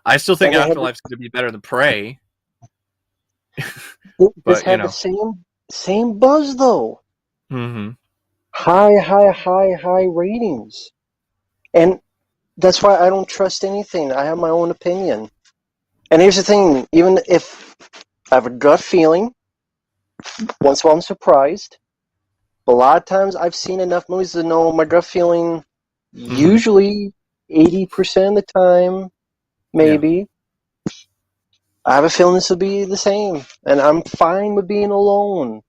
I still think Afterlife's going to be better than Prey. This had the same buzz though. Mm-hmm. High ratings, and that's why I don't trust anything. I have my own opinion. And here's the thing: even if I have a gut feeling, once in a while I'm surprised. But a lot of times I've seen enough movies to know my gut feeling. Usually, 80% of the time, maybe. Yeah. I have a feeling this will be the same, and I'm fine with being alone.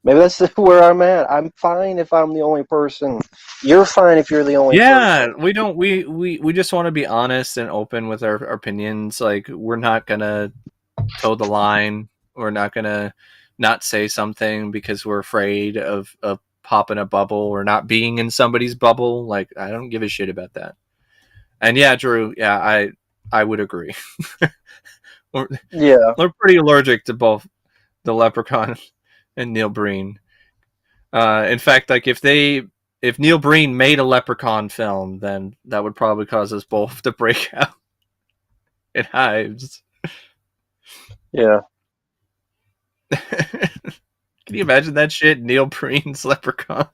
Maybe that's where I'm at. I'm fine if I'm the only person. You're fine if you're the only person. Yeah, we don't. We just want to be honest and open with our opinions. Like we're not gonna toe the line. We're not gonna not say something because we're afraid of popping a bubble or not being in somebody's bubble. Like I don't give a shit about that. And yeah, Drew. Yeah, I would agree. We're pretty allergic to both the Leprechaun and Neil Breen. In fact, like if Neil Breen made a Leprechaun film, then that would probably cause us both to break out in hives. Yeah. Can you imagine that shit? Neil Breen's Leprechaun.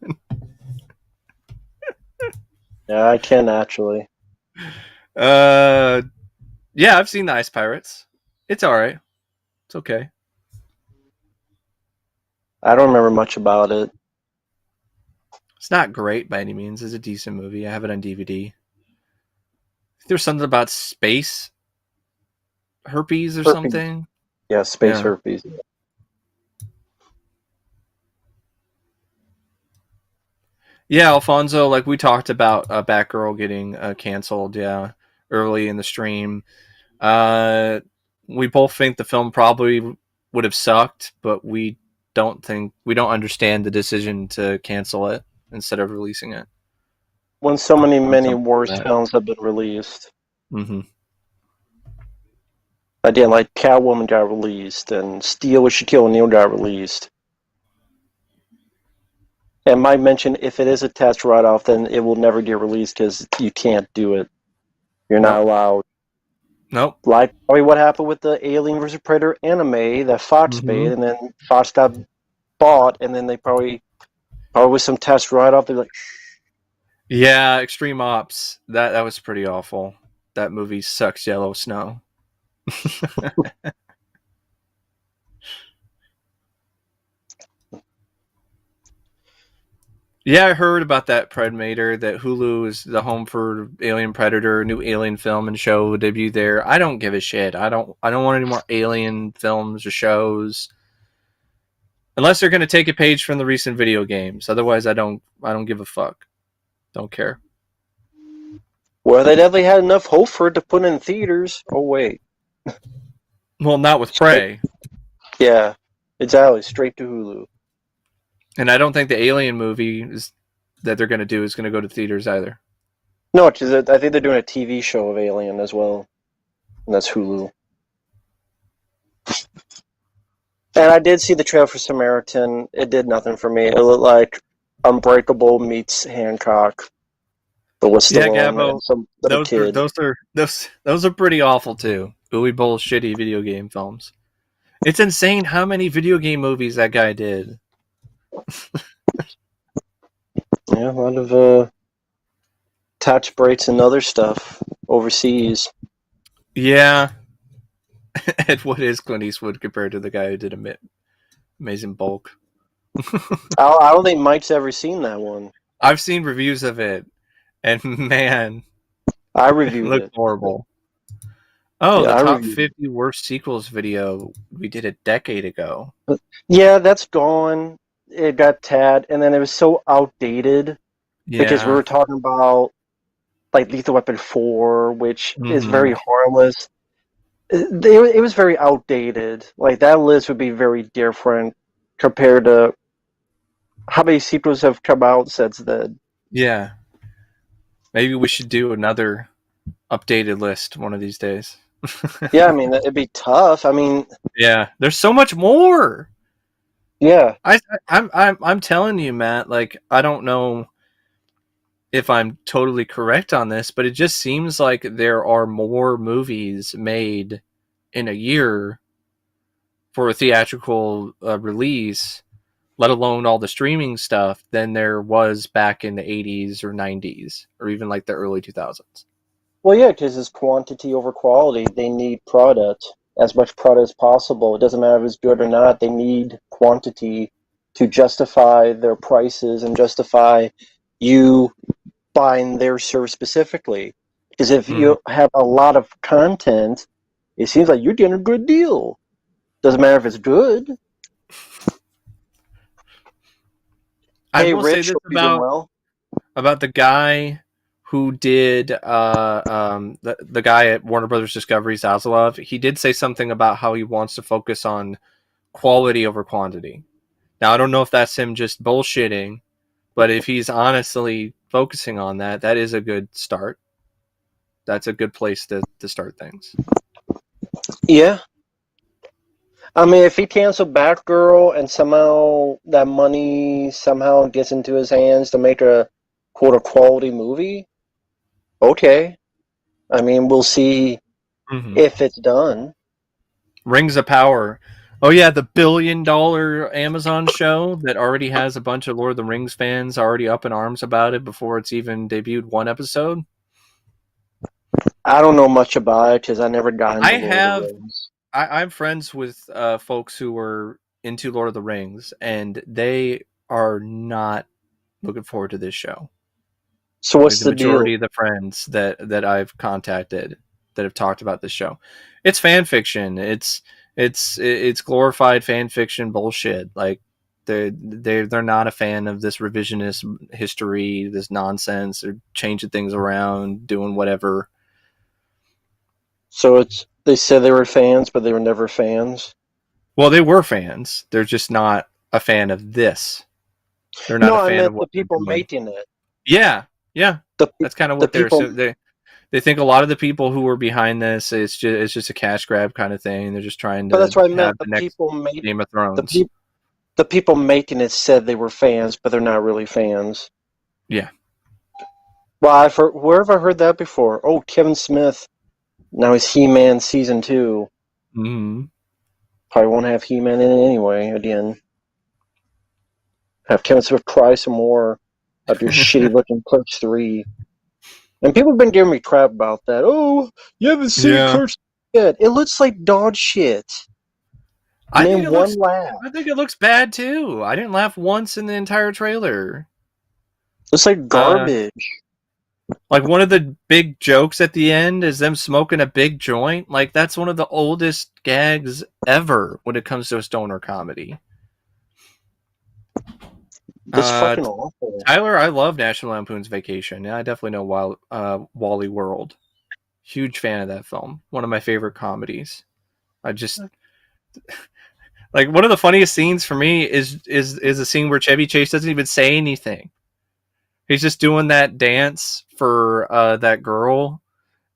Yeah, I can actually. Yeah, I've seen the Ice Pirates. It's all right. It's okay. I don't remember much about it. It's not great by any means. It's a decent movie. I have it on DVD. There's something about space herpes or Herpes. something. Yeah, space herpes. Yeah, Alfonso, like we talked about Batgirl getting canceled, early in the stream. We both think the film probably would have sucked, but we don't understand the decision to cancel it instead of releasing it. When so many worse films have been released. Mm-hmm. Again, like Catwoman got released, and Steel with Shaquille O'Neal got released. And might mention, if it is a test write-off, then it will never get released because you can't do it. You're not allowed. Nope. Like probably what happened with the Alien vs. Predator anime that Fox made, and then Fox got bought, and then they probably with some test write-off, they're like, yeah, Extreme Ops. That was pretty awful. That movie sucks yellow snow. Yeah, I heard about that Predator, that Hulu is the home for Alien Predator, new Alien film and show debut there. I don't give a shit. I don't want any more Alien films or shows. Unless they're going to take a page from the recent video games. Otherwise, I don't give a fuck. Don't care. Well, they definitely had enough hope for it to put in theaters. Oh, wait. Well, not with Prey. Yeah, exactly. Straight to Hulu. And I don't think the Alien movie that they're going to do is going to go to theaters either. No, I think they're doing a TV show of Alien as well. And that's Hulu. And I did see the trailer for Samaritan. It did nothing for me. It looked like Unbreakable meets Hancock. But with Stallone and some other kid. Those are pretty awful too. Uwe Boll's shitty video game films. It's insane how many video game movies that guy did. Yeah, a lot of tax breaks and other stuff overseas. Yeah. And what is Clint Eastwood compared to the guy who did Amazing Bulk? I don't think Mike's ever seen that one. I've seen reviews of it, and man, I reviewed it. Looked horrible. Oh, yeah, the top 50 worst sequels video we did a decade ago. Yeah, that's gone. It got tad, and then it was so outdated because we were talking about like Lethal Weapon 4, which is very harmless. It was very outdated. Like that list would be very different compared to how many sequels have come out since then. Yeah. Maybe we should do another updated list one of these days. Yeah, I mean it'd be tough. I mean, yeah, there's so much more. Yeah, I'm telling you, Matt. Like, I don't know if I'm totally correct on this, but it just seems like there are more movies made in a year for a theatrical release, let alone all the streaming stuff, than there was back in the 80s or 90s or even like the early 2000s. Well, yeah, because it's quantity over quality. They need product, as much product as possible. It doesn't matter if it's good or not. They need quantity to justify their prices and justify you buying their service specifically. Because if you have a lot of content, it seems like you're getting a good deal. Doesn't matter if it's good. I will say this about the guy who did the guy at Warner Brothers Discovery, Zaslav. He did say something about how he wants to focus on quality over quantity. Now, I don't know if that's him just bullshitting, but if he's honestly focusing on that, that is a good start. That's a good place to start things. Yeah. I mean, if he canceled Batgirl and somehow that money somehow gets into his hands to make a quote quality movie, okay. I mean, we'll see Mm-hmm. if it's done. Rings of Power. Oh yeah, the $1 billion Amazon show that already has a bunch of Lord of the Rings fans already up in arms about it before it's even debuted one episode. I don't know much about it because I never got into I Lord of the have Rings. I'm friends with folks who were into Lord of the Rings, and they are not looking forward to this show. So Like what's the the majority deal? of the friends that I've contacted that have talked about this show, it's fan fiction. It's glorified fan fiction bullshit. Like they're not a fan of this revisionist history, this nonsense. They're changing things around, doing whatever. So it's they said they were fans, but they were never fans. Well, they were fans. They're just not a fan of this. They're not No, a I fan meant of the what they're people doing. making it. Yeah, yeah. The That's kind of the what they're people. so they think a lot of the people who were behind this it's just a cash grab kind of thing. They're just trying But that's to what I have meant. the next Game of The Thrones. people the people making it said they were fans, but they're not really fans. Yeah. Well, where have I heard that before? Oh, Kevin Smith. Now he's He-Man season 2. Mm-hmm. Probably won't have He-Man in it anyway. Again, have Kevin Smith cry some more after your shitty looking Clerks 3. And people have been giving me crap about that. Oh, you haven't seen Yeah. Clerks yet. It looks like dog shit. I think Name it one looks laugh. I think it looks bad too. I didn't laugh once in the entire trailer. Looks like Uh garbage. like one of the big jokes at the end is them smoking a big joint. Like that's one of the oldest gags ever when it comes to a stoner comedy. Just Uh fucking awful. Tyler, I love National Lampoon's Vacation. Yeah, I definitely know Wally World. Huge fan of that film. One of my favorite comedies. I just like one of the funniest scenes for me is a scene where Chevy Chase doesn't even say anything. He's just doing that dance for that girl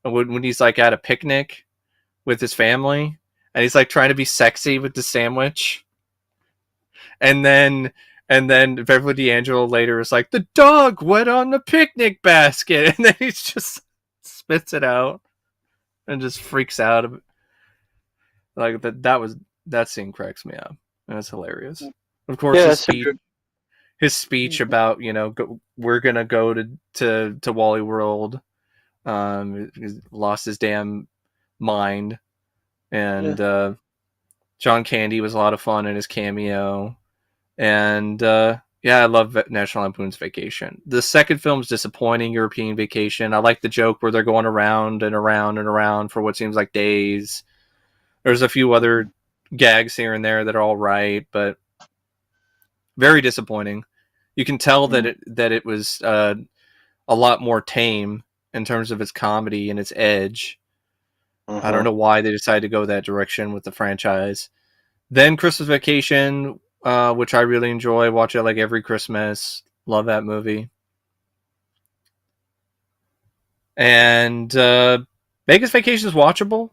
when he's like at a picnic with his family, and he's like trying to be sexy with the sandwich, and then Beverly D'Angelo later is like, the dog went on the picnic basket, and then he just spits it out and just freaks out. Like that scene cracks me up. That's hilarious. Of course, Yeah, it's a good. his speech about we're gonna go to Wally World. He's lost his damn mind, Yeah. and John Candy was a lot of fun in his cameo, and yeah, I love National Lampoon's Vacation. The second film's disappointing, European Vacation. I like the joke where they're going around and around and around for what seems like days. There's a few other gags here and there that are all right, but very disappointing. You can tell that it was a lot more tame in terms of its comedy and its edge. I don't Mm-hmm. know why they decided to go that direction with the franchise. Then Christmas Vacation, which I really enjoy. Watch it like every Christmas. Love that movie. And Vegas Vacation is watchable.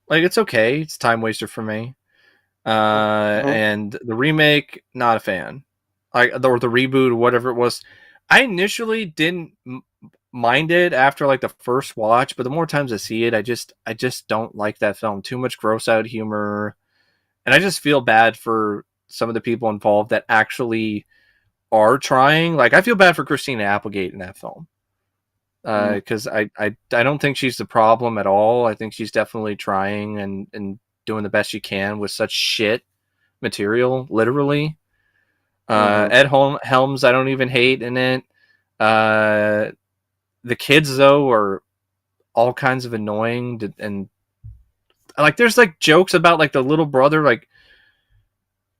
Like it's okay. It's a time waster for me. Mm-hmm. And the remake, not a fan. Or the reboot or whatever it was. I initially didn't mind it after like the first watch, but the more times I see it, I just don't like that film. Too much gross out humor, and I just feel bad for some of the people involved that actually are trying. Like I feel bad for Christina Applegate in that film because I don't think she's the problem at all. I think she's definitely trying and doing the best she can with such shit material, literally. Mm-hmm. Helms, I don't even hate in it. Uh, the kids though are all kinds of annoying, and like there's like jokes about like the little brother like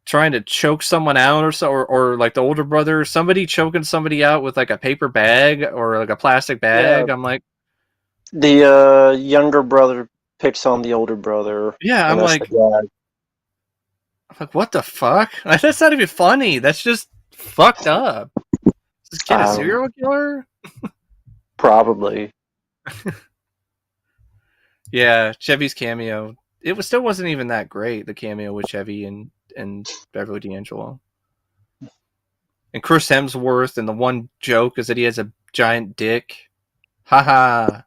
trying to choke someone out or so, or like the older brother, somebody choking somebody out with like a paper bag or like a plastic Yeah. bag. I'm like, The younger brother picks on the older brother, yeah, and that's the gag. I'm like, what the fuck? That's not even funny. That's just fucked up. Is this kid a Um, serial killer? Probably. Yeah, Chevy's cameo. it was still wasn't even that great. The cameo with Chevy and Beverly D'Angelo and Chris Hemsworth, and the one joke is that he has a giant dick. Haha.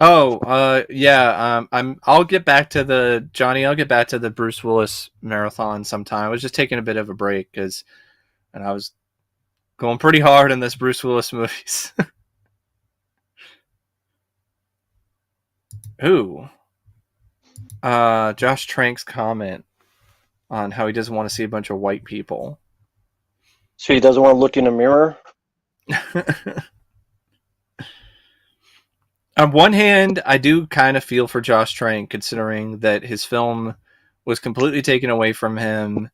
Oh, yeah. I'll get back to the Johnny. I'll get back to the Bruce Willis marathon sometime. I was just taking a bit of a break and I was going pretty hard in this Bruce Willis movies. Ooh, Josh Trank's comment on how he doesn't want to see a bunch of white people. So he doesn't want to look in a mirror? On one hand, I do kind of feel for Josh Trank, considering that his film was completely taken away from him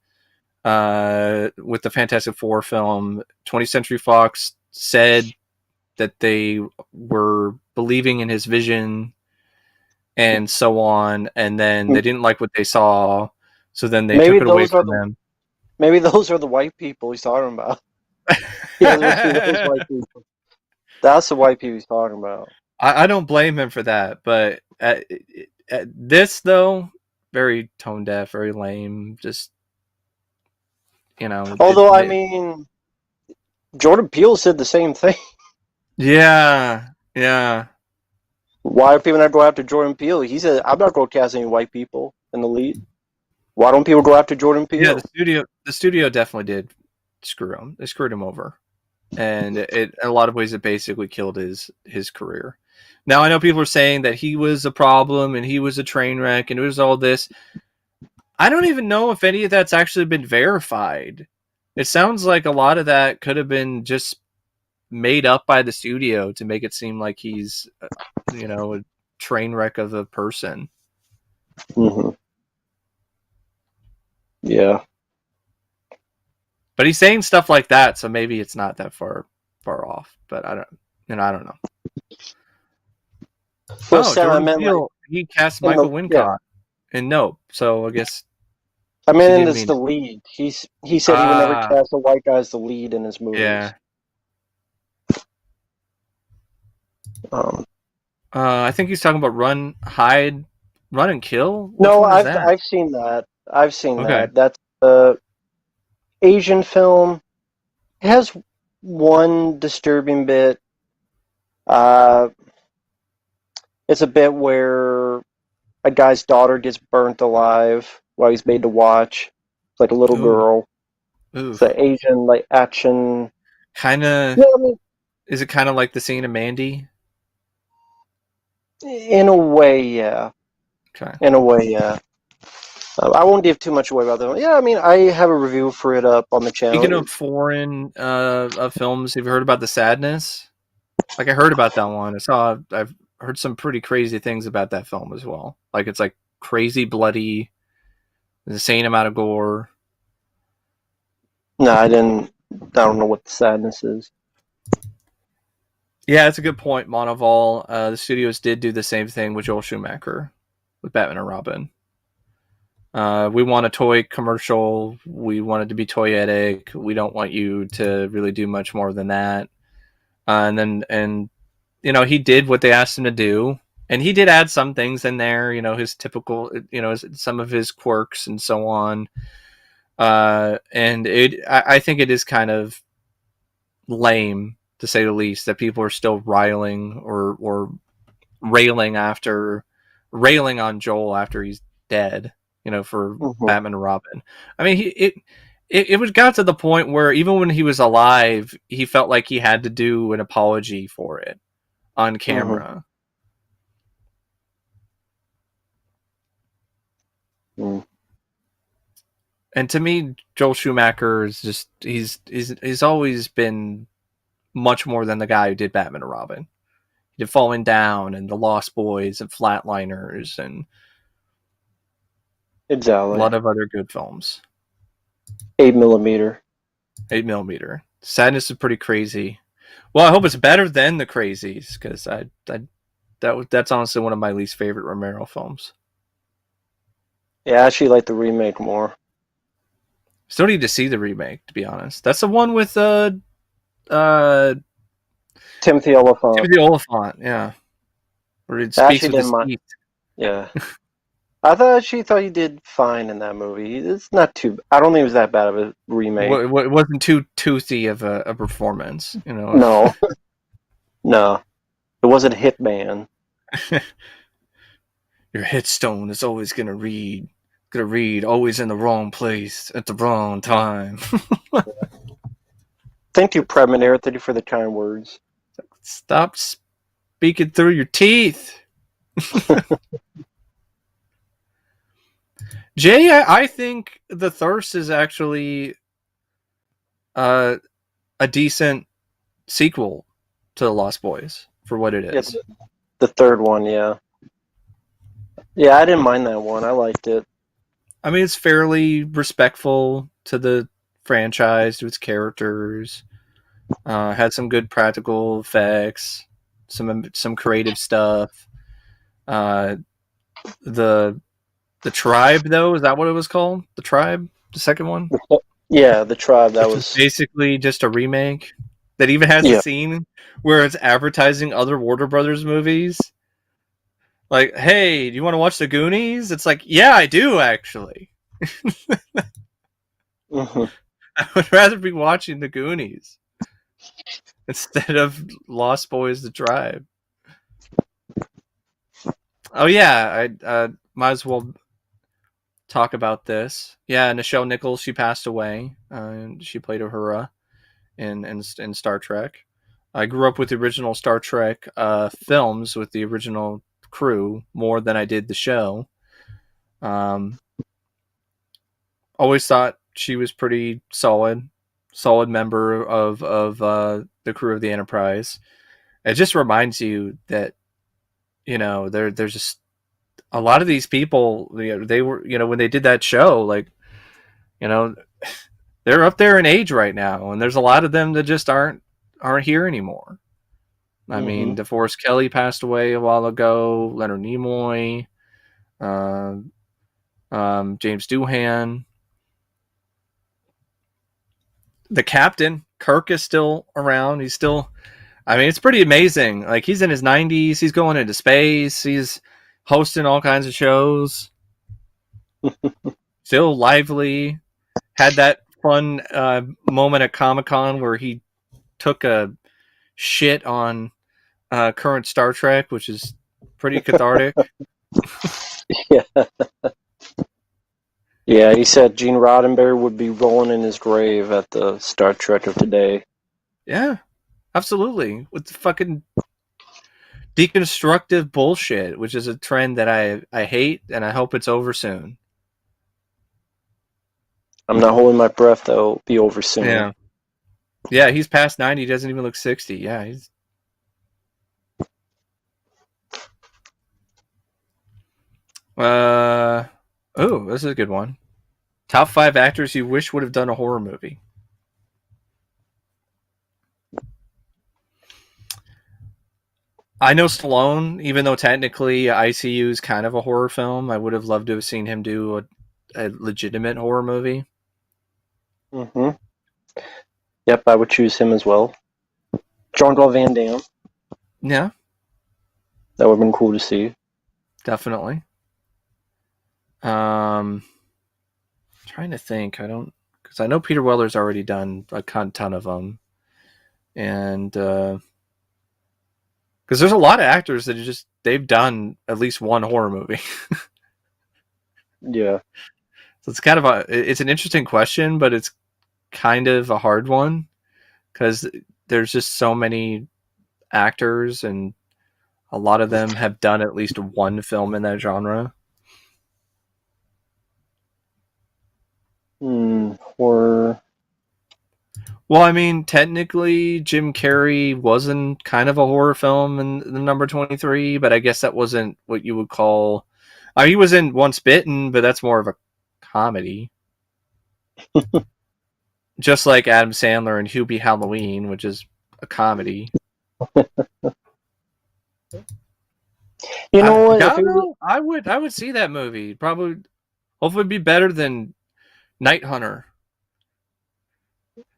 with the Fantastic Four film. 20th Century Fox said that they were believing in his vision and so on, and then they didn't like what they saw, so then they took it away from them. Maybe those are the white people he's talking about. He doesn't see those white people. That's the white people he's talking about. I don't blame him for that, but at this, though, very tone deaf, very lame, just, you know. Although, I mean, Jordan Peele said the same thing. Yeah. Why are people not going after Jordan Peele? He said, I'm not going to cast any white people in the lead. Why don't people go after Jordan Peele? Yeah, the studio definitely did screw him. They screwed him over. And in a lot of ways, it basically killed his career. Now, I know people are saying that he was a problem and he was a train wreck and it was all this. I don't even know if any of that's actually been verified. It sounds like a lot of that could have been just made up by the studio to make it seem like he's, a train wreck of a person. Mm-hmm. Yeah. But he's saying stuff like that, so maybe it's not that far off. But I don't know. Well, Sam, I meant he cast Michael Wincott in Nope, so I guess. I mean, it's the lead. He said he would never cast a white guy as the lead in his movies. Yeah. I think he's talking about Run and Kill. No, I've seen that. I've seen that. That's the Asian film. It has one disturbing bit. It's a bit where a guy's daughter gets burnt alive while he's made to watch. It's like a little girl. It's an Asian action. Kind of. Yeah, I mean, is it kind of like the scene of Mandy? In a way, yeah. Okay. In a way, yeah. I won't give too much away about that one. Yeah, I mean, I have a review for it up on the channel. Speaking of foreign films, have you heard about The Sadness? I heard about that one. I've heard some pretty crazy things about that film as well. It's crazy bloody, there's a insane amount of gore. No, I don't know what The Sadness is. Yeah, that's a good point, Monteval. The studios did do the same thing with Joel Schumacher, with Batman and Robin. We want a toy commercial. We want it to be toyetic. We don't want you to really do much more than that. And he did what they asked him to do, and he did add some things in there. His typical, some of his quirks and so on. And I think it is kind of lame, to say the least, that people are still riling or railing on Joel after he's dead, for Batman and Robin. I mean, it was got to the point where even when he was alive, he felt like he had to do an apology for it on camera. And to me, Joel Schumacher is just he's always been much more than the guy who did Batman and Robin. He did Falling Down and The Lost Boys and Flatliners and exactly a lot of other good films. 8mm. 8mm. Sadness is pretty crazy. Well, I hope it's better than The Crazies, because that's honestly one of my least favorite Romero films. Yeah, I actually like the remake more. Still need to see the remake, to be honest. That's the one with Timothy Oliphant. Timothy Oliphant, yeah, where it I speaks actually with didn't his mind. teeth. Yeah. I thought he did fine in that movie. It's not too. I don't think it was that bad of a remake. It wasn't too toothy of a performance, you know. No, no, it wasn't Hitman. Your headstone is always gonna read, always in the wrong place at the wrong time. Thank you, Premonitor. Thank you for the kind words. Stop speaking through your teeth. Jay, I think The Thirst is actually uh, a decent sequel to The Lost Boys for what it Yeah, is. the third one. Yeah, yeah, I didn't mind that one. I liked it. I mean, it's fairly respectful to the franchise, to its characters. Had some good practical effects, some creative stuff. Uh, the the tribe, though, is that what it was called? The tribe, the second one, Yeah, the tribe. That which was was. basically just a remake. That even has a Yeah. scene where it's advertising other Warner Brothers movies. Like, hey, do you want to watch the Goonies? It's like, yeah, I do actually. Hmm. I would rather be watching the Goonies instead of Lost Boys: The Tribe. Oh yeah, I might as well talk about this. Yeah, Nichelle Nichols, she passed away. She played Uhura in Star Trek. I grew up with the original Star Trek films with the original crew more than I did the show. Um, Always thought she was pretty solid member of the crew of the Enterprise. It just reminds you that there's just a lot of these people. They were when they did that show, like you know they're up there in age right now, and there's a lot of them that just aren't here anymore. I Hmm. mean, DeForest Kelly passed away a while ago. Leonard Nimoy, uh, James Doohan, the captain Kirk is still around. He's still. I mean, it's pretty amazing. Like he's in his 90s. He's going into space. He's hosting all kinds of shows. Still lively. Had that fun moment at Comic-Con where he took a shit on current Star Trek, which is pretty cathartic. Yeah. Yeah, he said Gene Roddenberry would be rolling in his grave at the Star Trek of today. Yeah, absolutely. With the fucking deconstructive bullshit, which is a trend that I hate, and I hope it's over soon. I'm not holding my breath, though. It'll be over soon. Yeah. Yeah, he's past 90. He doesn't even look 60. Yeah, he's. Oh, this is a good one. Top 5 actors you wish would have done a horror movie. I know Stallone, even though technically ICU is kind of a horror film, I would have loved to have seen him do a legitimate horror movie. Hmm. Yep, I would choose him as well. Jean-Claude Van Damme. Yeah, That would have been cool to see. definitely. Trying to think. I don't because I know Peter Weller's already done a ton of them, and because there's a lot of actors that they've done at least one horror movie. Yeah. So it's kind of it's an interesting question, but it's kind of a hard one because there's just so many actors and a lot of them have done at least one film in that genre. Horror. Well, I mean, technically, Jim Carrey wasn't kind of a horror film in the number 23, but I guess that wasn't what you would call. He was in Once Bitten, but that's more of a comedy. Just like Adam Sandler in Hubie Halloween, which is a comedy. You know I what? If don't it was, know. I would see that movie. Probably, hopefully, be better than Night Hunter.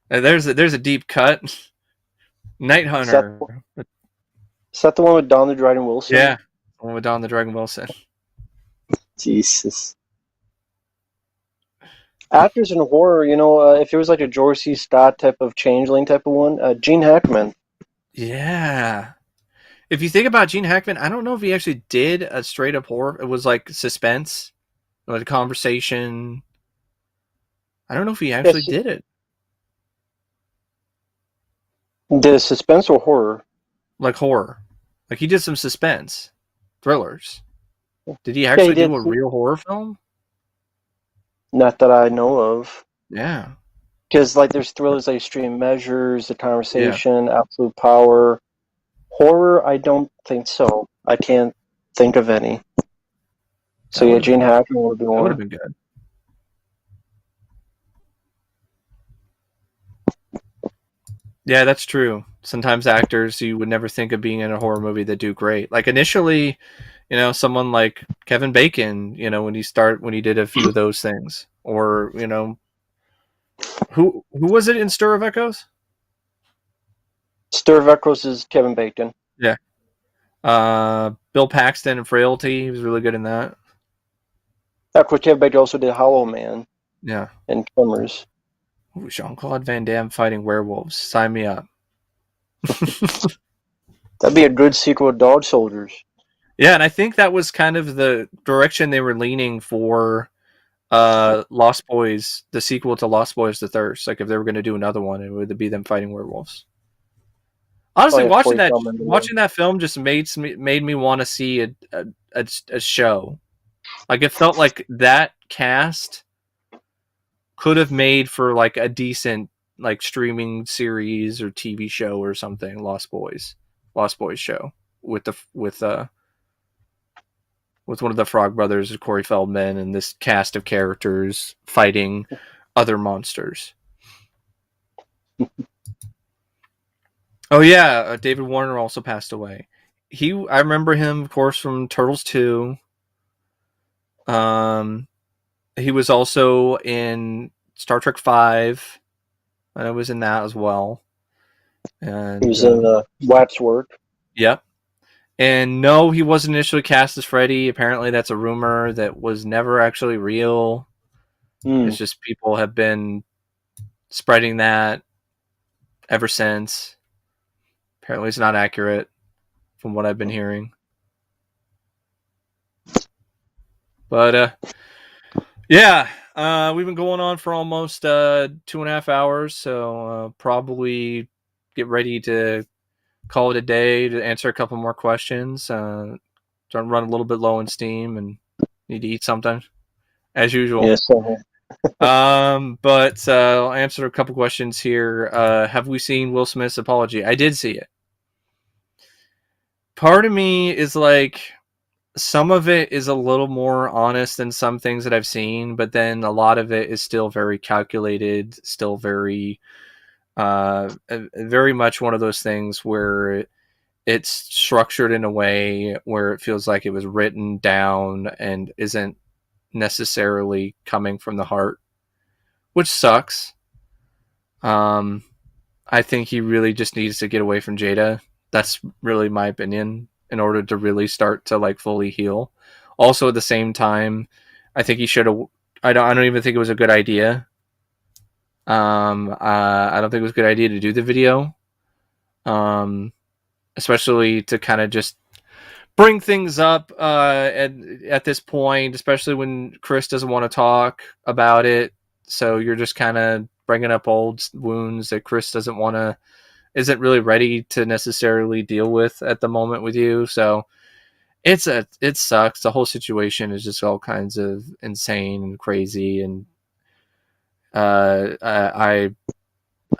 And there's a deep cut. Night Is that Hunter. is that the one with Don the Dragon Wilson? Yeah, one with Don the Dragon Wilson. Jesus. Actors in horror, if it was like a George C. Scott type of Changeling type of one, Gene Hackman. Yeah. If you think about Gene Hackman, I don't know if he actually did a straight up horror. It was like suspense, like a conversation. I don't know if he actually Yes, did it. the suspense or horror. Like horror. Like he did some suspense thrillers. Did he Yeah, he actually did. do a real horror film? Not that I know of. Yeah. Because like there's thrillers like Extreme Measures, The Yeah. Conversation, Absolute Power. Horror, I don't think so. I can't think of any. So That yeah, would have Gene been Hackman would be that would have one. been good. Yeah, that's true. Sometimes actors you would never think of being in a horror movie that do great. Like initially, someone like Kevin Bacon, when he did a few of those things. Or, who was it in Stir of Echoes? Stir of Echoes is Kevin Bacon. Yeah. Bill Paxton and Frailty, he was really good in that. Of course, Kevin Bacon also did Hollow Man Yeah. and Tremors. Ooh, Jean-Claude Van Damme fighting werewolves. Sign me up. That'd be a good sequel to Dog Soldiers. Yeah, and I think that was kind of the direction they were leaning for Lost Boys, the sequel to Lost Boys: The Thirst. Like if they were going to do another one, it would be them fighting werewolves. Oh Honestly, yeah, watching 40 that film watching that film just made me want to see a show. Like it felt like that cast could have made for like a decent like streaming series or TV show or something. Lost Boys show with one of the Frog Brothers, Corey Feldman, and this cast of characters fighting other monsters. Oh yeah, David Warner also passed away. I remember him, of course, from Turtles 2. He was also in Star Trek 5. I was in that as well. And He was in Waxwork. Yep. And no, he wasn't initially cast as Freddy. Apparently, that's a rumor that was never actually real. It's just people have been spreading that ever since. Apparently, it's not accurate from what I've been hearing. But yeah, we've been going on for almost 2.5 hours, so probably get ready to call it a day to answer a couple more questions. Starting to run a little bit low in steam and need to eat sometimes, as usual. Yes. But I'll answer a couple questions here. Have we seen Will Smith's apology? I did see it. Part of me is like, some of it is a little more honest than some things that I've seen, but then a lot of it is still very calculated, still very, very much one of those things where it's structured in a way where it feels like it was written down and isn't necessarily coming from the heart, which sucks. I think he really just needs to get away from Jada. That's really my opinion in order to really start to like fully heal. Also, at the same time, I think he should have. I don't even think it was a good idea. I don't think it was a good idea to do the video. Especially to kind of just bring things up at this point, especially when Chris doesn't want to talk about it. So you're just kind of bringing up old wounds that Chris isn't really ready to necessarily deal with at the moment with you. So it sucks. The whole situation is just all kinds of insane and crazy, and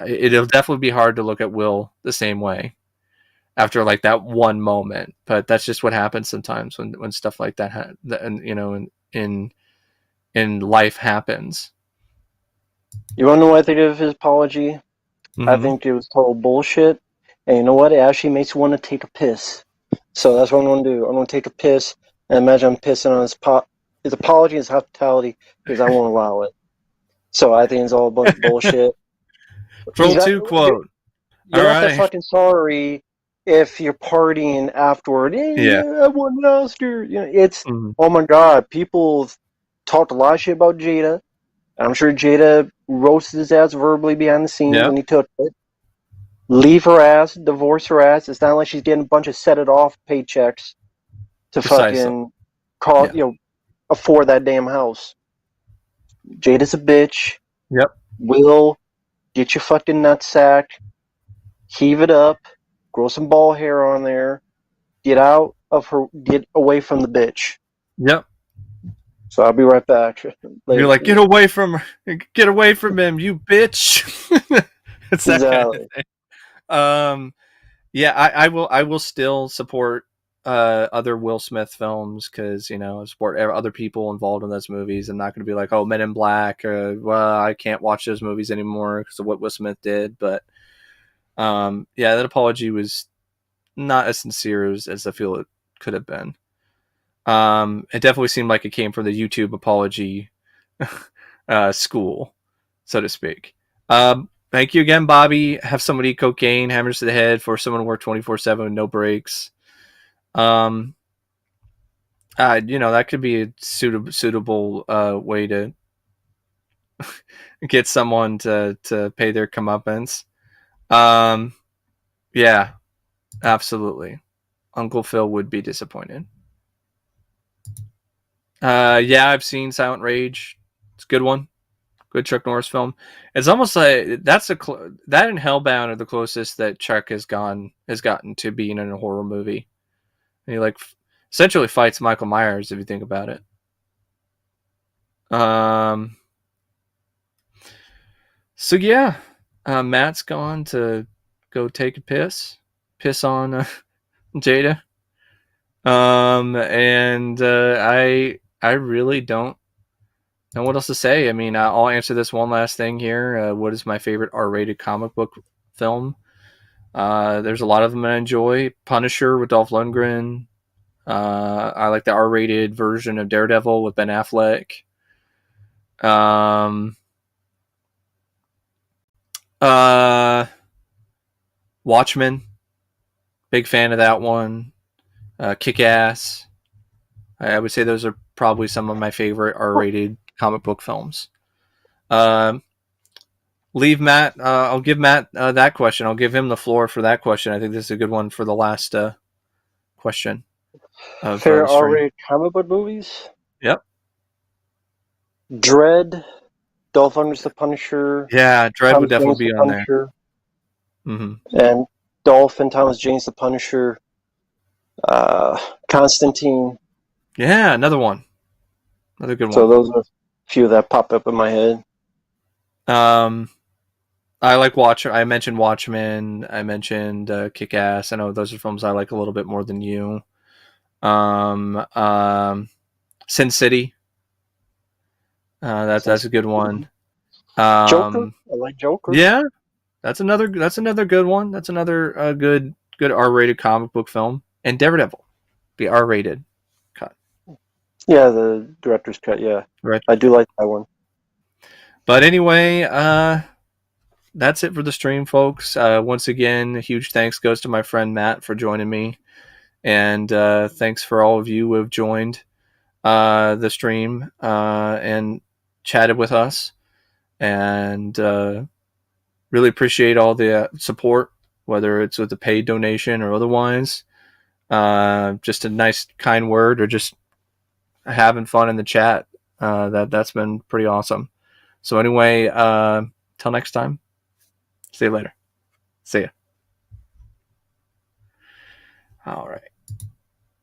it'll definitely be hard to look at Will the same way after like that one moment. But that's just what happens sometimes when stuff like that in life happens. You want to know what I think of his apology? Mm-hmm. I think it was total bullshit. And you know what? It actually makes me want to take a piss. So that's what I'm going to do. I'm going to take a piss and imagine I'm pissing on his apology and his hospitality because I won't allow it. So I think it's all a bunch of bullshit. Troll 2 quote. All you're not that right. fucking sorry if you're partying afterward. Hey, Yeah. I won an Oscar. You know, it's Mhm. oh my god, people talked a lot of shit about Jada. I'm sure Jada roasted his ass verbally behind the scenes Yeah. when he took it. Leave her ass, divorce her ass. It's not like she's getting a bunch of set it off paychecks to Precisely. fucking call, Yeah. afford that damn house. Jada's a bitch. Yep. Will, get your fucking nutsack, heave it up, grow some ball hair on there, get away from the bitch. Yep. So I'll be right back. You're Later. like, get away from him, you bitch. It's that kind of Exactly. thing. Yeah, I will still support other Will Smith films because I support other people involved in those movies. I'm not going to be like, oh, Men in Black, well, I can't watch those movies anymore because of what Will Smith did. But yeah, that apology was not as sincere as I feel it could have been. It definitely seemed like it came from the YouTube apology school, so to speak. Thank you again, Bobby. Have someone eat cocaine, hammers to the head, for someone to work 24/7, no breaks. That could be a suitable way to get someone to pay their comeuppance. Yeah, absolutely. Uncle Phil would be disappointed. Yeah, I've seen Silent Rage. It's a good one. Good Chuck Norris film. It's almost like that and Hellbound are the closest that Chuck has gotten to being in a horror movie. And he essentially fights Michael Myers if you think about it. So yeah, Matt's gone to go take a piss on Jada. And I really don't know what else to say. I mean, I'll answer this one last thing here. What is my favorite R-rated comic book film? There's a lot of them I enjoy. Punisher with Dolph Lundgren. I like the R-rated version of Daredevil with Ben Affleck. Uh, Watchmen. Big fan of that one. Kick Ass. I would say those are probably some of my favorite R-rated comic book films. Leave Matt. I'll give Matt that question. I'll give him the floor for that question. I think this is a good one for the last question of Fair the stream. R-rated comic book movies. Yep. Dread, Dolph Lundgren's The Punisher, Yeah, Dread would Thomas definitely Jane's The be on there. Punisher, Mm-hmm. and Dolph and Thomas Jane's The Punisher. Constantine. Yeah, another one. Another good So one. those are a few that pop up in my head. I like I mentioned Watchmen. I mentioned Kick Ass. I know those are films I like a little bit more than you. Sin City. That's a good one. Joker. I like Joker. Yeah, that's another good one. That's another good R-rated comic book film. And Daredevil, the R-rated cut. Yeah, the director's cut. Yeah, Right. I do like that one. But anyway, that's it for the stream, folks. Once again, a huge thanks goes to my friend Matt for joining me, and thanks for all of you who have joined the stream and chatted with us, and really appreciate all the support, whether it's with a paid donation or otherwise. Just a nice, kind word, or just having fun in the chat. That's been pretty awesome. So anyway, till next time. See you later. See ya. All right.